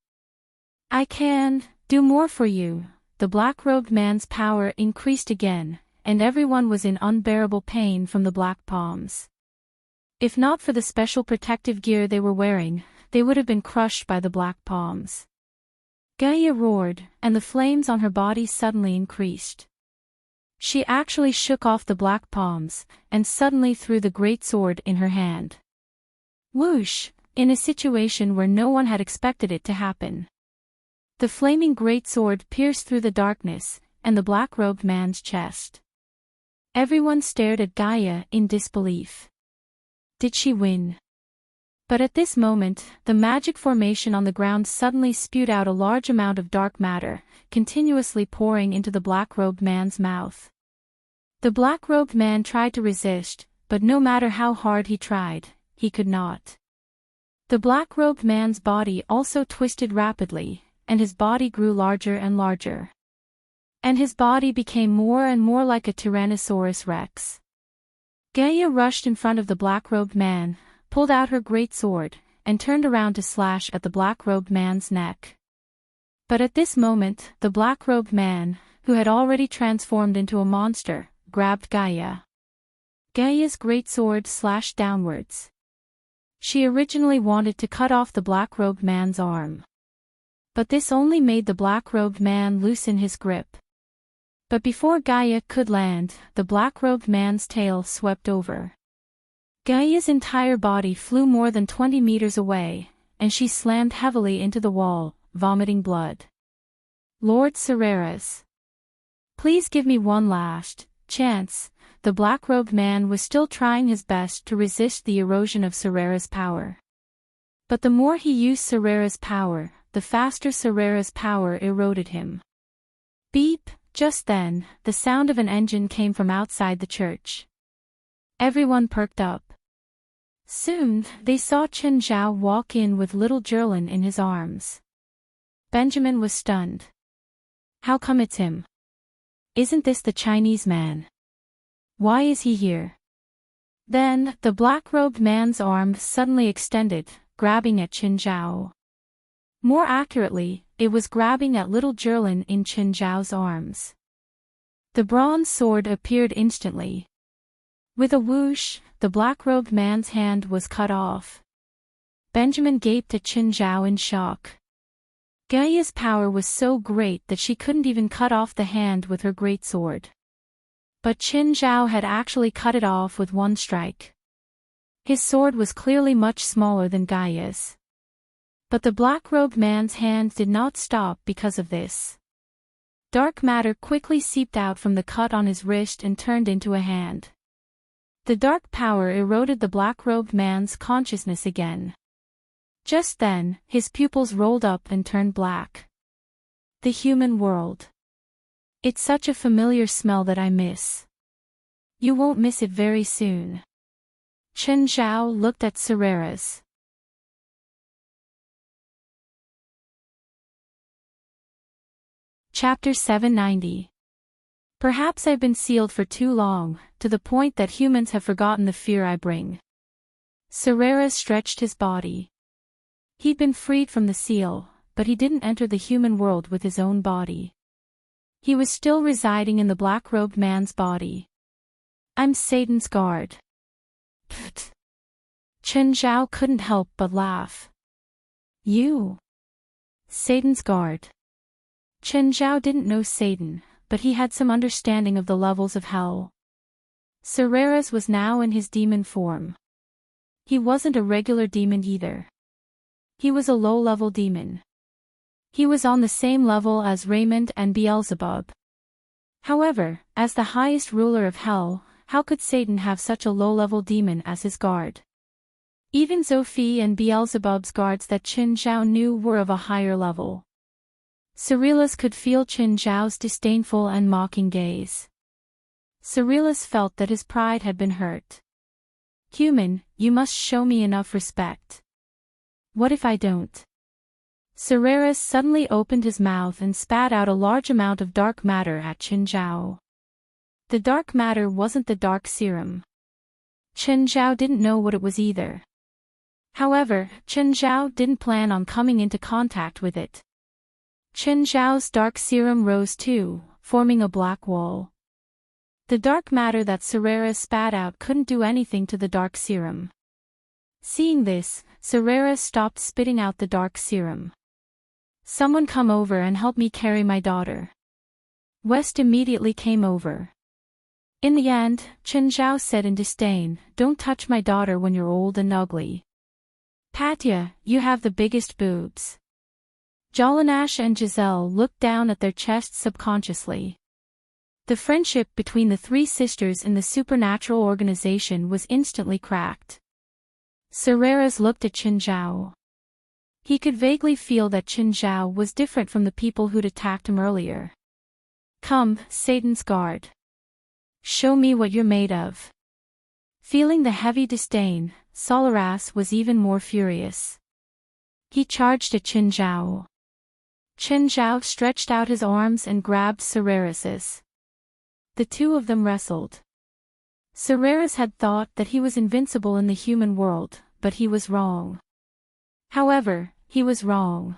I can do more for you. The black-robed man's power increased again, and everyone was in unbearable pain from the black palms. If not for the special protective gear they were wearing, they would have been crushed by the black palms. Gaia roared, and the flames on her body suddenly increased. She actually shook off the black palms, and suddenly threw the great sword in her hand. Whoosh! In a situation where no one had expected it to happen. The flaming greatsword pierced through the darkness, and the black-robed man's chest. Everyone stared at Gaia in disbelief. Did she win? But at this moment, the magic formation on the ground suddenly spewed out a large amount of dark matter, continuously pouring into the black-robed man's mouth. The black-robed man tried to resist, but no matter how hard he tried, he could not. The black-robed man's body also twisted rapidly, and his body grew larger and larger. And his body became more and more like a Tyrannosaurus Rex. Gaia rushed in front of the black-robed man, pulled out her great sword, and turned around to slash at the black-robed man's neck. But at this moment, the black-robed man, who had already transformed into a monster, grabbed Gaia. Gaia's great sword slashed downwards. She originally wanted to cut off the black-robed man's arm. But this only made the black-robed man loosen his grip. But before Gaia could land, the black-robed man's tail swept over. Gaia's entire body flew more than 20 meters away, and she slammed heavily into the wall, vomiting blood. Lord Serreras. Please give me one last chance. The black-robed man was still trying his best to resist the erosion of Serreras' power. But the more he used Serreras' power, the faster Serreras' power eroded him. Beep! Just then, the sound of an engine came from outside the church. Everyone perked up. Soon, they saw Chen Zhao walk in with little Jerlin in his arms. Benjamin was stunned. How come it's him? Isn't this the Chinese man? Why is he here? Then, the black-robed man's arm suddenly extended, grabbing at Chen Zhao. More accurately, it was grabbing at little Jerlin in Chen Zhao's arms. The bronze sword appeared instantly. With a whoosh, the black-robed man's hand was cut off. Benjamin gaped at Chen Zhao in shock. Gaia's power was so great that she couldn't even cut off the hand with her great sword. But Chen Zhao had actually cut it off with one strike. His sword was clearly much smaller than Gaia's. But the black-robed man's hand did not stop because of this. Dark matter quickly seeped out from the cut on his wrist and turned into a hand. The dark power eroded the black-robed man's consciousness again. Just then, his pupils rolled up and turned black. The human world. It's such a familiar smell that I miss. You won't miss it very soon. Chen Zhao looked at Cereras. Chapter 790. Perhaps I've been sealed for too long, to the point that humans have forgotten the fear I bring. Cereras stretched his body. He'd been freed from the seal, but he didn't enter the human world with his own body. He was still residing in the black-robed man's body. I'm Satan's guard. Pfft. Chen Zhao couldn't help but laugh. You? Satan's guard. Chen Zhao didn't know Satan, but he had some understanding of the levels of hell. Cereras was now in his demon form. He wasn't a regular demon either. He was a low-level demon. He was on the same level as Raymond and Beelzebub. However, as the highest ruler of hell, how could Satan have such a low-level demon as his guard? Even Sophie and Beelzebub's guards that Chen Zhao knew were of a higher level. Cerelas could feel Chen Zhao's disdainful and mocking gaze. Cerelas felt that his pride had been hurt. Human, you must show me enough respect. What if I don't? Cereras suddenly opened his mouth and spat out a large amount of dark matter at Chen Zhao. The dark matter wasn't the dark serum. Chen Zhao didn't know what it was either. However, Chen Zhao didn't plan on coming into contact with it. Chen Zhao's dark serum rose too, forming a black wall. The dark matter that Cereras spat out couldn't do anything to the dark serum. Seeing this, Cereras stopped spitting out the dark serum. Someone come over and help me carry my daughter. West immediately came over. In the end, Chen Zhao said in disdain, don't touch my daughter when you're old and ugly. Patya, you have the biggest boobs. Jolinash and Giselle looked down at their chests subconsciously. The friendship between the three sisters in the supernatural organization was instantly cracked. Cereras looked at Chen Zhao. He could vaguely feel that Chen Zhao was different from the people who'd attacked him earlier. Come, Satan's guard. Show me what you're made of. Feeling the heavy disdain, Cereras was even more furious. He charged at Chen Zhao. Chen Zhao stretched out his arms and grabbed Cereras's. The two of them wrestled. Cereras had thought that he was invincible in the human world, but he was wrong. However, he was wrong.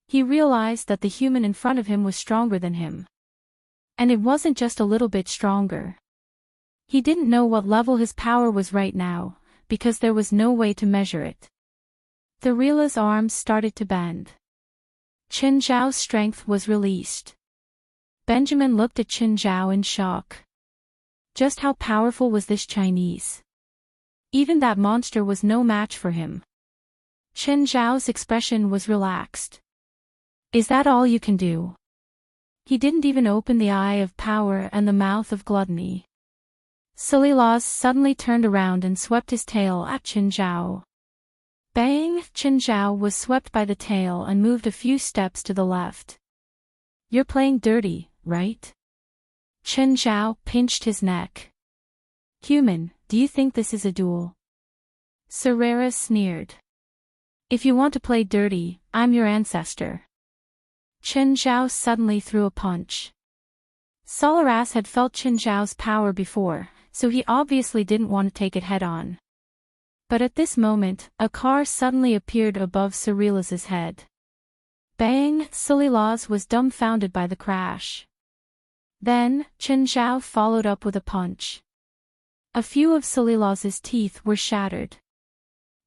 He realized that the human in front of him was stronger than him. And it wasn't just a little bit stronger. He didn't know what level his power was right now, because there was no way to measure it. Therila's arms started to bend. Chen Zhao's strength was released. Benjamin looked at Chen Zhao in shock. Just how powerful was this Chinese? Even that monster was no match for him. Chen Zhao's expression was relaxed. Is that all you can do? He didn't even open the eye of power and the mouth of gluttony. Cereras suddenly turned around and swept his tail at Chen Zhao. Bang! Chen Zhao was swept by the tail and moved a few steps to the left. You're playing dirty, right? Chen Zhao pinched his neck. Human, do you think this is a duel? Serrera sneered. If you want to play dirty, I'm your ancestor. Chen Zhao suddenly threw a punch. Solaras had felt Chen Zhao's power before, so he obviously didn't want to take it head-on. But at this moment, a car suddenly appeared above Cerilas's head. Bang! Cerilas was dumbfounded by the crash. Then, Chen Zhao followed up with a punch. A few of Cerilas's teeth were shattered.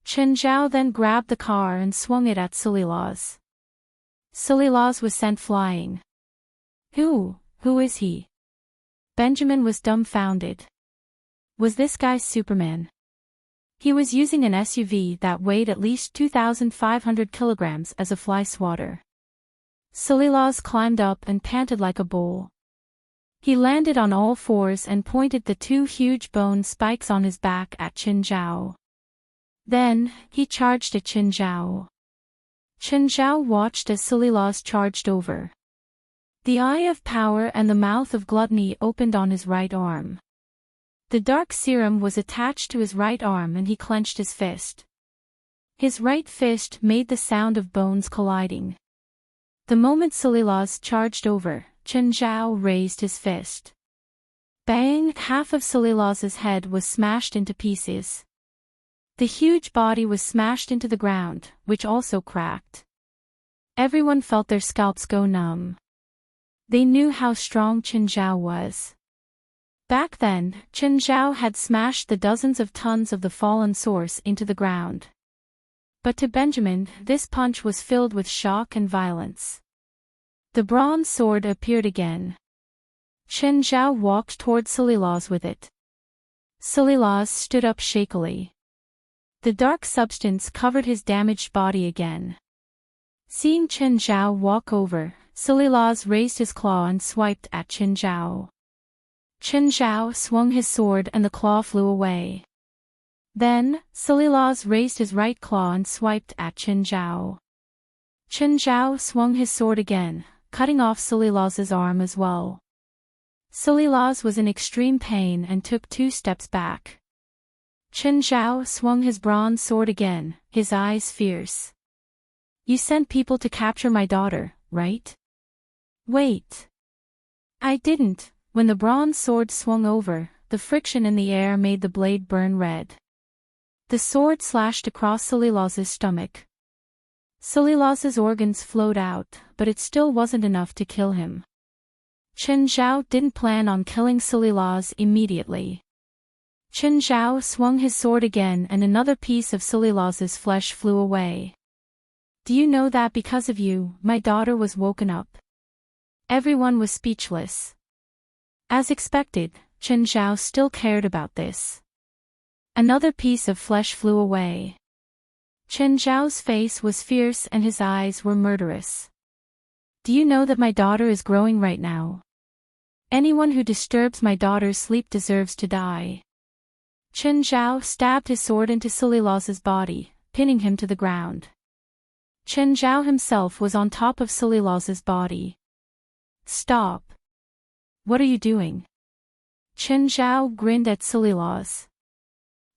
Chen Zhao then grabbed the car and swung it at Cerilas. Cerilas was sent flying. Who is he? Benjamin was dumbfounded. Was this guy Superman? He was using an SUV that weighed at least 2,500 kilograms as a fly swatter. Cerilas climbed up and panted like a bull. He landed on all fours and pointed the two huge bone spikes on his back at Chen Zhao. Then, he charged at Chen Zhao. Chen Zhao watched as Cerilas charged over. The eye of power and the mouth of gluttony opened on his right arm. The dark serum was attached to his right arm and he clenched his fist. His right fist made the sound of bones colliding. The moment Cerilas charged over, Chen Zhao raised his fist. Bang! Half of Cerilas's head was smashed into pieces. The huge body was smashed into the ground, which also cracked. Everyone felt their scalps go numb. They knew how strong Chen Zhao was. Back then, Chen Zhao had smashed the dozens of tons of the fallen source into the ground. But to Benjamin, this punch was filled with shock and violence. The bronze sword appeared again. Chen Zhao walked toward Cerilas with it. Cerilas stood up shakily. The dark substance covered his damaged body again. Seeing Chen Zhao walk over, Cerilas raised his claw and swiped at Chen Zhao. Chen Zhao swung his sword and the claw flew away. Then, Cerilas raised his right claw and swiped at Chen Zhao. Chen Zhao swung his sword again, cutting off Cerilas's arm as well. Cerilas was in extreme pain and took 2 steps back. Chen Zhao swung his bronze sword again, his eyes fierce. You sent people to capture my daughter, right? Wait. I didn't. When the bronze sword swung over, the friction in the air made the blade burn red. The sword slashed across Cerilas's stomach. Cerilas's organs flowed out, but it still wasn't enough to kill him. Chen Zhao didn't plan on killing Cerilas immediately. Chen Zhao swung his sword again and another piece of Cerilas's flesh flew away. Do you know that because of you, my daughter was woken up? Everyone was speechless. As expected, Chen Zhao still cared about this. Another piece of flesh flew away. Chen Zhao's face was fierce and his eyes were murderous. Do you know that my daughter is growing right now? Anyone who disturbs my daughter's sleep deserves to die. Chen Zhao stabbed his sword into Cerilas's body, pinning him to the ground. Chen Zhao himself was on top of Cerilas's body. Stop. What are you doing? Chen Zhao grinned at Cerilas.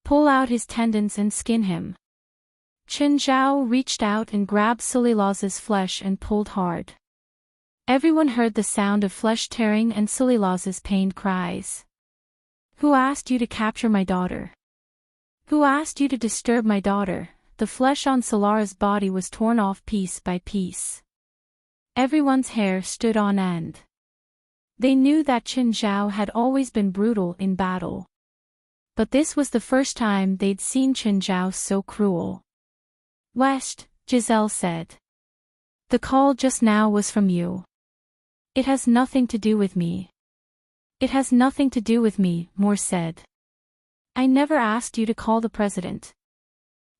Pull out his tendons and skin him. Chen Zhao reached out and grabbed Cerilas's flesh and pulled hard. Everyone heard the sound of flesh tearing and Cerilas's pained cries. Who asked you to capture my daughter? Who asked you to disturb my daughter? The flesh on Cerilas's body was torn off piece by piece. Everyone's hair stood on end. They knew that Chen Zhao had always been brutal in battle. But this was the first time they'd seen Chen Zhao so cruel. West, Giselle said. The call just now was from you. It has nothing to do with me. It has nothing to do with me, Moore said. I never asked you to call the president.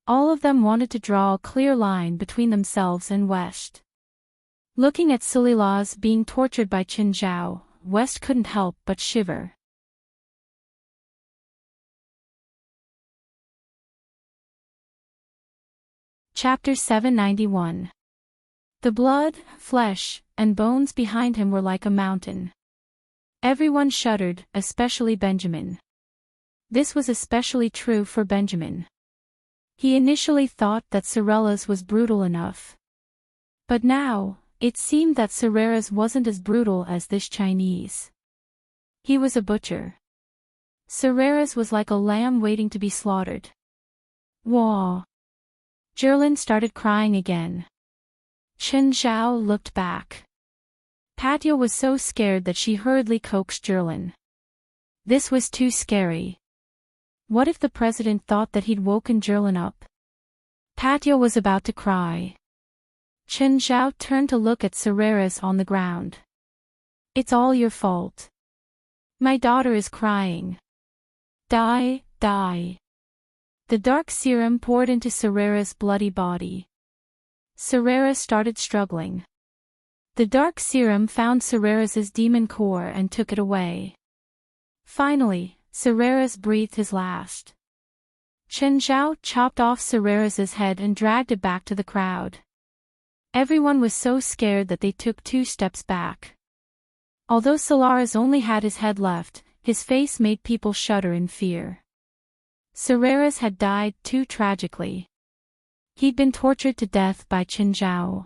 All of them wanted to draw a clear line between themselves and West. Looking at Cerilas being tortured by Chen Zhao, West couldn't help but shiver. Chapter 791. The blood, flesh, and bones behind him were like a mountain. Everyone shuddered, especially Benjamin. This was especially true for Benjamin. He initially thought that Sorella's was brutal enough. But now, it seemed that Sorella's wasn't as brutal as this Chinese. He was a butcher. Sorella's was like a lamb waiting to be slaughtered. Wah! Jerlin started crying again. Chen Zhao looked back. Patio was so scared that she hurriedly coaxed Jerlin. This was too scary. What if the president thought that he'd woken Jerlin up? Patio was about to cry. Chen Zhao turned to look at Sorella's on the ground. It's all your fault. My daughter is crying. Die, die. The dark serum poured into Sorella's bloody body. Sorella started struggling. The dark serum found Sorella's demon core and took it away. Finally, Sorella breathed his last. Chen Zhao chopped off Sorella's head and dragged it back to the crowd. Everyone was so scared that they took 2 steps back. Although Solaris only had his head left, his face made people shudder in fear. Sorella's had died too tragically. He'd been tortured to death by Chen Zhao.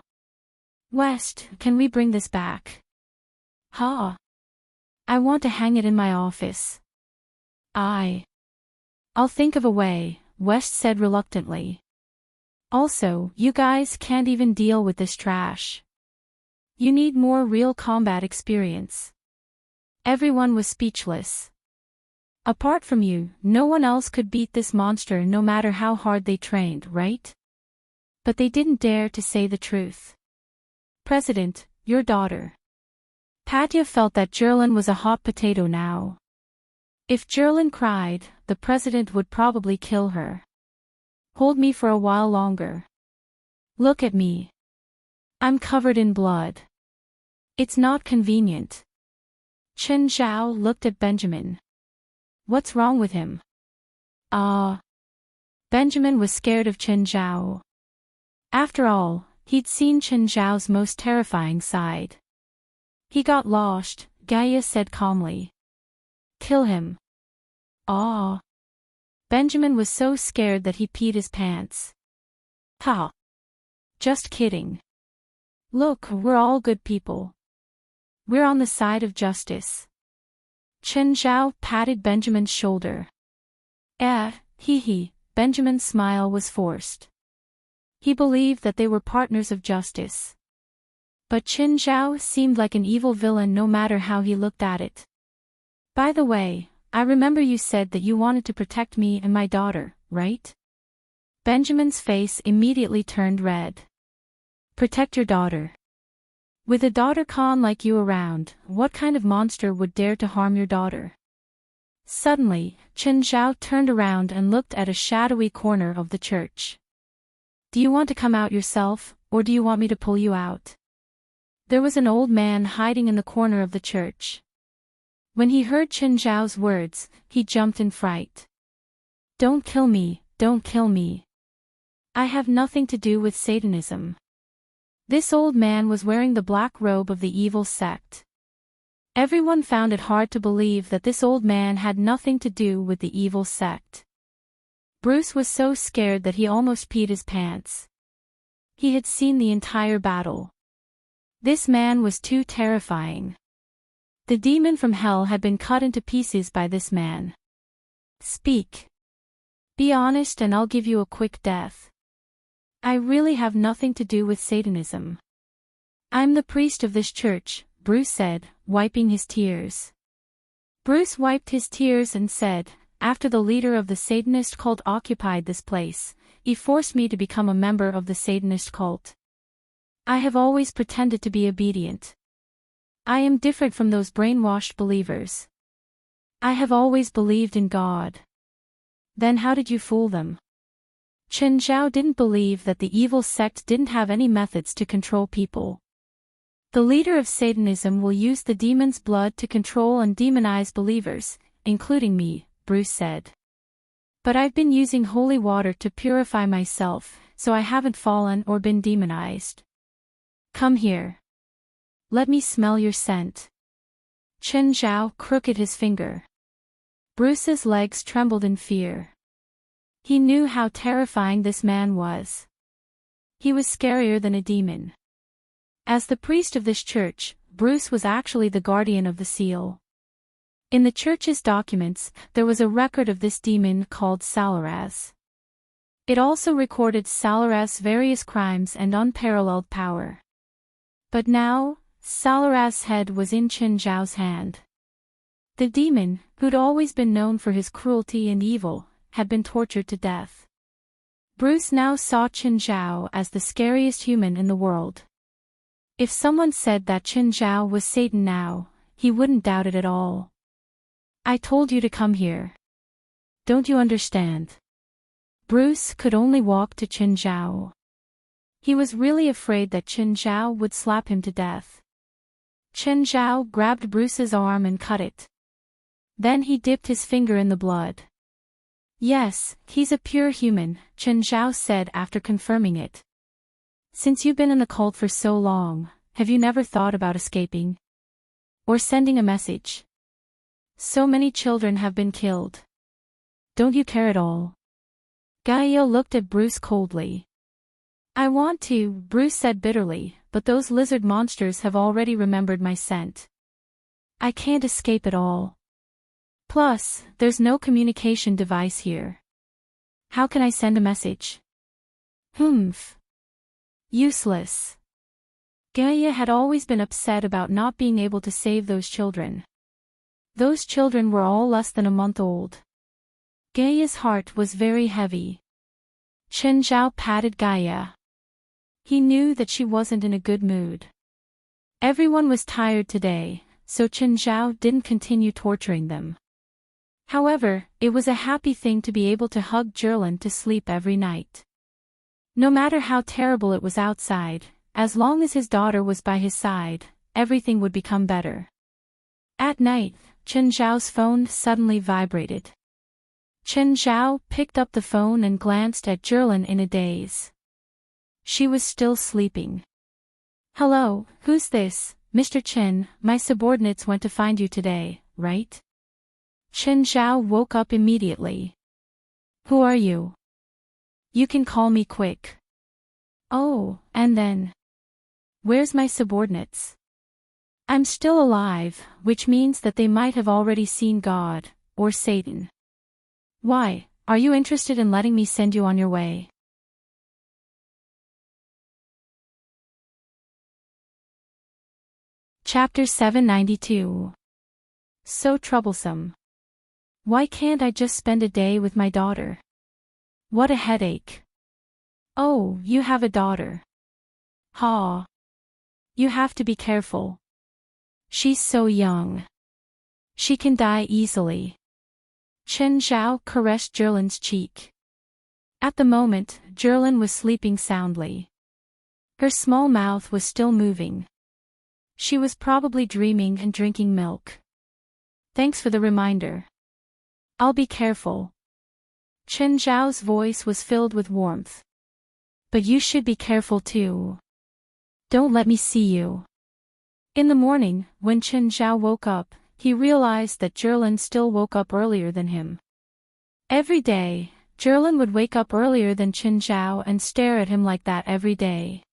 West, can we bring this back? Ha! I want to hang it in my office. I'll think of a way, West said reluctantly. Also, you guys can't even deal with this trash. You need more real combat experience. Everyone was speechless. Apart from you, no one else could beat this monster no matter how hard they trained, right? But they didn't dare to say the truth. President, your daughter. Patya felt that Jerlin was a hot potato now. If Jerlin cried, the president would probably kill her. Hold me for a while longer. Look at me. I'm covered in blood. It's not convenient. Chen Zhao looked at Benjamin. What's wrong with him? Benjamin was scared of Chen Zhao. After all, he'd seen Chen Zhao's most terrifying side. He got lost, Gaia said calmly. Kill him. Benjamin was so scared that he peed his pants. Ha! Just kidding. Look, we're all good people. We're on the side of justice. Chen Zhao patted Benjamin's shoulder. Hee. Benjamin's smile was forced. He believed that they were partners of justice. But Chen Zhao seemed like an evil villain no matter how he looked at it. By the way, I remember you said that you wanted to protect me and my daughter, right? Benjamin's face immediately turned red. Protect your daughter. With a daughter con like you around, what kind of monster would dare to harm your daughter? Suddenly, Chen Zhao turned around and looked at a shadowy corner of the church. Do you want to come out yourself, or do you want me to pull you out? There was an old man hiding in the corner of the church. When he heard Chen Zhao's words, he jumped in fright. Don't kill me, don't kill me. I have nothing to do with Satanism. This old man was wearing the black robe of the evil sect. Everyone found it hard to believe that this old man had nothing to do with the evil sect. Bruce was so scared that he almost peed his pants. He had seen the entire battle. This man was too terrifying. The demon from hell had been cut into pieces by this man. Speak. Be honest and I'll give you a quick death. I really have nothing to do with Satanism. I'm the priest of this church, Bruce said, wiping his tears. Bruce wiped his tears and said, after the leader of the Satanist cult occupied this place, he forced me to become a member of the Satanist cult. I have always pretended to be obedient. I am different from those brainwashed believers. I have always believed in God. Then how did you fool them? Chen Zhao didn't believe that the evil sect didn't have any methods to control people. The leader of Satanism will use the demon's blood to control and demonize believers, including me, Bruce said. But I've been using holy water to purify myself, so I haven't fallen or been demonized. Come here. Let me smell your scent. Chen Zhao crooked his finger. Bruce's legs trembled in fear. He knew how terrifying this man was. He was scarier than a demon. As the priest of this church, Bruce was actually the guardian of the seal. In the church's documents, there was a record of this demon called Salaraz. It also recorded Salaraz's various crimes and unparalleled power. But now, Salaraz's head was in Chen Zhao's hand. The demon, who'd always been known for his cruelty and evil, had been tortured to death. Bruce now saw Chen Zhao as the scariest human in the world. If someone said that Chen Zhao was Satan now, he wouldn't doubt it at all. I told you to come here. Don't you understand? Bruce could only walk to Chen Zhao. He was really afraid that Chen Zhao would slap him to death. Chen Zhao grabbed Bruce's arm and cut it. Then he dipped his finger in the blood. Yes, he's a pure human, Chen Zhao said after confirming it. Since you've been in the cult for so long, have you never thought about escaping? Or sending a message? So many children have been killed. Don't you care at all? Gaia looked at Bruce coldly. I want to, Bruce said bitterly, but those lizard monsters have already remembered my scent. I can't escape at all. Plus, there's no communication device here. How can I send a message? Humph. Useless. Gaia had always been upset about not being able to save those children. Those children were all less than a month old. Gaia's heart was very heavy. Chen Zhao patted Gaia. He knew that she wasn't in a good mood. Everyone was tired today, so Chen Zhao didn't continue torturing them. However, it was a happy thing to be able to hug Jerlin to sleep every night. No matter how terrible it was outside, as long as his daughter was by his side, everything would become better. At night, Chen Zhao's phone suddenly vibrated. Chen Zhao picked up the phone and glanced at Jerlin in a daze. She was still sleeping. Hello, who's this, Mr. Chen? My subordinates went to find you today, right? Chen Zhao woke up immediately. Who are you? You can call me Quick. Oh, and then? Where's my subordinates? I'm still alive, which means that they might have already seen God, or Satan. Why, are you interested in letting me send you on your way? Chapter 792. So troublesome. Why can't I just spend a day with my daughter? What a headache. Oh, you have a daughter. Ha. You have to be careful. She's so young. She can die easily. Chen Zhao caressed Jerlin's cheek. At the moment, Jerlin was sleeping soundly. Her small mouth was still moving. She was probably dreaming and drinking milk. Thanks for the reminder. I'll be careful. Chen Zhao's voice was filled with warmth. But you should be careful too. Don't let me see you. In the morning, when Chen Zhao woke up, he realized that Jerlin still woke up earlier than him. Every day, Jerlin would wake up earlier than Chen Zhao and stare at him like that every day.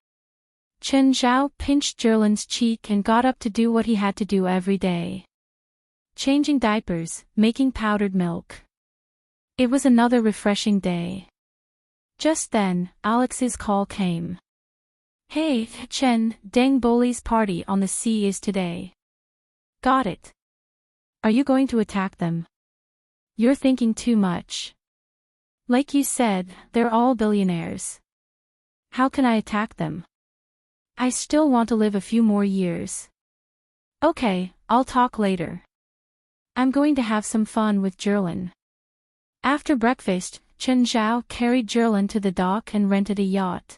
Chen Zhao pinched Jerlin's cheek and got up to do what he had to do every day. Changing diapers, making powdered milk. It was another refreshing day. Just then, Alex's call came. Hey, Chen, Deng Boli's party on the sea is today. Got it. Are you going to attack them? You're thinking too much. Like you said, they're all billionaires. How can I attack them? I still want to live a few more years. Okay, I'll talk later. I'm going to have some fun with Jerlin. After breakfast, Chen Zhao carried Jerlin to the dock and rented a yacht.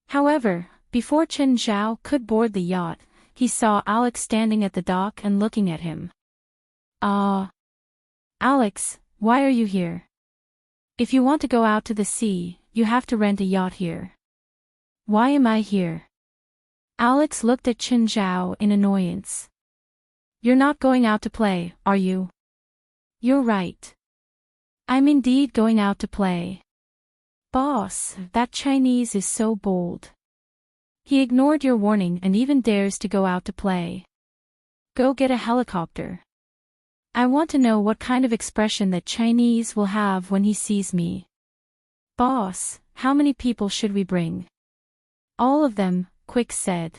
However, before Chen Zhao could board the yacht, he saw Alex standing at the dock and looking at him. Alex, why are you here? If you want to go out to the sea, you have to rent a yacht here. Why am I here? Alex looked at Chen Zhao in annoyance. You're not going out to play, are you? You're right. I'm indeed going out to play. Boss, that Chinese is so bold. He ignored your warning and even dares to go out to play. Go get a helicopter. I want to know what kind of expression that Chinese will have when he sees me. Boss, how many people should we bring? All of them, Quick said.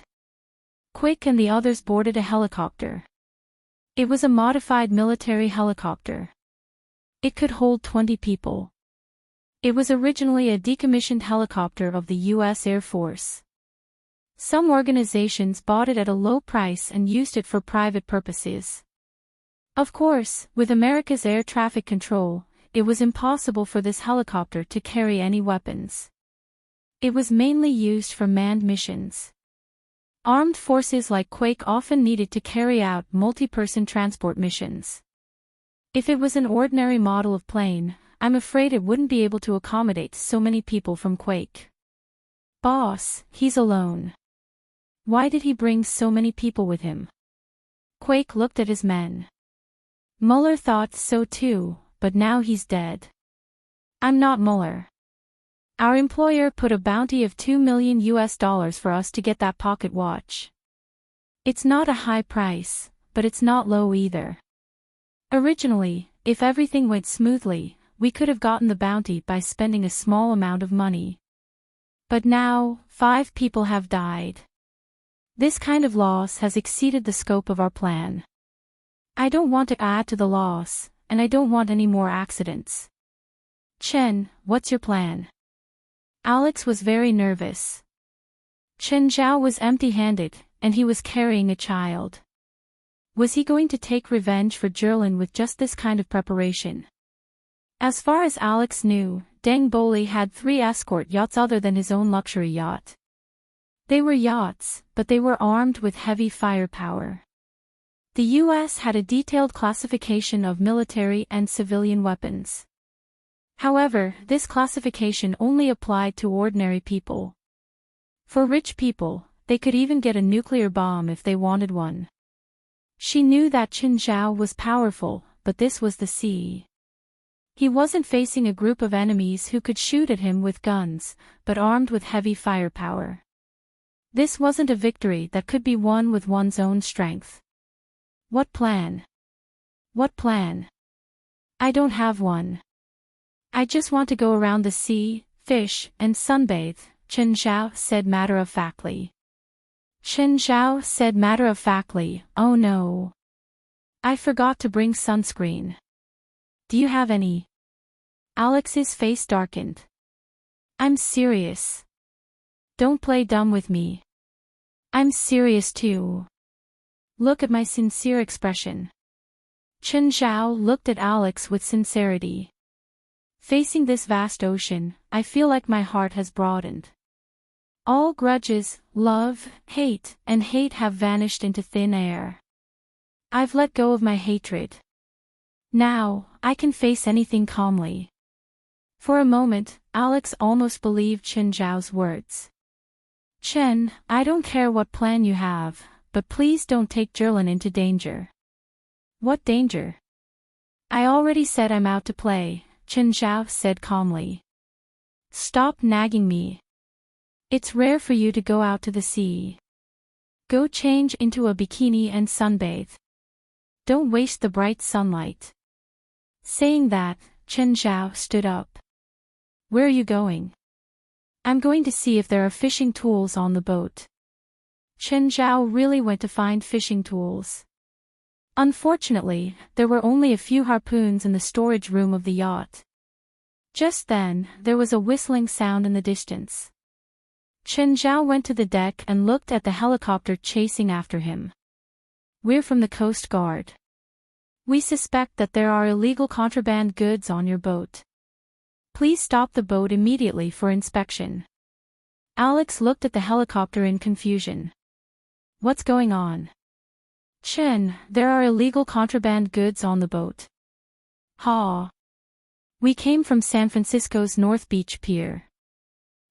Quick and the others boarded a helicopter. It was a modified military helicopter. It could hold 20 people. It was originally a decommissioned helicopter of the U.S. Air Force. Some organizations bought it at a low price and used it for private purposes. Of course, with America's air traffic control, it was impossible for this helicopter to carry any weapons. It was mainly used for manned missions. Armed forces like Quake often needed to carry out multi-person transport missions. If it was an ordinary model of plane, I'm afraid it wouldn't be able to accommodate so many people from Quake. Boss, he's alone. Why did he bring so many people with him? Quake looked at his men. Muller thought so too, but now he's dead. I'm not Muller. Our employer put a bounty of $2 million for us to get that pocket watch. It's not a high price, but it's not low either. Originally, if everything went smoothly, we could have gotten the bounty by spending a small amount of money. But now, 5 people have died. This kind of loss has exceeded the scope of our plan. I don't want to add to the loss, and I don't want any more accidents. Chen, what's your plan? Alex was very nervous. Chen Zhao was empty-handed, and he was carrying a child. Was he going to take revenge for Jerlin with just this kind of preparation? As far as Alex knew, Deng Boli had 3 escort yachts other than his own luxury yacht. They were yachts, but they were armed with heavy firepower. The U.S. had a detailed classification of military and civilian weapons. However, this classification only applied to ordinary people. For rich people, they could even get a nuclear bomb if they wanted one. She knew that Qin Zhao was powerful, but this was the sea. He wasn't facing a group of enemies who could shoot at him with guns, but armed with heavy firepower. This wasn't a victory that could be won with one's own strength. What plan? What plan? I don't have one. I just want to go around the sea, fish, and sunbathe, Chen Zhao said matter-of-factly. Chen Zhao said matter-of-factly, oh no. I forgot to bring sunscreen. Do you have any? Alex's face darkened. I'm serious. Don't play dumb with me. I'm serious too. Look at my sincere expression. Chen Zhao looked at Alex with sincerity. Facing this vast ocean, I feel like my heart has broadened. All grudges, love, and hate have vanished into thin air. I've let go of my hatred. Now, I can face anything calmly. For a moment, Alex almost believed Chen Zhao's words. Chen, I don't care what plan you have, but please don't take Jerlin into danger. What danger? I already said I'm out to play, Chen Zhao said calmly. Stop nagging me. It's rare for you to go out to the sea. Go change into a bikini and sunbathe. Don't waste the bright sunlight. Saying that, Chen Zhao stood up. Where are you going? I'm going to see if there are fishing tools on the boat. Chen Zhao really went to find fishing tools. Unfortunately, there were only a few harpoons in the storage room of the yacht. Just then, there was a whistling sound in the distance. Chen Zhao went to the deck and looked at the helicopter chasing after him. We're from the Coast Guard. We suspect that there are illegal contraband goods on your boat. Please stop the boat immediately for inspection. Alex looked at the helicopter in confusion. What's going on? Chen, there are illegal contraband goods on the boat. Ha! We came from San Francisco's North Beach Pier.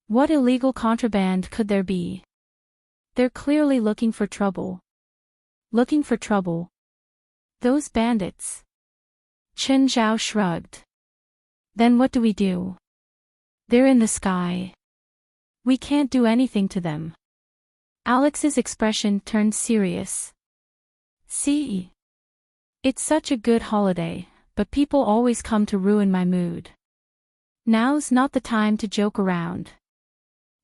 What illegal contraband could there be? They're clearly looking for trouble. Looking for trouble? Those bandits. Chen Zhao shrugged. Then what do we do? They're in the sky. We can't do anything to them. Alex's expression turned serious. See? It's such a good holiday, but people always come to ruin my mood. Now's not the time to joke around.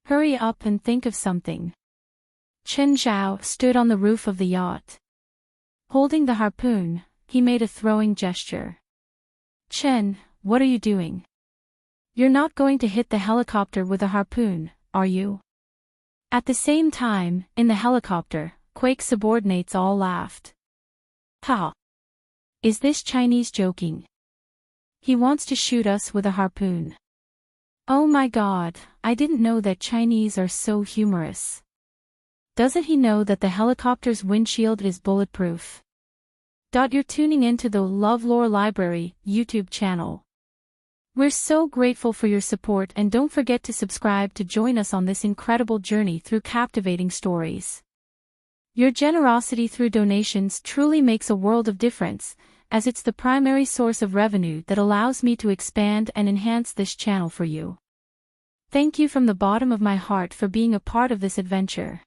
Hurry up and think of something. Chen Zhao stood on the roof of the yacht. Holding the harpoon, he made a throwing gesture. Chen, what are you doing? You're not going to hit the helicopter with a harpoon, are you? At the same time, in the helicopter, Quake's subordinates all laughed. Ha! Is this Chinese joking? He wants to shoot us with a harpoon. Oh my god, I didn't know that Chinese are so humorous. Doesn't he know that the helicopter's windshield is bulletproof? You're tuning into the LoveLore Library YouTube channel. We're so grateful for your support, and don't forget to subscribe to join us on this incredible journey through captivating stories. Your generosity through donations truly makes a world of difference, as it's the primary source of revenue that allows me to expand and enhance this channel for you. Thank you from the bottom of my heart for being a part of this adventure.